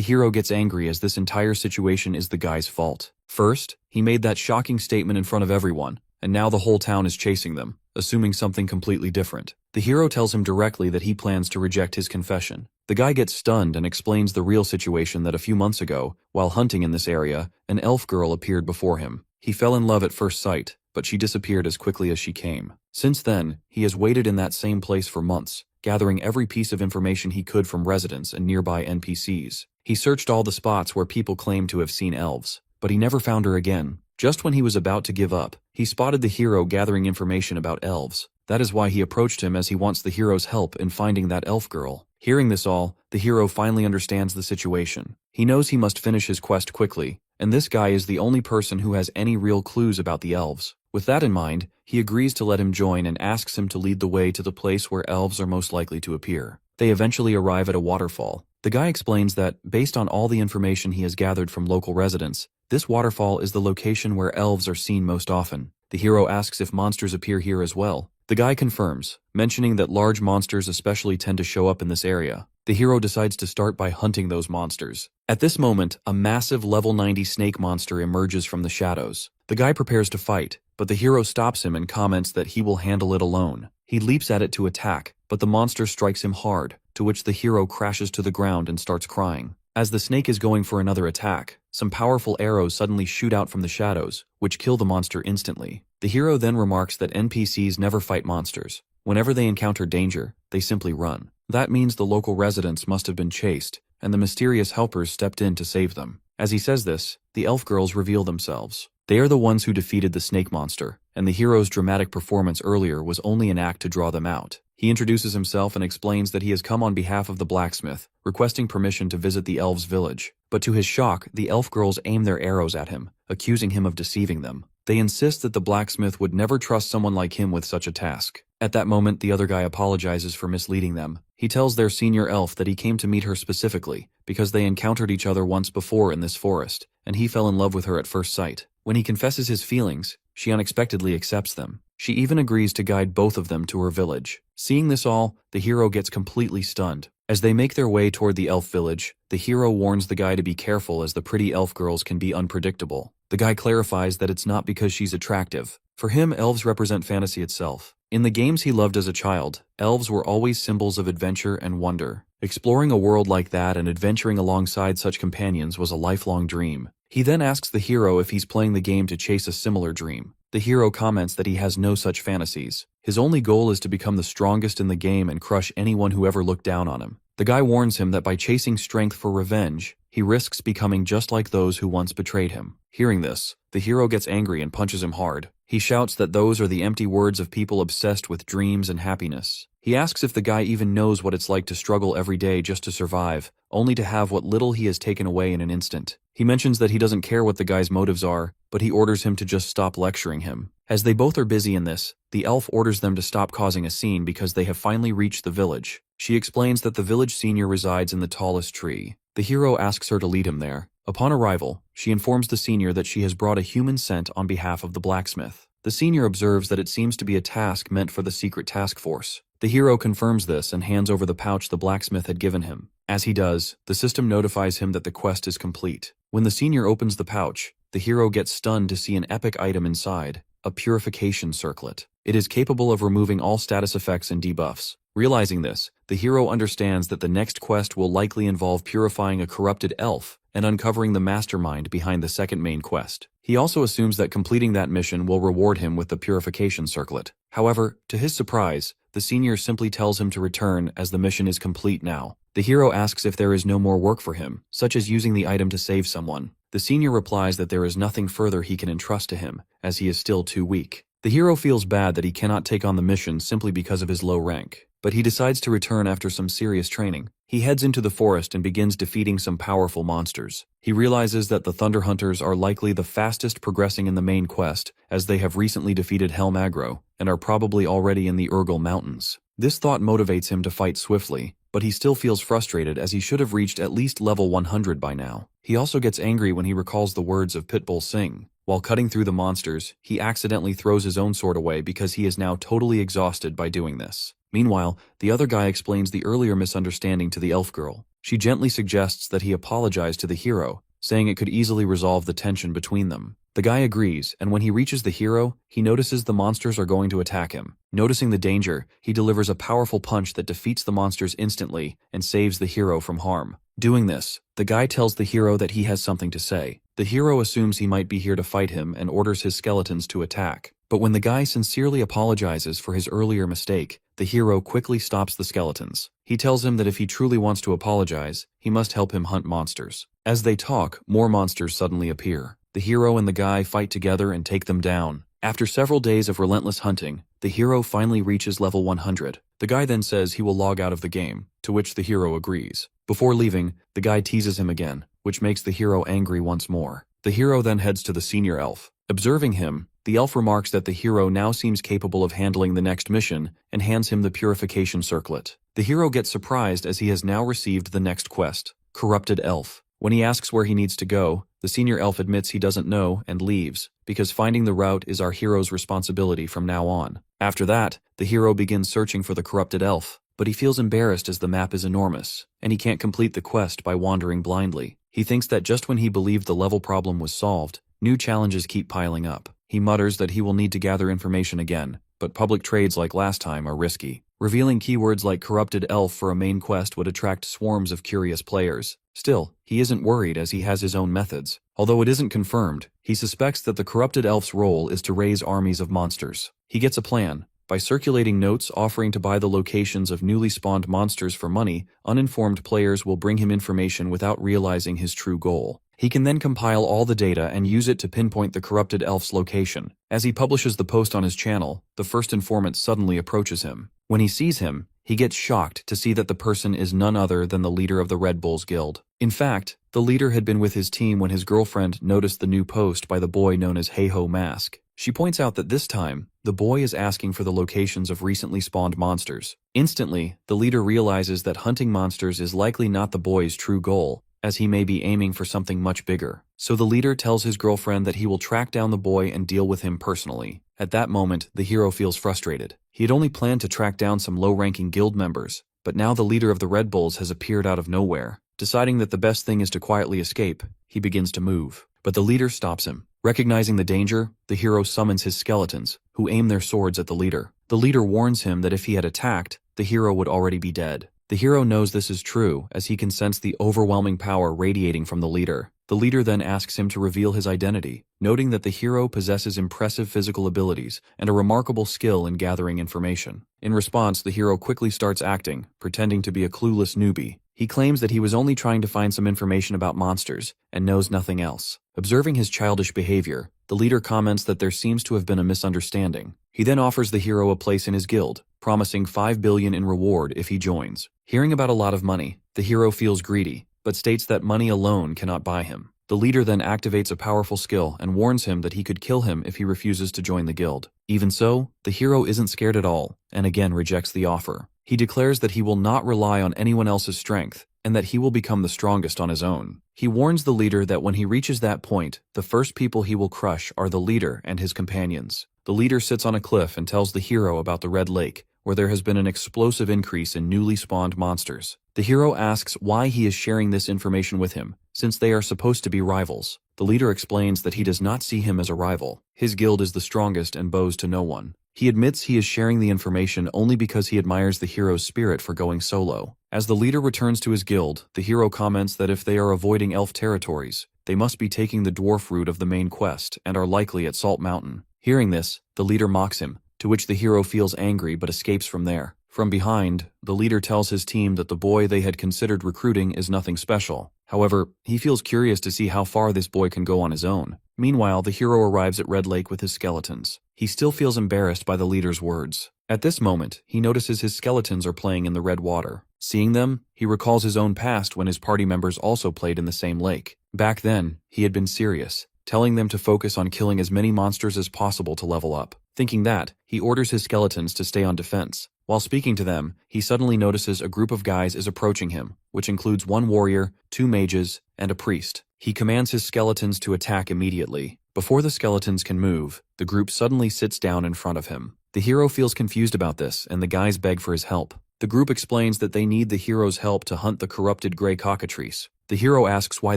hero gets angry as this entire situation is the guy's fault. First, he made that shocking statement in front of everyone, and now the whole town is chasing them, assuming something completely different. The hero tells him directly that he plans to reject his confession. The guy gets stunned and explains the real situation that a few months ago, while hunting in this area, an elf girl appeared before him. He fell in love at first sight, but she disappeared as quickly as she came. Since then, he has waited in that same place for months, gathering every piece of information he could from residents and nearby NPCs. He searched all the spots where people claimed to have seen elves, but he never found her again. Just when he was about to give up, he spotted the hero gathering information about elves. That is why he approached him, as he wants the hero's help in finding that elf girl. Hearing this all, the hero finally understands the situation. He knows he must finish his quest quickly, and this guy is the only person who has any real clues about the elves. With that in mind, he agrees to let him join and asks him to lead the way to the place where elves are most likely to appear. They eventually arrive at a waterfall. The guy explains that, based on all the information he has gathered from local residents, this waterfall is the location where elves are seen most often. The hero asks if monsters appear here as well. The guy confirms, mentioning that large monsters especially tend to show up in this area. The hero decides to start by hunting those monsters. At this moment, a massive level 90 snake monster emerges from the shadows. The guy prepares to fight, but the hero stops him and comments that he will handle it alone. He leaps at it to attack, but the monster strikes him hard, to which the hero crashes to the ground and starts crying. As the snake is going for another attack, some powerful arrows suddenly shoot out from the shadows, which kill the monster instantly. The hero then remarks that NPCs never fight monsters. Whenever they encounter danger, they simply run. That means the local residents must have been chased, and the mysterious helpers stepped in to save them. As he says this, the elf girls reveal themselves. They are the ones who defeated the snake monster, and the hero's dramatic performance earlier was only an act to draw them out. He introduces himself and explains that he has come on behalf of the blacksmith, requesting permission to visit the elves' village. But to his shock, the elf girls aim their arrows at him, accusing him of deceiving them. They insist that the blacksmith would never trust someone like him with such a task. At that moment, the other guy apologizes for misleading them. He tells their senior elf that he came to meet her specifically because they encountered each other once before in this forest, and he fell in love with her at first sight. When he confesses his feelings, she unexpectedly accepts them. She even agrees to guide both of them to her village. Seeing this all, the hero gets completely stunned. As they make their way toward the elf village, the hero warns the guy to be careful as the pretty elf girls can be unpredictable. The guy clarifies that it's not because she's attractive. For him, elves represent fantasy itself. In the games he loved as a child, elves were always symbols of adventure and wonder. Exploring a world like that and adventuring alongside such companions was a lifelong dream. He then asks the hero if he's playing the game to chase a similar dream. The hero comments that he has no such fantasies. His only goal is to become the strongest in the game and crush anyone who ever looked down on him. The guy warns him that by chasing strength for revenge, he risks becoming just like those who once betrayed him. Hearing this, the hero gets angry and punches him hard. He shouts that those are the empty words of people obsessed with dreams and happiness. He asks if the guy even knows what it's like to struggle every day just to survive, only to have what little he has taken away in an instant. He mentions that he doesn't care what the guy's motives are, but he orders him to just stop lecturing him. As they both are busy in this, the elf orders them to stop causing a scene because they have finally reached the village. She explains that the village senior resides in the tallest tree. The hero asks her to lead him there. Upon arrival, she informs the senior that she has brought a human scent on behalf of the blacksmith. The senior observes that it seems to be a task meant for the secret task force. The hero confirms this and hands over the pouch the blacksmith had given him. As he does, the system notifies him that the quest is complete. When the senior opens the pouch, the hero gets stunned to see an epic item inside, a purification circlet. It is capable of removing all status effects and debuffs. Realizing this, the hero understands that the next quest will likely involve purifying a corrupted elf and uncovering the mastermind behind the second main quest. He also assumes that completing that mission will reward him with the purification circlet. However, to his surprise, the senior simply tells him to return as the mission is complete now. The hero asks if there is no more work for him, such as using the item to save someone. The senior replies that there is nothing further he can entrust to him, as he is still too weak. The hero feels bad that he cannot take on the mission simply because of his low rank, but he decides to return after some serious training. He heads into the forest and begins defeating some powerful monsters. He realizes that the Thunder Hunters are likely the fastest progressing in the main quest, as they have recently defeated Helm Aggro and are probably already in the Urgel Mountains. This thought motivates him to fight swiftly, but he still feels frustrated as he should have reached at least level 100 by now. He also gets angry when he recalls the words of Pitbull Singh. While cutting through the monsters, he accidentally throws his own sword away because he is now totally exhausted by doing this. Meanwhile, the other guy explains the earlier misunderstanding to the elf girl. She gently suggests that he apologize to the hero, saying it could easily resolve the tension between them. The guy agrees, and when he reaches the hero, he notices the monsters are going to attack him. Noticing the danger, he delivers a powerful punch that defeats the monsters instantly and saves the hero from harm. Doing this, the guy tells the hero that he has something to say. The hero assumes he might be here to fight him and orders his skeletons to attack. But when the guy sincerely apologizes for his earlier mistake, the hero quickly stops the skeletons. He tells him that if he truly wants to apologize, he must help him hunt monsters. As they talk, more monsters suddenly appear. The hero and the guy fight together and take them down. After several days of relentless hunting, the hero finally reaches level 100. The guy then says he will log out of the game, to which the hero agrees. Before leaving, the guy teases him again, which makes the hero angry once more. The hero then heads to the senior elf. Observing him, the elf remarks that the hero now seems capable of handling the next mission and hands him the purification circlet. The hero gets surprised as he has now received the next quest, Corrupted Elf. When he asks where he needs to go, the senior elf admits he doesn't know and leaves, because finding the route is our hero's responsibility from now on. After that, the hero begins searching for the corrupted elf, but he feels embarrassed as the map is enormous, and he can't complete the quest by wandering blindly. He thinks that just when he believed the level problem was solved, new challenges keep piling up. He mutters that he will need to gather information again, but public trades like last time are risky. Revealing keywords like corrupted elf for a main quest would attract swarms of curious players. Still, he isn't worried as he has his own methods. Although it isn't confirmed, he suspects that the corrupted elf's role is to raise armies of monsters. He gets a plan. By circulating notes offering to buy the locations of newly spawned monsters for money, uninformed players will bring him information without realizing his true goal. He can then compile all the data and use it to pinpoint the corrupted elf's location. As he publishes the post on his channel, the first informant suddenly approaches him. When he sees him, he gets shocked to see that the person is none other than the leader of the Red Bulls Guild. In fact, the leader had been with his team when his girlfriend noticed the new post by the boy known as Heiho Mask. She points out that this time, the boy is asking for the locations of recently spawned monsters. Instantly, the leader realizes that hunting monsters is likely not the boy's true goal, as he may be aiming for something much bigger. So the leader tells his girlfriend that he will track down the boy and deal with him personally. At that moment, the hero feels frustrated. He had only planned to track down some low-ranking guild members, but now the leader of the Red Bulls has appeared out of nowhere. Deciding that the best thing is to quietly escape, he begins to move. But the leader stops him. Recognizing the danger, the hero summons his skeletons, who aim their swords at the leader. The leader warns him that if he had attacked, the hero would already be dead. The hero knows this is true, as he can sense the overwhelming power radiating from the leader. The leader then asks him to reveal his identity, noting that the hero possesses impressive physical abilities and a remarkable skill in gathering information. In response, the hero quickly starts acting, pretending to be a clueless newbie. He claims that he was only trying to find some information about monsters and knows nothing else. Observing his childish behavior, the leader comments that there seems to have been a misunderstanding. He then offers the hero a place in his guild, promising 5 billion in reward if he joins. Hearing about a lot of money, the hero feels greedy, but states that money alone cannot buy him. The leader then activates a powerful skill and warns him that he could kill him if he refuses to join the guild. Even so, the hero isn't scared at all, and again rejects the offer. He declares that he will not rely on anyone else's strength, and that he will become the strongest on his own. He warns the leader that when he reaches that point, the first people he will crush are the leader and his companions. The leader sits on a cliff and tells the hero about the Red Lake, where there has been an explosive increase in newly spawned monsters. The hero asks why he is sharing this information with him, since they are supposed to be rivals. The leader explains that he does not see him as a rival. His guild is the strongest and bows to no one. He admits he is sharing the information only because he admires the hero's spirit for going solo. As the leader returns to his guild, the hero comments that if they are avoiding elf territories, they must be taking the dwarf route of the main quest and are likely at Salt Mountain. Hearing this, the leader mocks him, to which the hero feels angry but escapes from there. From behind, the leader tells his team that the boy they had considered recruiting is nothing special. However, he feels curious to see how far this boy can go on his own. Meanwhile, the hero arrives at Red Lake with his skeletons. He still feels embarrassed by the leader's words. At this moment, he notices his skeletons are playing in the red water. Seeing them, he recalls his own past when his party members also played in the same lake. Back then, he had been serious, telling them to focus on killing as many monsters as possible to level up. Thinking that, he orders his skeletons to stay on defense. While speaking to them, he suddenly notices a group of guys is approaching him, which includes one warrior, 2 mages, and a priest. He commands his skeletons to attack immediately. Before the skeletons can move, the group suddenly sits down in front of him. The hero feels confused about this, and the guys beg for his help. The group explains that they need the hero's help to hunt the corrupted gray cockatrice. The hero asks why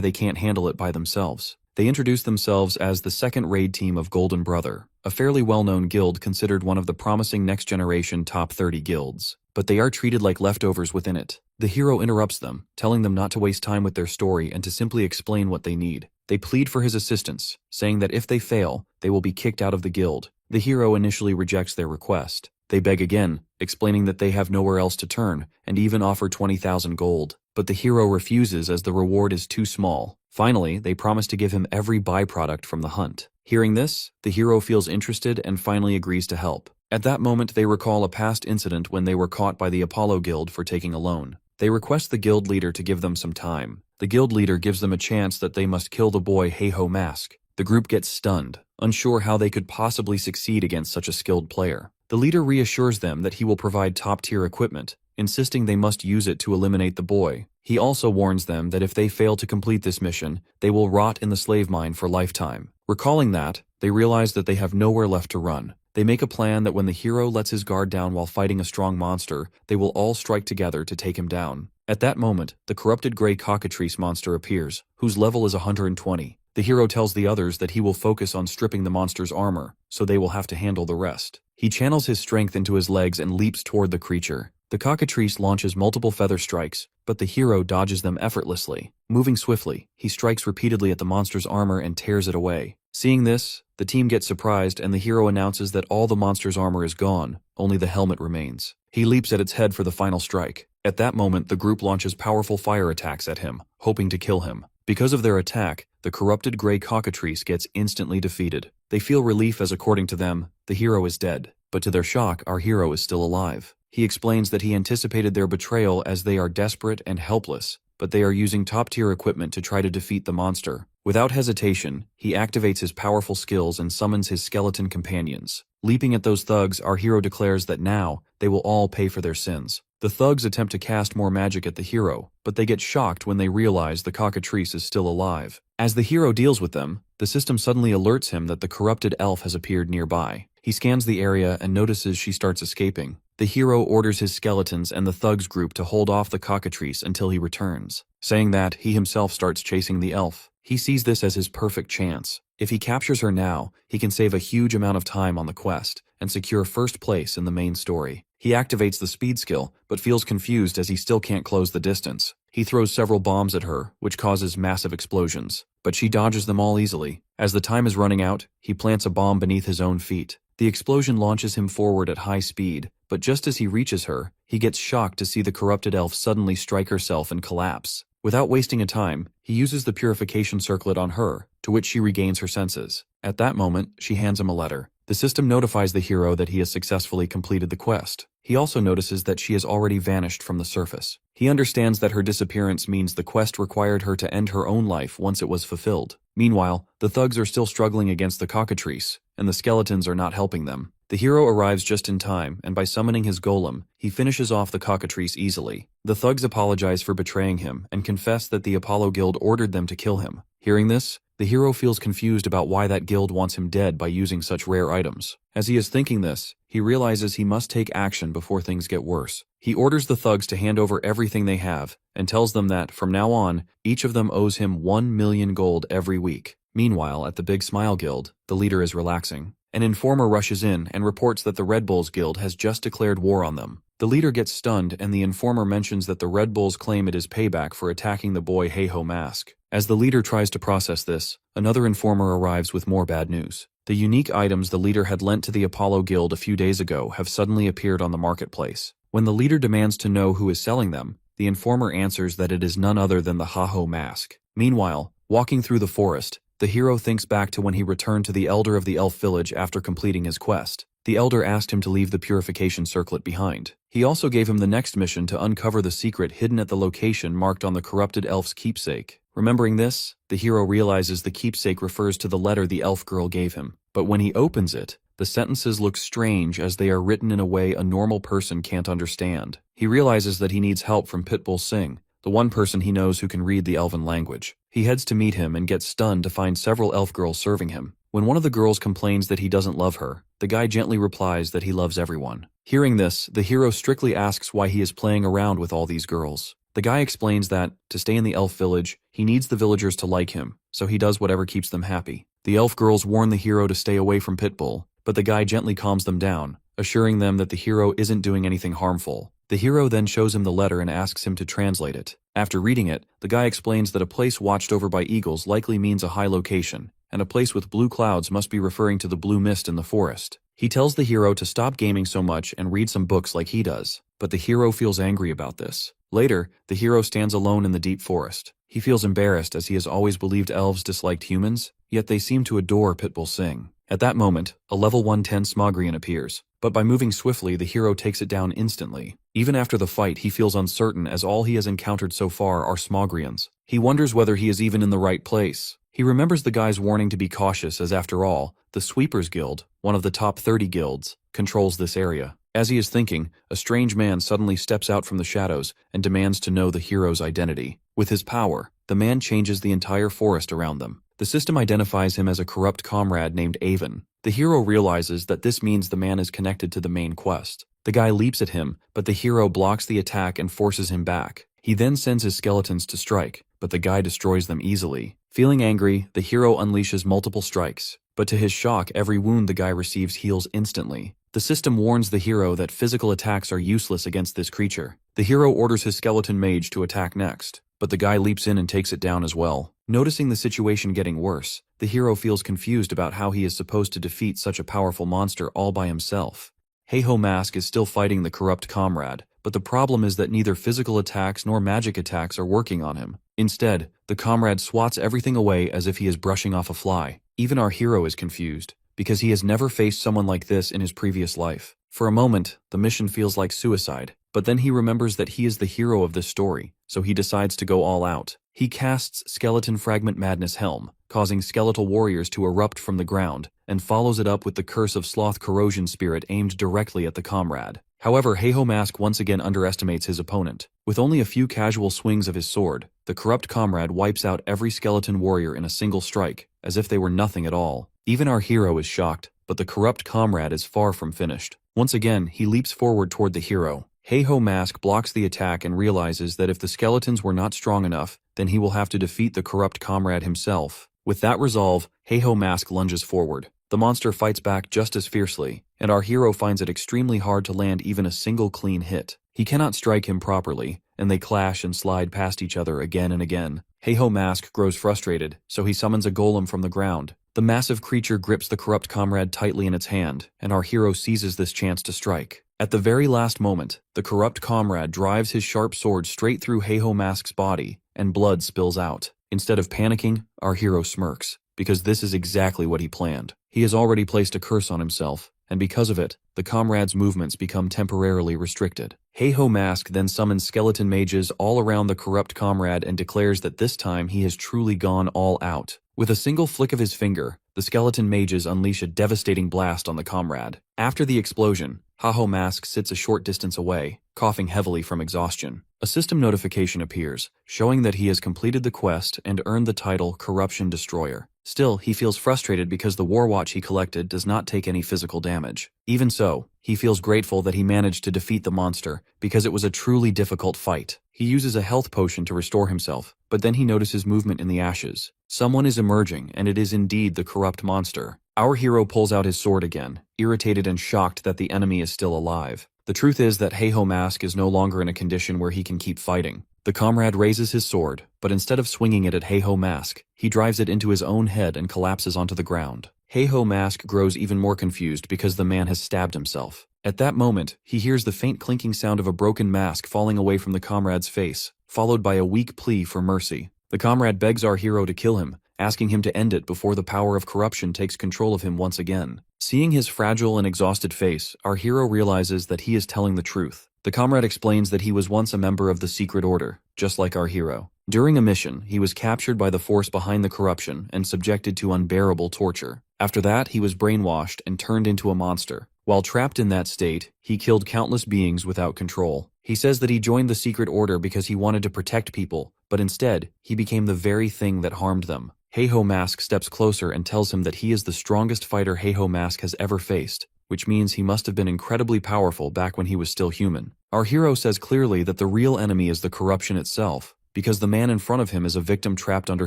they can't handle it by themselves. They introduce themselves as the second raid team of Golden Brother, a fairly well-known guild considered one of the promising next-generation top 30 guilds. But they are treated like leftovers within it. The hero interrupts them, telling them not to waste time with their story and to simply explain what they need. They plead for his assistance, saying that if they fail, they will be kicked out of the guild. The hero initially rejects their request. They beg again, explaining that they have nowhere else to turn, and even offer 20,000 gold. But the hero refuses as the reward is too small. Finally, they promise to give him every byproduct from the hunt. Hearing this, the hero feels interested and finally agrees to help. At that moment, they recall a past incident when they were caught by the Apollo Guild for taking a loan. They request the guild leader to give them some time. The guild leader gives them a chance that they must kill the boy Heiho Mask. The group gets stunned, unsure how they could possibly succeed against such a skilled player. The leader reassures them that he will provide top-tier equipment, insisting they must use it to eliminate the boy. He also warns them that if they fail to complete this mission, they will rot in the slave mine for lifetime. Recalling that, they realize that they have nowhere left to run. They make a plan that when the hero lets his guard down while fighting a strong monster, they will all strike together to take him down. At that moment, the corrupted gray cockatrice monster appears, whose level is 120. The hero tells the others that he will focus on stripping the monster's armor, so they will have to handle the rest. He channels his strength into his legs and leaps toward the creature. The cockatrice launches multiple feather strikes, but the hero dodges them effortlessly. Moving swiftly, he strikes repeatedly at the monster's armor and tears it away. Seeing this, the team gets surprised and the hero announces that all the monster's armor is gone, only the helmet remains. He leaps at its head for the final strike. At that moment, the group launches powerful fire attacks at him, hoping to kill him. Because of their attack, the corrupted gray cockatrice gets instantly defeated. They feel relief as, according to them, the hero is dead. But to their shock, our hero is still alive. He explains that he anticipated their betrayal as they are desperate and helpless, but they are using top-tier equipment to try to defeat the monster. Without hesitation, he activates his powerful skills and summons his skeleton companions. Leaping at those thugs, our hero declares that now, they will all pay for their sins. The thugs attempt to cast more magic at the hero, but they get shocked when they realize the cockatrice is still alive. As the hero deals with them, the system suddenly alerts him that the corrupted elf has appeared nearby. He scans the area and notices she starts escaping. The hero orders his skeletons and the thugs group to hold off the cockatrice until he returns. Saying that, he himself starts chasing the elf. He sees this as his perfect chance. If he captures her now, he can save a huge amount of time on the quest and secure first place in the main story. He activates the speed skill, but feels confused as he still can't close the distance. He throws several bombs at her, which causes massive explosions, but she dodges them all easily. As the time is running out, he plants a bomb beneath his own feet. The explosion launches him forward at high speed, but just as he reaches her, he gets shocked to see the corrupted elf suddenly strike herself and collapse. Without wasting a time, he uses the purification circlet on her, to which she regains her senses. At that moment, she hands him a letter. The system notifies the hero that he has successfully completed the quest. He also notices that she has already vanished from the surface. He understands that her disappearance means the quest required her to end her own life once it was fulfilled. Meanwhile, the thugs are still struggling against the cockatrice, and the skeletons are not helping them. The hero arrives just in time, and by summoning his golem, he finishes off the cockatrice easily. The thugs apologize for betraying him and confess that the Apollo Guild ordered them to kill him. Hearing this, The hero feels confused about why that guild wants him dead by using such rare items. As he is thinking this, he realizes he must take action before things get worse. He orders the thugs to hand over everything they have, and tells them that, from now on, each of them owes him 1 million gold every week. Meanwhile, at the Big Smile Guild, the leader is relaxing. An informer rushes in and reports that the Red Bulls Guild has just declared war on them. The leader gets stunned, and the informer mentions that the Red Bulls claim it is payback for attacking the boy Heiho Mask. As the leader tries to process this, another informer arrives with more bad news. The unique items the leader had lent to the Apollo Guild a few days ago have suddenly appeared on the marketplace. When the leader demands to know who is selling them, the informer answers that it is none other than the Heiho Mask. Meanwhile, walking through the forest, the hero thinks back to when he returned to the elder of the elf village after completing his quest. The elder asked him to leave the purification circlet behind. He also gave him the next mission to uncover the secret hidden at the location marked on the corrupted elf's keepsake. Remembering this, the hero realizes the keepsake refers to the letter the elf girl gave him. But when he opens it, the sentences look strange as they are written in a way a normal person can't understand. He realizes that he needs help from Pitbull Singh, the one person he knows who can read the elven language. He heads to meet him and gets stunned to find several elf girls serving him. When one of the girls complains that he doesn't love her, the guy gently replies that he loves everyone. Hearing this, the hero strictly asks why he is playing around with all these girls. The guy explains that, to stay in the elf village, he needs the villagers to like him, so he does whatever keeps them happy. The elf girls warn the hero to stay away from Pitbull, but the guy gently calms them down, assuring them that the hero isn't doing anything harmful. The hero then shows him the letter and asks him to translate it. After reading it, the guy explains that a place watched over by eagles likely means a high location, and a place with blue clouds must be referring to the blue mist in the forest. He tells the hero to stop gaming so much and read some books like he does, but the hero feels angry about this. Later, the hero stands alone in the deep forest. He feels embarrassed as he has always believed elves disliked humans, yet they seem to adore Pitbull Singh. At that moment, a level 110 Smogrian appears, but by moving swiftly the hero takes it down instantly. Even after the fight he feels uncertain as all he has encountered so far are Smogrians. He wonders whether he is even in the right place. He remembers the guy's warning to be cautious as after all, the Sweepers Guild, one of the top 30 guilds, controls this area. As he is thinking, a strange man suddenly steps out from the shadows and demands to know the hero's identity. With his power, the man changes the entire forest around them. The system identifies him as a corrupt comrade named Avon. The hero realizes that this means the man is connected to the main quest. The guy leaps at him, but the hero blocks the attack and forces him back. He then sends his skeletons to strike, but the guy destroys them easily. Feeling angry, the hero unleashes multiple strikes, but to his shock, every wound the guy receives heals instantly. The system warns the hero that physical attacks are useless against this creature. The hero orders his skeleton mage to attack next, but the guy leaps in and takes it down as well. Noticing the situation getting worse, the hero feels confused about how he is supposed to defeat such a powerful monster all by himself. Heiho Mask is still fighting the corrupt comrade, but the problem is that neither physical attacks nor magic attacks are working on him. Instead, the comrade swats everything away as if he is brushing off a fly. Even our hero is confused, because he has never faced someone like this in his previous life. For a moment, the mission feels like suicide, but then he remembers that he is the hero of this story, so he decides to go all out. He casts Skeleton Fragment Madness Helm, causing skeletal warriors to erupt from the ground, and follows it up with the Curse of Sloth Corrosion Spirit aimed directly at the comrade. However, Heiho Mask once again underestimates his opponent. With only a few casual swings of his sword, the corrupt comrade wipes out every skeleton warrior in a single strike, as if they were nothing at all. Even our hero is shocked, but the corrupt comrade is far from finished. Once again, he leaps forward toward the hero. Heiho Mask blocks the attack and realizes that if the skeletons were not strong enough, then he will have to defeat the corrupt comrade himself. With that resolve, Heiho Mask lunges forward. The monster fights back just as fiercely, and our hero finds it extremely hard to land even a single clean hit. He cannot strike him properly, and they clash and slide past each other again and again. Heiho Mask grows frustrated, so he summons a golem from the ground. The massive creature grips the corrupt comrade tightly in its hand, and our hero seizes this chance to strike. At the very last moment, the corrupt comrade drives his sharp sword straight through Heiho Mask's body, and blood spills out. Instead of panicking, our hero smirks, because this is exactly what he planned. He has already placed a curse on himself, and because of it, the comrade's movements become temporarily restricted. Heiho Mask then summons skeleton mages all around the corrupt comrade and declares that this time he has truly gone all out. With a single flick of his finger, the skeleton mages unleash a devastating blast on the comrade. After the explosion, Heiho Mask sits a short distance away, coughing heavily from exhaustion. A system notification appears, showing that he has completed the quest and earned the title Corruption Destroyer. Still, he feels frustrated because the war watch he collected does not take any physical damage. Even so, he feels grateful that he managed to defeat the monster, because it was a truly difficult fight. He uses a health potion to restore himself, but then he notices movement in the ashes. Someone is emerging, and it is indeed the corrupt monster. Our hero pulls out his sword again, irritated and shocked that the enemy is still alive. The truth is that Heiho Mask is no longer in a condition where he can keep fighting. The comrade raises his sword, but instead of swinging it at Heiho Mask, he drives it into his own head and collapses onto the ground. Heiho Mask grows even more confused because the man has stabbed himself. At that moment, he hears the faint clinking sound of a broken mask falling away from the comrade's face, followed by a weak plea for mercy. The comrade begs our hero to kill him, asking him to end it before the power of corruption takes control of him once again. Seeing his fragile and exhausted face, our hero realizes that he is telling the truth. The comrade explains that he was once a member of the secret order, just like our hero. During a mission, he was captured by the force behind the corruption and subjected to unbearable torture. After that, he was brainwashed and turned into a monster. While trapped in that state, he killed countless beings without control. He says that he joined the secret order because he wanted to protect people, but instead, he became the very thing that harmed them. Heiho Mask steps closer and tells him that he is the strongest fighter Heiho Mask has ever faced, which means he must have been incredibly powerful back when he was still human. Our hero says clearly that the real enemy is the corruption itself, because the man in front of him is a victim trapped under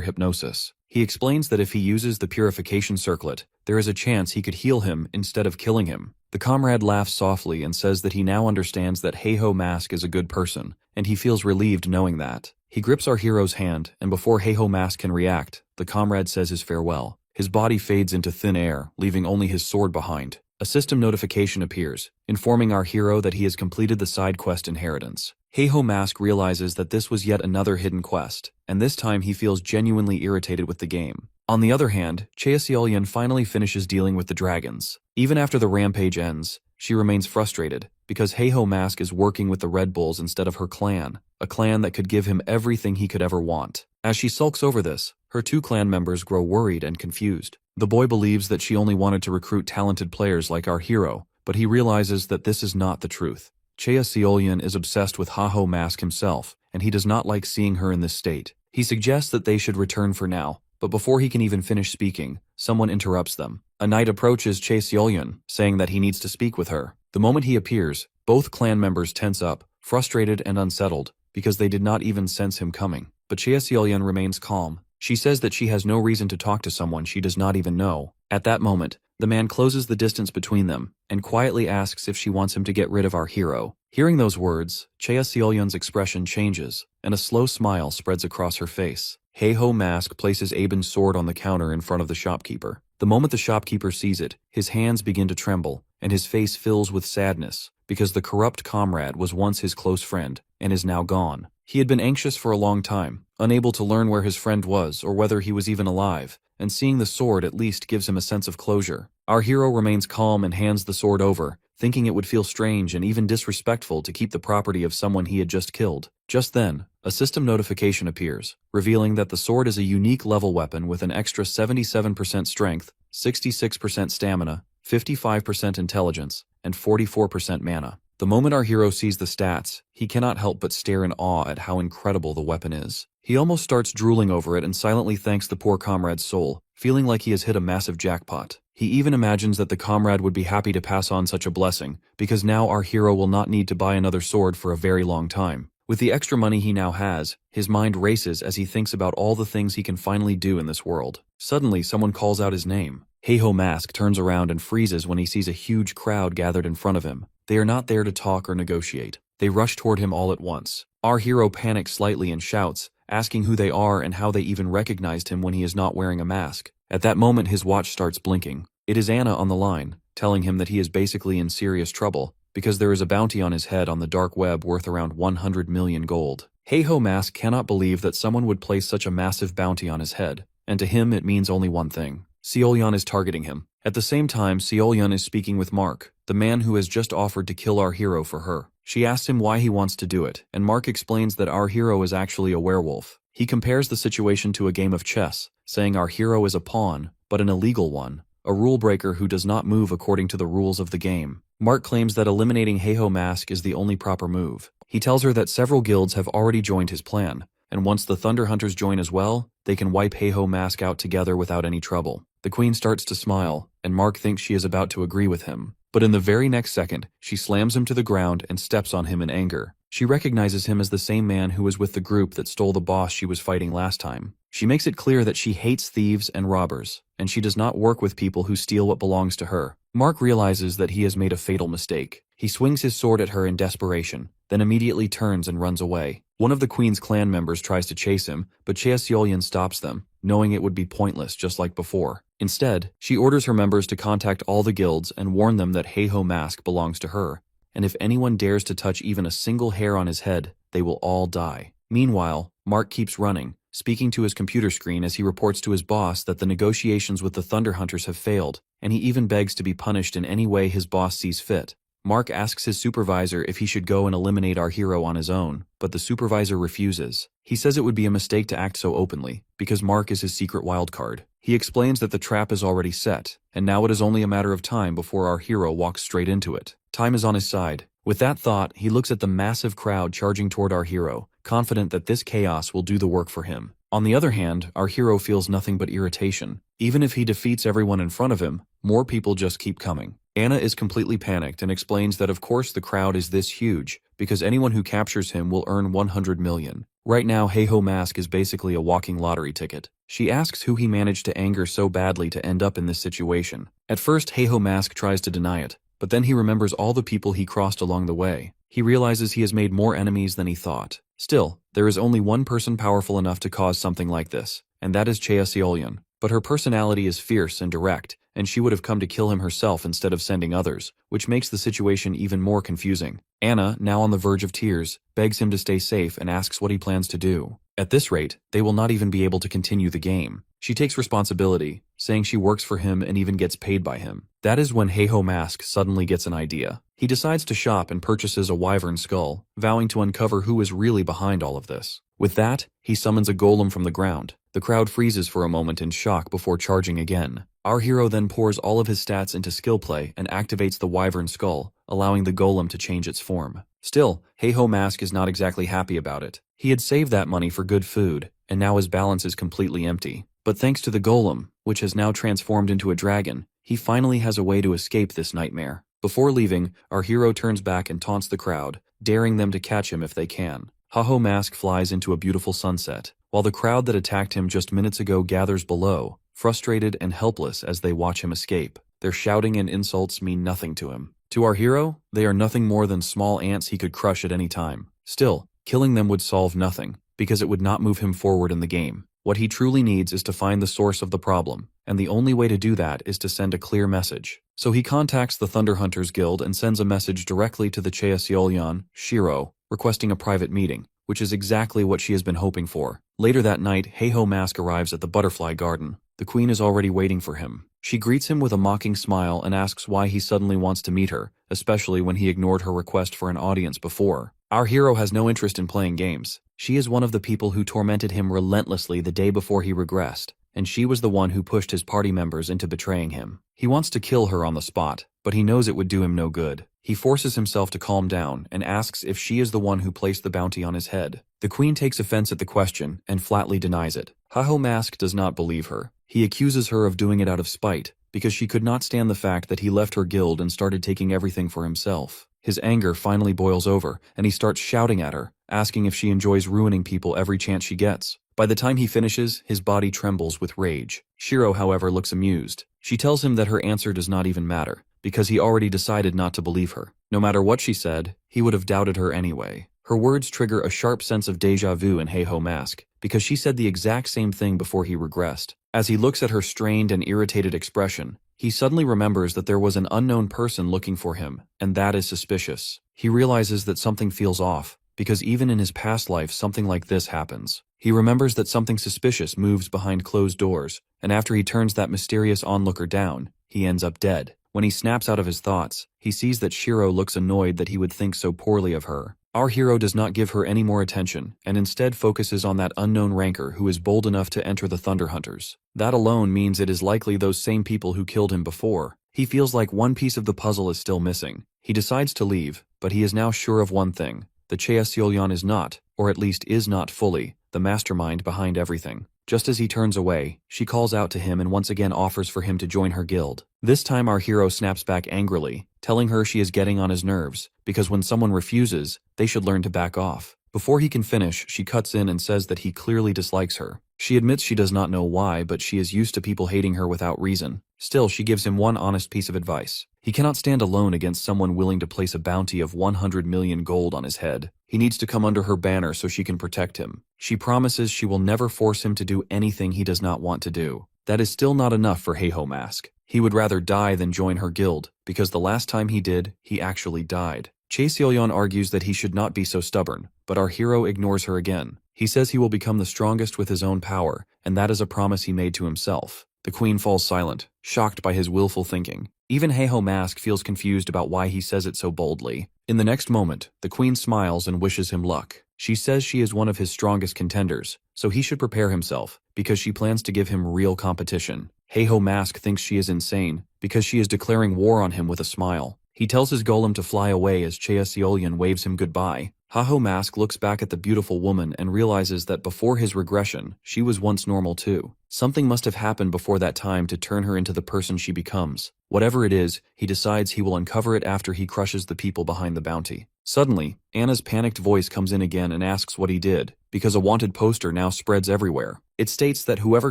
hypnosis. He explains that if he uses the purification circlet, there is a chance he could heal him instead of killing him. The comrade laughs softly and says that he now understands that Heiho Mask is a good person, and he feels relieved knowing that. He grips our hero's hand, and before Heiho Mask can react, the comrade says his farewell. His body fades into thin air, leaving only his sword behind. A system notification appears, informing our hero that he has completed the side quest Inheritance. Heiho Mask realizes that this was yet another hidden quest, and this time he feels genuinely irritated with the game. On the other hand, Cheaseolyan finally finishes dealing with the dragons. Even after the rampage ends, she remains frustrated, because Heiho Mask is working with the Red Bulls instead of her clan, a clan that could give him everything he could ever want. As she sulks over this, her two clan members grow worried and confused. The boy believes that she only wanted to recruit talented players like our hero, but he realizes that this is not the truth. Cheaseolyan is obsessed with Heiho Mask himself, and he does not like seeing her in this state. He suggests that they should return for now, but before he can even finish speaking, someone interrupts them. A knight approaches Cheaseolyan, saying that he needs to speak with her. The moment he appears, both clan members tense up, frustrated and unsettled, because they did not even sense him coming. But Cheaseolyan remains calm. She says that she has no reason to talk to someone she does not even know. At that moment, the man closes the distance between them, and quietly asks if she wants him to get rid of our hero. Hearing those words, Cheaseolyan's expression changes, and a slow smile spreads across her face. Heiho Mask places Aben's sword on the counter in front of the shopkeeper. The moment the shopkeeper sees it, his hands begin to tremble, and his face fills with sadness, because the corrupt comrade was once his close friend, and is now gone. He had been anxious for a long time, unable to learn where his friend was or whether he was even alive, and seeing the sword at least gives him a sense of closure. Our hero remains calm and hands the sword over, thinking it would feel strange and even disrespectful to keep the property of someone he had just killed. Just then, a system notification appears, revealing that the sword is a unique level weapon with an extra 77% strength, 66% stamina, 55% intelligence, and 44% mana. The moment our hero sees the stats, he cannot help but stare in awe at how incredible the weapon is. He almost starts drooling over it and silently thanks the poor comrade's soul, feeling like he has hit a massive jackpot. He even imagines that the comrade would be happy to pass on such a blessing, because now our hero will not need to buy another sword for a very long time. With the extra money he now has, his mind races as he thinks about all the things he can finally do in this world. Suddenly, someone calls out his name. Heiho Mask turns around and freezes when he sees a huge crowd gathered in front of him. They are not there to talk or negotiate. They rush toward him all at once. Our hero panics slightly and shouts, asking who they are and how they even recognized him when he is not wearing a mask. At that moment, his watch starts blinking. It is Anna on the line, telling him that he is basically in serious trouble, because there is a bounty on his head on the dark web worth around 100 million gold. Heiho Mask cannot believe that someone would place such a massive bounty on his head, and to him it means only one thing. Seolyan is targeting him. At the same time, Seolyan is speaking with Mark, the man who has just offered to kill our hero for her. She asks him why he wants to do it, and Mark explains that our hero is actually a werewolf. He compares the situation to a game of chess, saying our hero is a pawn, but an illegal one, a rule breaker who does not move according to the rules of the game. Mark claims that eliminating Heiho Mask is the only proper move. He tells her that several guilds have already joined his plan, and once the Thunder Hunters join as well, they can wipe Heiho Mask out together without any trouble. The queen starts to smile, and Mark thinks she is about to agree with him. But in the very next second, she slams him to the ground and steps on him in anger. She recognizes him as the same man who was with the group that stole the boss she was fighting last time. She makes it clear that she hates thieves and robbers, and she does not work with people who steal what belongs to her. Mark realizes that he has made a fatal mistake. He swings his sword at her in desperation, then immediately turns and runs away. One of the queen's clan members tries to chase him, but Chea Seolyan stops them, knowing it would be pointless just like before. Instead, she orders her members to contact all the guilds and warn them that Heiho Mask belongs to her, and if anyone dares to touch even a single hair on his head, they will all die. Meanwhile, Mark keeps running, speaking to his computer screen as he reports to his boss that the negotiations with the Thunder Hunters have failed, and he even begs to be punished in any way his boss sees fit. Mark asks his supervisor if he should go and eliminate our hero on his own, but the supervisor refuses. He says it would be a mistake to act so openly, because Mark is his secret wildcard. He explains that the trap is already set, and now it is only a matter of time before our hero walks straight into it. Time is on his side. With that thought, he looks at the massive crowd charging toward our hero, confident that this chaos will do the work for him. On the other hand, our hero feels nothing but irritation. Even if he defeats everyone in front of him, more people just keep coming. Anna is completely panicked and explains that of course the crowd is this huge, because anyone who captures him will earn 100 million. Right now, Heiho Mask is basically a walking lottery ticket. She asks who he managed to anger so badly to end up in this situation. At first, Heiho Mask tries to deny it, but then he remembers all the people he crossed along the way. He realizes he has made more enemies than he thought. Still, there is only one person powerful enough to cause something like this, and that is Chea Seolyan. But her personality is fierce and direct, and she would have come to kill him herself instead of sending others, which makes the situation even more confusing. Anna, now on the verge of tears, begs him to stay safe and asks what he plans to do. At this rate, they will not even be able to continue the game. She takes responsibility, saying she works for him and even gets paid by him. That is when Heiho Mask suddenly gets an idea. He decides to shop and purchases a wyvern skull, vowing to uncover who is really behind all of this. With that, he summons a golem from the ground. The crowd freezes for a moment in shock before charging again. Our hero then pours all of his stats into skill play and activates the wyvern skull, allowing the golem to change its form. Still, Heiho Mask is not exactly happy about it. He had saved that money for good food, and now his balance is completely empty. But thanks to the golem, which has now transformed into a dragon, he finally has a way to escape this nightmare. Before leaving, our hero turns back and taunts the crowd, daring them to catch him if they can. Heiho Mask flies into a beautiful sunset, while the crowd that attacked him just minutes ago gathers below, frustrated and helpless as they watch him escape. Their shouting and insults mean nothing to him. To our hero, they are nothing more than small ants he could crush at any time. Still, killing them would solve nothing, because it would not move him forward in the game. What he truly needs is to find the source of the problem, and the only way to do that is to send a clear message. So he contacts the Thunder Hunters Guild and sends a message directly to the Chea Seolyan, Shiro, requesting a private meeting, which is exactly what she has been hoping for. Later that night, Heiho Mask arrives at the butterfly garden. The queen is already waiting for him. She greets him with a mocking smile and asks why he suddenly wants to meet her, especially when he ignored her request for an audience before. Our hero has no interest in playing games. She is one of the people who tormented him relentlessly the day before he regressed, and she was the one who pushed his party members into betraying him. He wants to kill her on the spot, but he knows it would do him no good. He forces himself to calm down and asks if she is the one who placed the bounty on his head. The queen takes offense at the question and flatly denies it. Heiho Mask does not believe her. He accuses her of doing it out of spite, because she could not stand the fact that he left her guild and started taking everything for himself. His anger finally boils over, and he starts shouting at her, asking if she enjoys ruining people every chance she gets. By the time he finishes, his body trembles with rage. Shiro, however, looks amused. She tells him that her answer does not even matter, because he already decided not to believe her. No matter what she said, he would have doubted her anyway. Her words trigger a sharp sense of déjà vu in Heiho Mask, because she said the exact same thing before he regressed. As he looks at her strained and irritated expression, he suddenly remembers that there was an unknown person looking for him, and that is suspicious. He realizes that something feels off, because even in his past life something like this happens. He remembers that something suspicious moves behind closed doors, and after he turns that mysterious onlooker down, he ends up dead. When he snaps out of his thoughts, he sees that Shiro looks annoyed that he would think so poorly of her. Our hero does not give her any more attention, and instead focuses on that unknown ranker who is bold enough to enter the Thunder Hunters. That alone means it is likely those same people who killed him before. He feels like one piece of the puzzle is still missing. He decides to leave, but he is now sure of one thing, that Chea Seolyeon is not, or at least is not fully, the mastermind behind everything. Just as he turns away, she calls out to him and once again offers for him to join her guild. This time our hero snaps back angrily, telling her she is getting on his nerves, because when someone refuses, they should learn to back off. Before he can finish, she cuts in and says that he clearly dislikes her. She admits she does not know why, but she is used to people hating her without reason. Still, she gives him one honest piece of advice. He cannot stand alone against someone willing to place a bounty of 100 million gold on his head. He needs to come under her banner so she can protect him. She promises she will never force him to do anything he does not want to do. That is still not enough for Heiho Mask. He would rather die than join her guild, because the last time he did, he actually died. Chea Seolyeon argues that he should not be so stubborn, but our hero ignores her again. He says he will become the strongest with his own power, and that is a promise he made to himself. The queen falls silent, shocked by his willful thinking. Even Heiho Mask feels confused about why he says it so boldly. In the next moment, the queen smiles and wishes him luck. She says she is one of his strongest contenders, so he should prepare himself, because she plans to give him real competition. Heiho Mask thinks she is insane, because she is declaring war on him with a smile. He tells his golem to fly away as Chea Seolyeon waves him goodbye. Heiho Mask looks back at the beautiful woman and realizes that before his regression, she was once normal too. Something must have happened before that time to turn her into the person she becomes. Whatever it is, he decides he will uncover it after he crushes the people behind the bounty. Suddenly, Anna's panicked voice comes in again and asks what he did, because a wanted poster now spreads everywhere. It states that whoever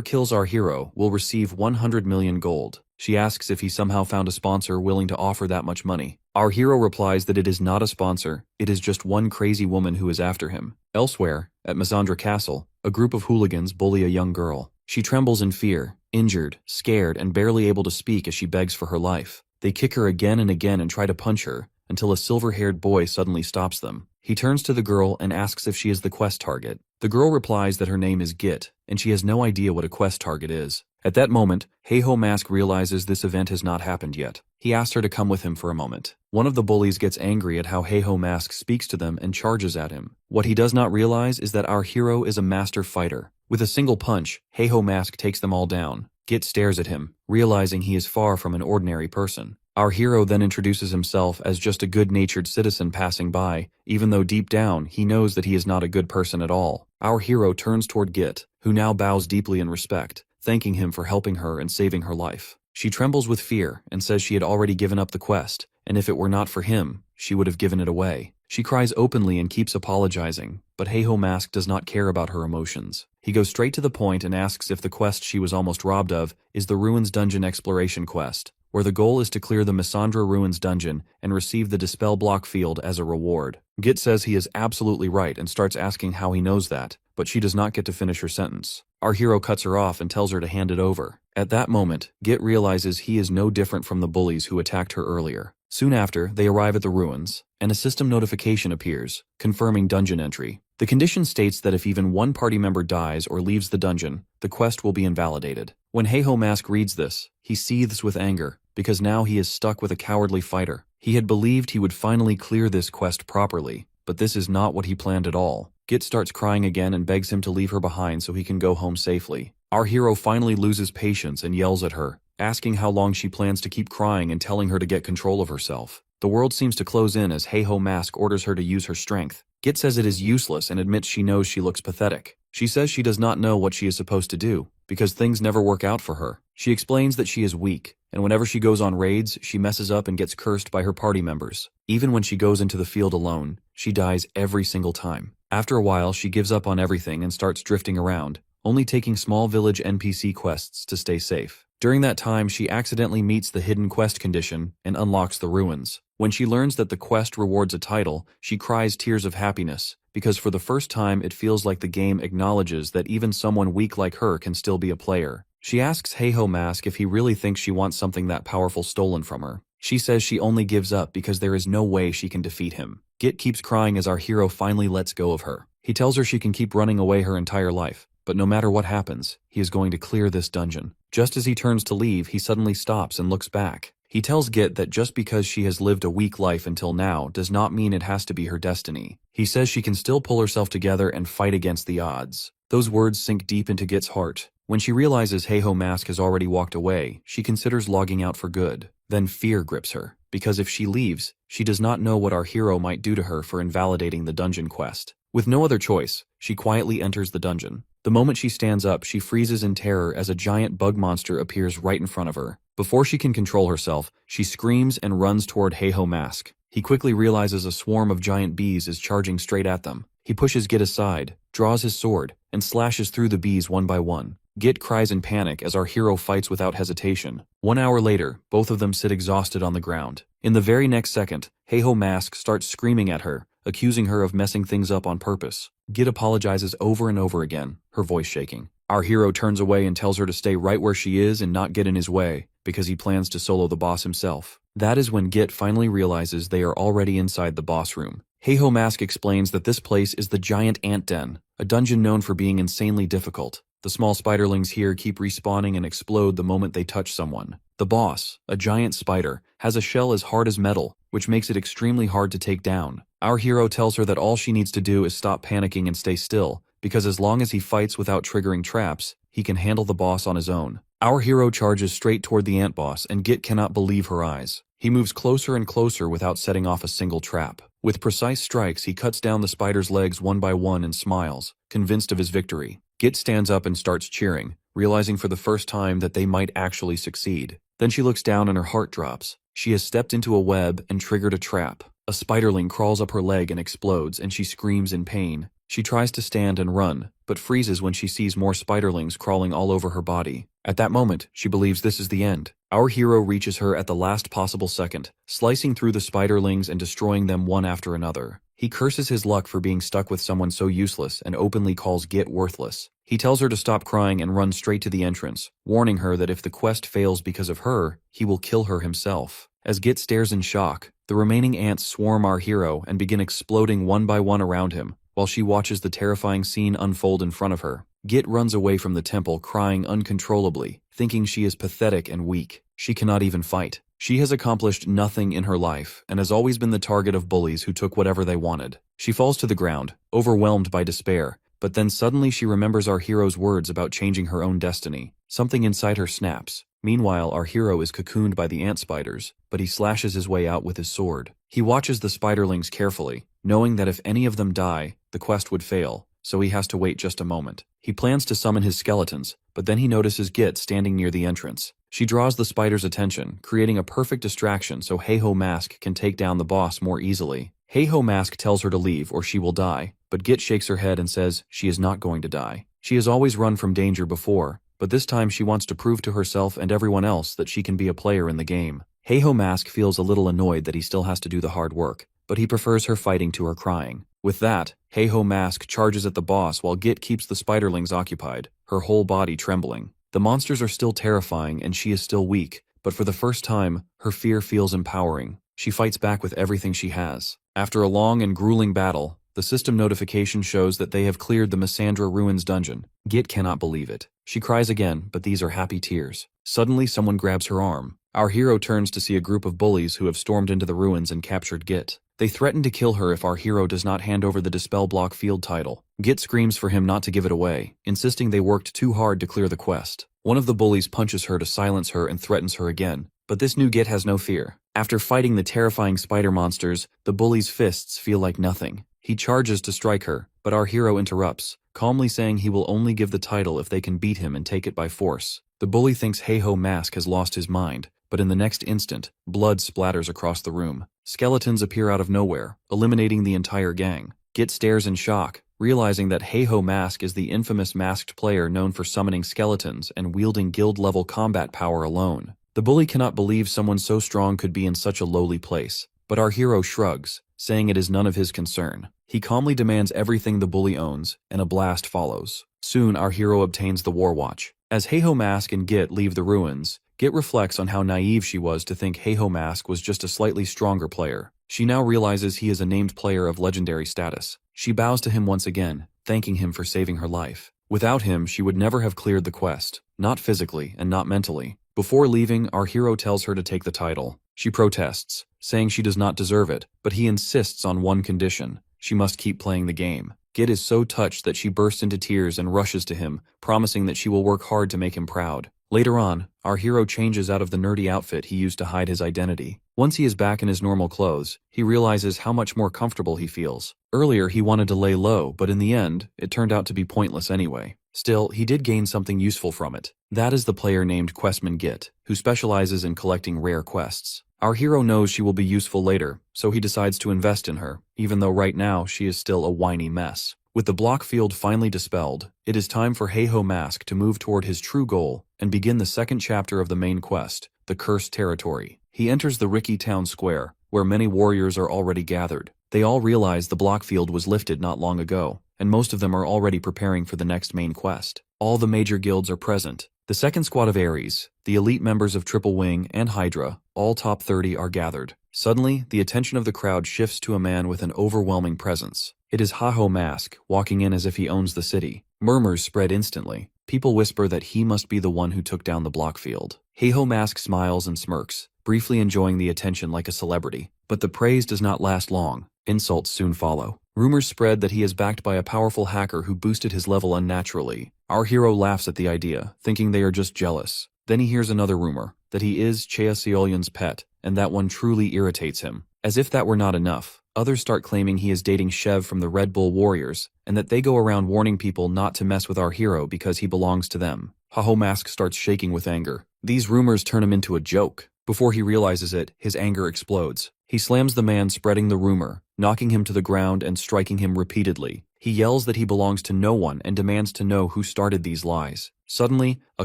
kills our hero will receive 100 million gold. She asks if he somehow found a sponsor willing to offer that much money. Our hero replies that it is not a sponsor, it is just one crazy woman who is after him. Elsewhere, at Misandra Castle, a group of hooligans bully a young girl. She trembles in fear, injured, scared, and barely able to speak as she begs for her life. They kick her again and again and try to punch her, until a silver-haired boy suddenly stops them. He turns to the girl and asks if she is the quest target. The girl replies that her name is Git, and she has no idea what a quest target is. At that moment, Heiho Mask realizes this event has not happened yet. He asks her to come with him for a moment. One of the bullies gets angry at how Heiho Mask speaks to them and charges at him. What he does not realize is that our hero is a master fighter. With a single punch, Heiho Mask takes them all down. Git stares at him, realizing he is far from an ordinary person. Our hero then introduces himself as just a good-natured citizen passing by, even though deep down he knows that he is not a good person at all. Our hero turns toward Git, who now bows deeply in respect, thanking him for helping her and saving her life. She trembles with fear and says she had already given up the quest, and if it were not for him, she would have given it away. She cries openly and keeps apologizing, but Heiho Mask does not care about her emotions. He goes straight to the point and asks if the quest she was almost robbed of is the Ruins Dungeon Exploration quest, where the goal is to clear the Misandra Ruins Dungeon and receive the Dispel Block Field as a reward. Git says he is absolutely right and starts asking how he knows that, but she does not get to finish her sentence. Our hero cuts her off and tells her to hand it over. At that moment, Git realizes he is no different from the bullies who attacked her earlier. Soon after, they arrive at the ruins, and a system notification appears, confirming dungeon entry. The condition states that if even one party member dies or leaves the dungeon, the quest will be invalidated. When Heiho Mask reads this, he seethes with anger, because now he is stuck with a cowardly fighter. He had believed he would finally clear this quest properly, but this is not what he planned at all. Git starts crying again and begs him to leave her behind so he can go home safely. Our hero finally loses patience and yells at her, asking how long she plans to keep crying and telling her to get control of herself. The world seems to close in as Heiho Mask orders her to use her strength. Git says it is useless and admits she knows she looks pathetic. She says she does not know what she is supposed to do, because things never work out for her. She explains that she is weak, and whenever she goes on raids, she messes up and gets cursed by her party members. Even when she goes into the field alone, she dies every single time. After a while, she gives up on everything and starts drifting around, only taking small village NPC quests to stay safe. During that time, she accidentally meets the hidden quest condition and unlocks the ruins. When she learns that the quest rewards a title, she cries tears of happiness, because for the first time it feels like the game acknowledges that even someone weak like her can still be a player. She asks Heiho Mask if he really thinks she wants something that powerful stolen from her. She says she only gives up because there is no way she can defeat him. Git keeps crying as our hero finally lets go of her. He tells her she can keep running away her entire life, but no matter what happens, he is going to clear this dungeon. Just as he turns to leave, he suddenly stops and looks back. He tells Git that just because she has lived a weak life until now does not mean it has to be her destiny. He says she can still pull herself together and fight against the odds. Those words sink deep into Git's heart. When she realizes Heiho Mask has already walked away, she considers logging out for good. Then fear grips her, because if she leaves, she does not know what our hero might do to her for invalidating the dungeon quest. With no other choice, she quietly enters the dungeon. The moment she stands up, she freezes in terror as a giant bug monster appears right in front of her. Before she can control herself, she screams and runs toward Heiho Mask. He quickly realizes a swarm of giant bees is charging straight at them. He pushes Git aside, draws his sword, and slashes through the bees one by one. Git cries in panic as our hero fights without hesitation. 1 hour later, both of them sit exhausted on the ground. In the very next second, Heiho Mask starts screaming at her, accusing her of messing things up on purpose. Git apologizes over and over again, her voice shaking. Our hero turns away and tells her to stay right where she is and not get in his way, because he plans to solo the boss himself. That is when Git finally realizes they are already inside the boss room. Heiho Mask explains that this place is the Giant Ant Den, a dungeon known for being insanely difficult. The small spiderlings here keep respawning and explode the moment they touch someone. The boss, a giant spider, has a shell as hard as metal, which makes it extremely hard to take down. Our hero tells her that all she needs to do is stop panicking and stay still, because as long as he fights without triggering traps, he can handle the boss on his own. Our hero charges straight toward the ant boss, and Git cannot believe her eyes. He moves closer and closer without setting off a single trap. With precise strikes, he cuts down the spider's legs one by one and smiles, convinced of his victory. Git stands up and starts cheering, realizing for the first time that they might actually succeed. Then she looks down and her heart drops. She has stepped into a web and triggered a trap. A spiderling crawls up her leg and explodes, and she screams in pain. She tries to stand and run, but freezes when she sees more spiderlings crawling all over her body. At that moment, she believes this is the end. Our hero reaches her at the last possible second, slicing through the spiderlings and destroying them one after another. He curses his luck for being stuck with someone so useless and openly calls Git worthless. He tells her to stop crying and run straight to the entrance, warning her that if the quest fails because of her, he will kill her himself. As Git stares in shock, the remaining ants swarm our hero and begin exploding one by one around him, while she watches the terrifying scene unfold in front of her. Git runs away from the temple crying uncontrollably, thinking she is pathetic and weak. She cannot even fight. She has accomplished nothing in her life and has always been the target of bullies who took whatever they wanted. She falls to the ground, overwhelmed by despair, but then suddenly she remembers our hero's words about changing her own destiny. Something inside her snaps. Meanwhile, our hero is cocooned by the ant spiders, but he slashes his way out with his sword. He watches the spiderlings carefully, knowing that if any of them die, the quest would fail, so he has to wait just a moment. He plans to summon his skeletons, but then he notices Git standing near the entrance. She draws the spider's attention, creating a perfect distraction so Heiho Mask can take down the boss more easily. Heiho Mask tells her to leave or she will die, but Git shakes her head and says she is not going to die. She has always run from danger before, but this time she wants to prove to herself and everyone else that she can be a player in the game. Heiho Mask feels a little annoyed that he still has to do the hard work, but he prefers her fighting to her crying. With that, Heiho Mask charges at the boss while Git keeps the spiderlings occupied, her whole body trembling. The monsters are still terrifying and she is still weak, but for the first time, her fear feels empowering. She fights back with everything she has. After a long and grueling battle, the system notification shows that they have cleared the Missandra Ruins dungeon. Git cannot believe it. She cries again, but these are happy tears. Suddenly, someone grabs her arm. Our hero turns to see a group of bullies who have stormed into the ruins and captured Git. They threaten to kill her if our hero does not hand over the Dispel Block field title. Git screams for him not to give it away, insisting they worked too hard to clear the quest. One of the bullies punches her to silence her and threatens her again, but this new Git has no fear. After fighting the terrifying spider monsters, the bully's fists feel like nothing. He charges to strike her, but our hero interrupts, calmly saying he will only give the title if they can beat him and take it by force. The bully thinks Heiho Mask has lost his mind, but in the next instant, blood splatters across the room. Skeletons appear out of nowhere, eliminating the entire gang. Git stares in shock, realizing that Heiho Mask is the infamous masked player known for summoning skeletons and wielding guild-level combat power alone. The bully cannot believe someone so strong could be in such a lowly place, but our hero shrugs, saying it is none of his concern. He calmly demands everything the bully owns, and a blast follows. Soon, our hero obtains the War Watch. As Heiho Mask and Git leave the ruins, Git reflects on how naive she was to think Heiho Mask was just a slightly stronger player. She now realizes he is a named player of legendary status. She bows to him once again, thanking him for saving her life. Without him, she would never have cleared the quest, not physically and not mentally. Before leaving, our hero tells her to take the title. She protests, saying she does not deserve it, but he insists on one condition: she must keep playing the game. Git is so touched that she bursts into tears and rushes to him, promising that she will work hard to make him proud. Later on, Our hero changes out of the nerdy outfit he used to hide his identity. Once he is back in his normal clothes, he realizes how much more comfortable he feels. Earlier he wanted to lay low, but in the end, it turned out to be pointless anyway. Still, he did gain something useful from it. That is the player named Questman Git, who specializes in collecting rare quests. Our hero knows she will be useful later, so he decides to invest in her, even though right now she is still a whiny mess. With the block field finally dispelled, it is time for Heiho Mask to move toward his true goal and begin the second chapter of the main quest, the Cursed Territory. He enters the Riki Town Square, where many warriors are already gathered. They all realize the block field was lifted not long ago, and most of them are already preparing for the next main quest. All the major guilds are present. The second squad of Ares, the elite members of Triple Wing and Hydra, all top 30 are gathered. Suddenly, the attention of the crowd shifts to a man with an overwhelming presence. It is Heiho Mask, walking in as if he owns the city. Murmurs spread instantly. People whisper that he must be the one who took down the block field. Heiho Mask smiles and smirks, briefly enjoying the attention like a celebrity. But the praise does not last long. Insults soon follow. Rumors spread that he is backed by a powerful hacker who boosted his level unnaturally. Our hero laughs at the idea, thinking they are just jealous. Then he hears another rumor, that he is Chea Seolyan's pet, and that one truly irritates him. As if that were not enough, others start claiming he is dating Shev from the Red Bull Warriors, and that they go around warning people not to mess with our hero because he belongs to them. Heiho Mask starts shaking with anger. These rumors turn him into a joke. Before he realizes it, his anger explodes. He slams the man spreading the rumor, knocking him to the ground and striking him repeatedly. He yells that he belongs to no one and demands to know who started these lies. Suddenly, a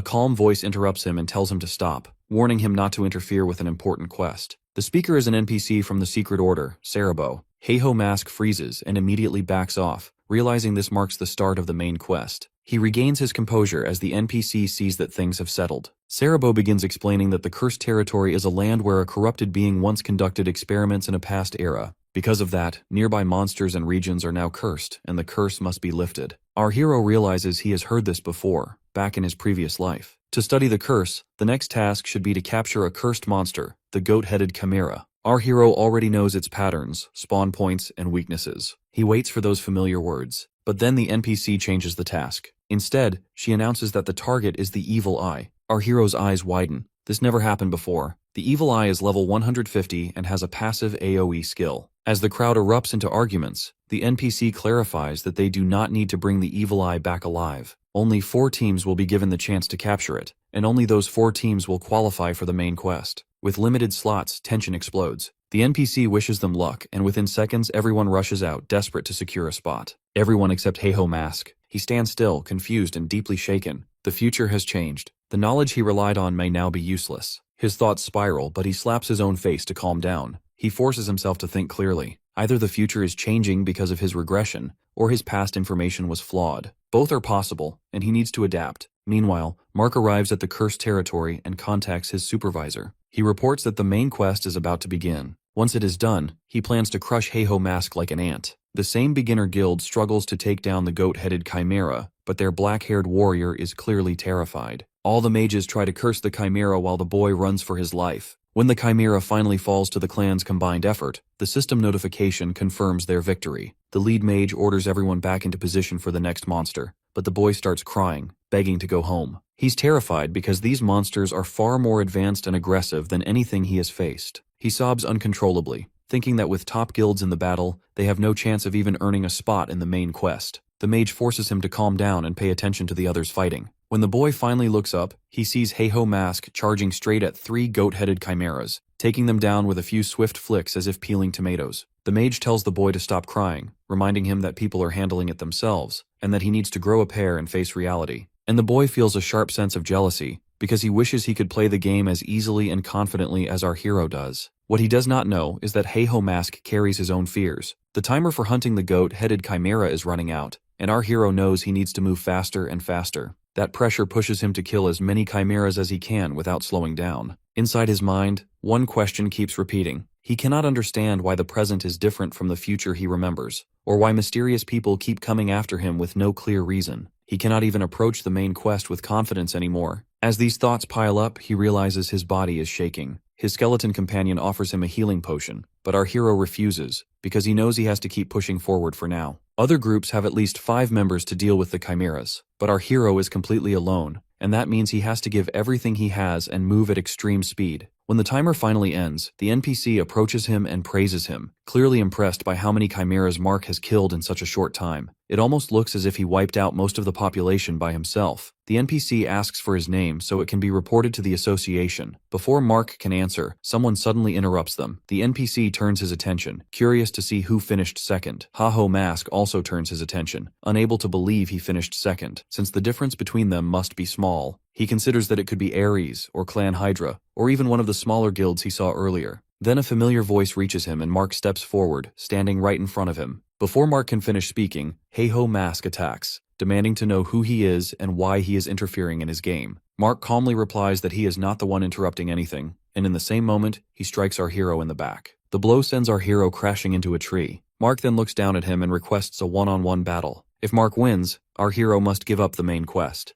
calm voice interrupts him and tells him to stop, warning him not to interfere with an important quest. The speaker is an NPC from the Secret Order, Cerebro. Heiho Mask freezes and immediately backs off, realizing this marks the start of the main quest. He regains his composure as the NPC sees that things have settled. Cerebro begins explaining that the Cursed Territory is a land where a corrupted being once conducted experiments in a past era. Because of that, nearby monsters and regions are now cursed, and the curse must be lifted. Our hero realizes he has heard this before, back in his previous life. To study the curse, the next task should be to capture a cursed monster, the goat-headed chimera. Our hero already knows its patterns, spawn points, and weaknesses. He waits for those familiar words. But then the NPC changes the task. Instead, she announces that the target is the Evil Eye. Our hero's eyes widen. This never happened before. The Evil Eye is level 150 and has a passive AoE skill. As the crowd erupts into arguments, the NPC clarifies that they do not need to bring the Evil Eye back alive. Only 4 teams will be given the chance to capture it, and only those 4 teams will qualify for the main quest. With limited slots, tension explodes. The NPC wishes them luck, and within seconds everyone rushes out, desperate to secure a spot. Everyone except Heiho Mask. He stands still, confused and deeply shaken. The future has changed. The knowledge he relied on may now be useless. His thoughts spiral, but he slaps his own face to calm down. He forces himself to think clearly. Either the future is changing because of his regression, or his past information was flawed. Both are possible, and he needs to adapt. Meanwhile, Mark arrives at the Cursed Territory and contacts his supervisor. He reports that the main quest is about to begin. Once it is done, he plans to crush Heiho Mask like an ant. The same beginner guild struggles to take down the goat-headed chimera, but their black-haired warrior is clearly terrified. All the mages try to curse the chimera while the boy runs for his life. When the chimera finally falls to the clan's combined effort, the system notification confirms their victory. The lead mage orders everyone back into position for the next monster, but the boy starts crying, begging to go home. He's terrified because these monsters are far more advanced and aggressive than anything he has faced. He sobs uncontrollably, thinking that with top guilds in the battle, they have no chance of even earning a spot in the main quest. The mage forces him to calm down and pay attention to the others fighting. When the boy finally looks up, he sees Heiho Mask charging straight at 3 goat-headed chimeras, taking them down with a few swift flicks as if peeling tomatoes. The mage tells the boy to stop crying, reminding him that people are handling it themselves, and that he needs to grow a pair and face reality. And the boy feels a sharp sense of jealousy, because he wishes he could play the game as easily and confidently as our hero does. What he does not know is that Heiho Mask carries his own fears. The timer for hunting the goat-headed chimera is running out, and our hero knows he needs to move faster and faster. That pressure pushes him to kill as many chimeras as he can without slowing down. Inside his mind, one question keeps repeating. He cannot understand why the present is different from the future he remembers, or why mysterious people keep coming after him with no clear reason. He cannot even approach the main quest with confidence anymore. As these thoughts pile up, he realizes his body is shaking. His skeleton companion offers him a healing potion, but our hero refuses, because he knows he has to keep pushing forward for now. Other groups have at least 5 members to deal with the chimeras, but our hero is completely alone. and that means he has to give everything he has and move at extreme speed. When the timer finally ends, the NPC approaches him and praises him, clearly impressed by how many chimeras Mark has killed in such a short time. It almost looks as if he wiped out most of the population by himself. The NPC asks for his name so it can be reported to the association. Before Mark can answer, someone suddenly interrupts them. The NPC turns his attention, curious to see who finished second. Ha-Ho Mask also turns his attention, unable to believe he finished second, since the difference between them must be small. He considers that it could be Ares, or Clan Hydra, or even one of the smaller guilds he saw earlier. Then a familiar voice reaches him and Mark steps forward, standing right in front of him. Before Mark can finish speaking, Hey-Ho Mask attacks, demanding to know who he is and why he is interfering in his game. Mark calmly replies that he is not the one interrupting anything, and in the same moment, he strikes our hero in the back. The blow sends our hero crashing into a tree. Mark then looks down at him and requests a one-on-one battle. If Mark wins, our hero must give up the main quest.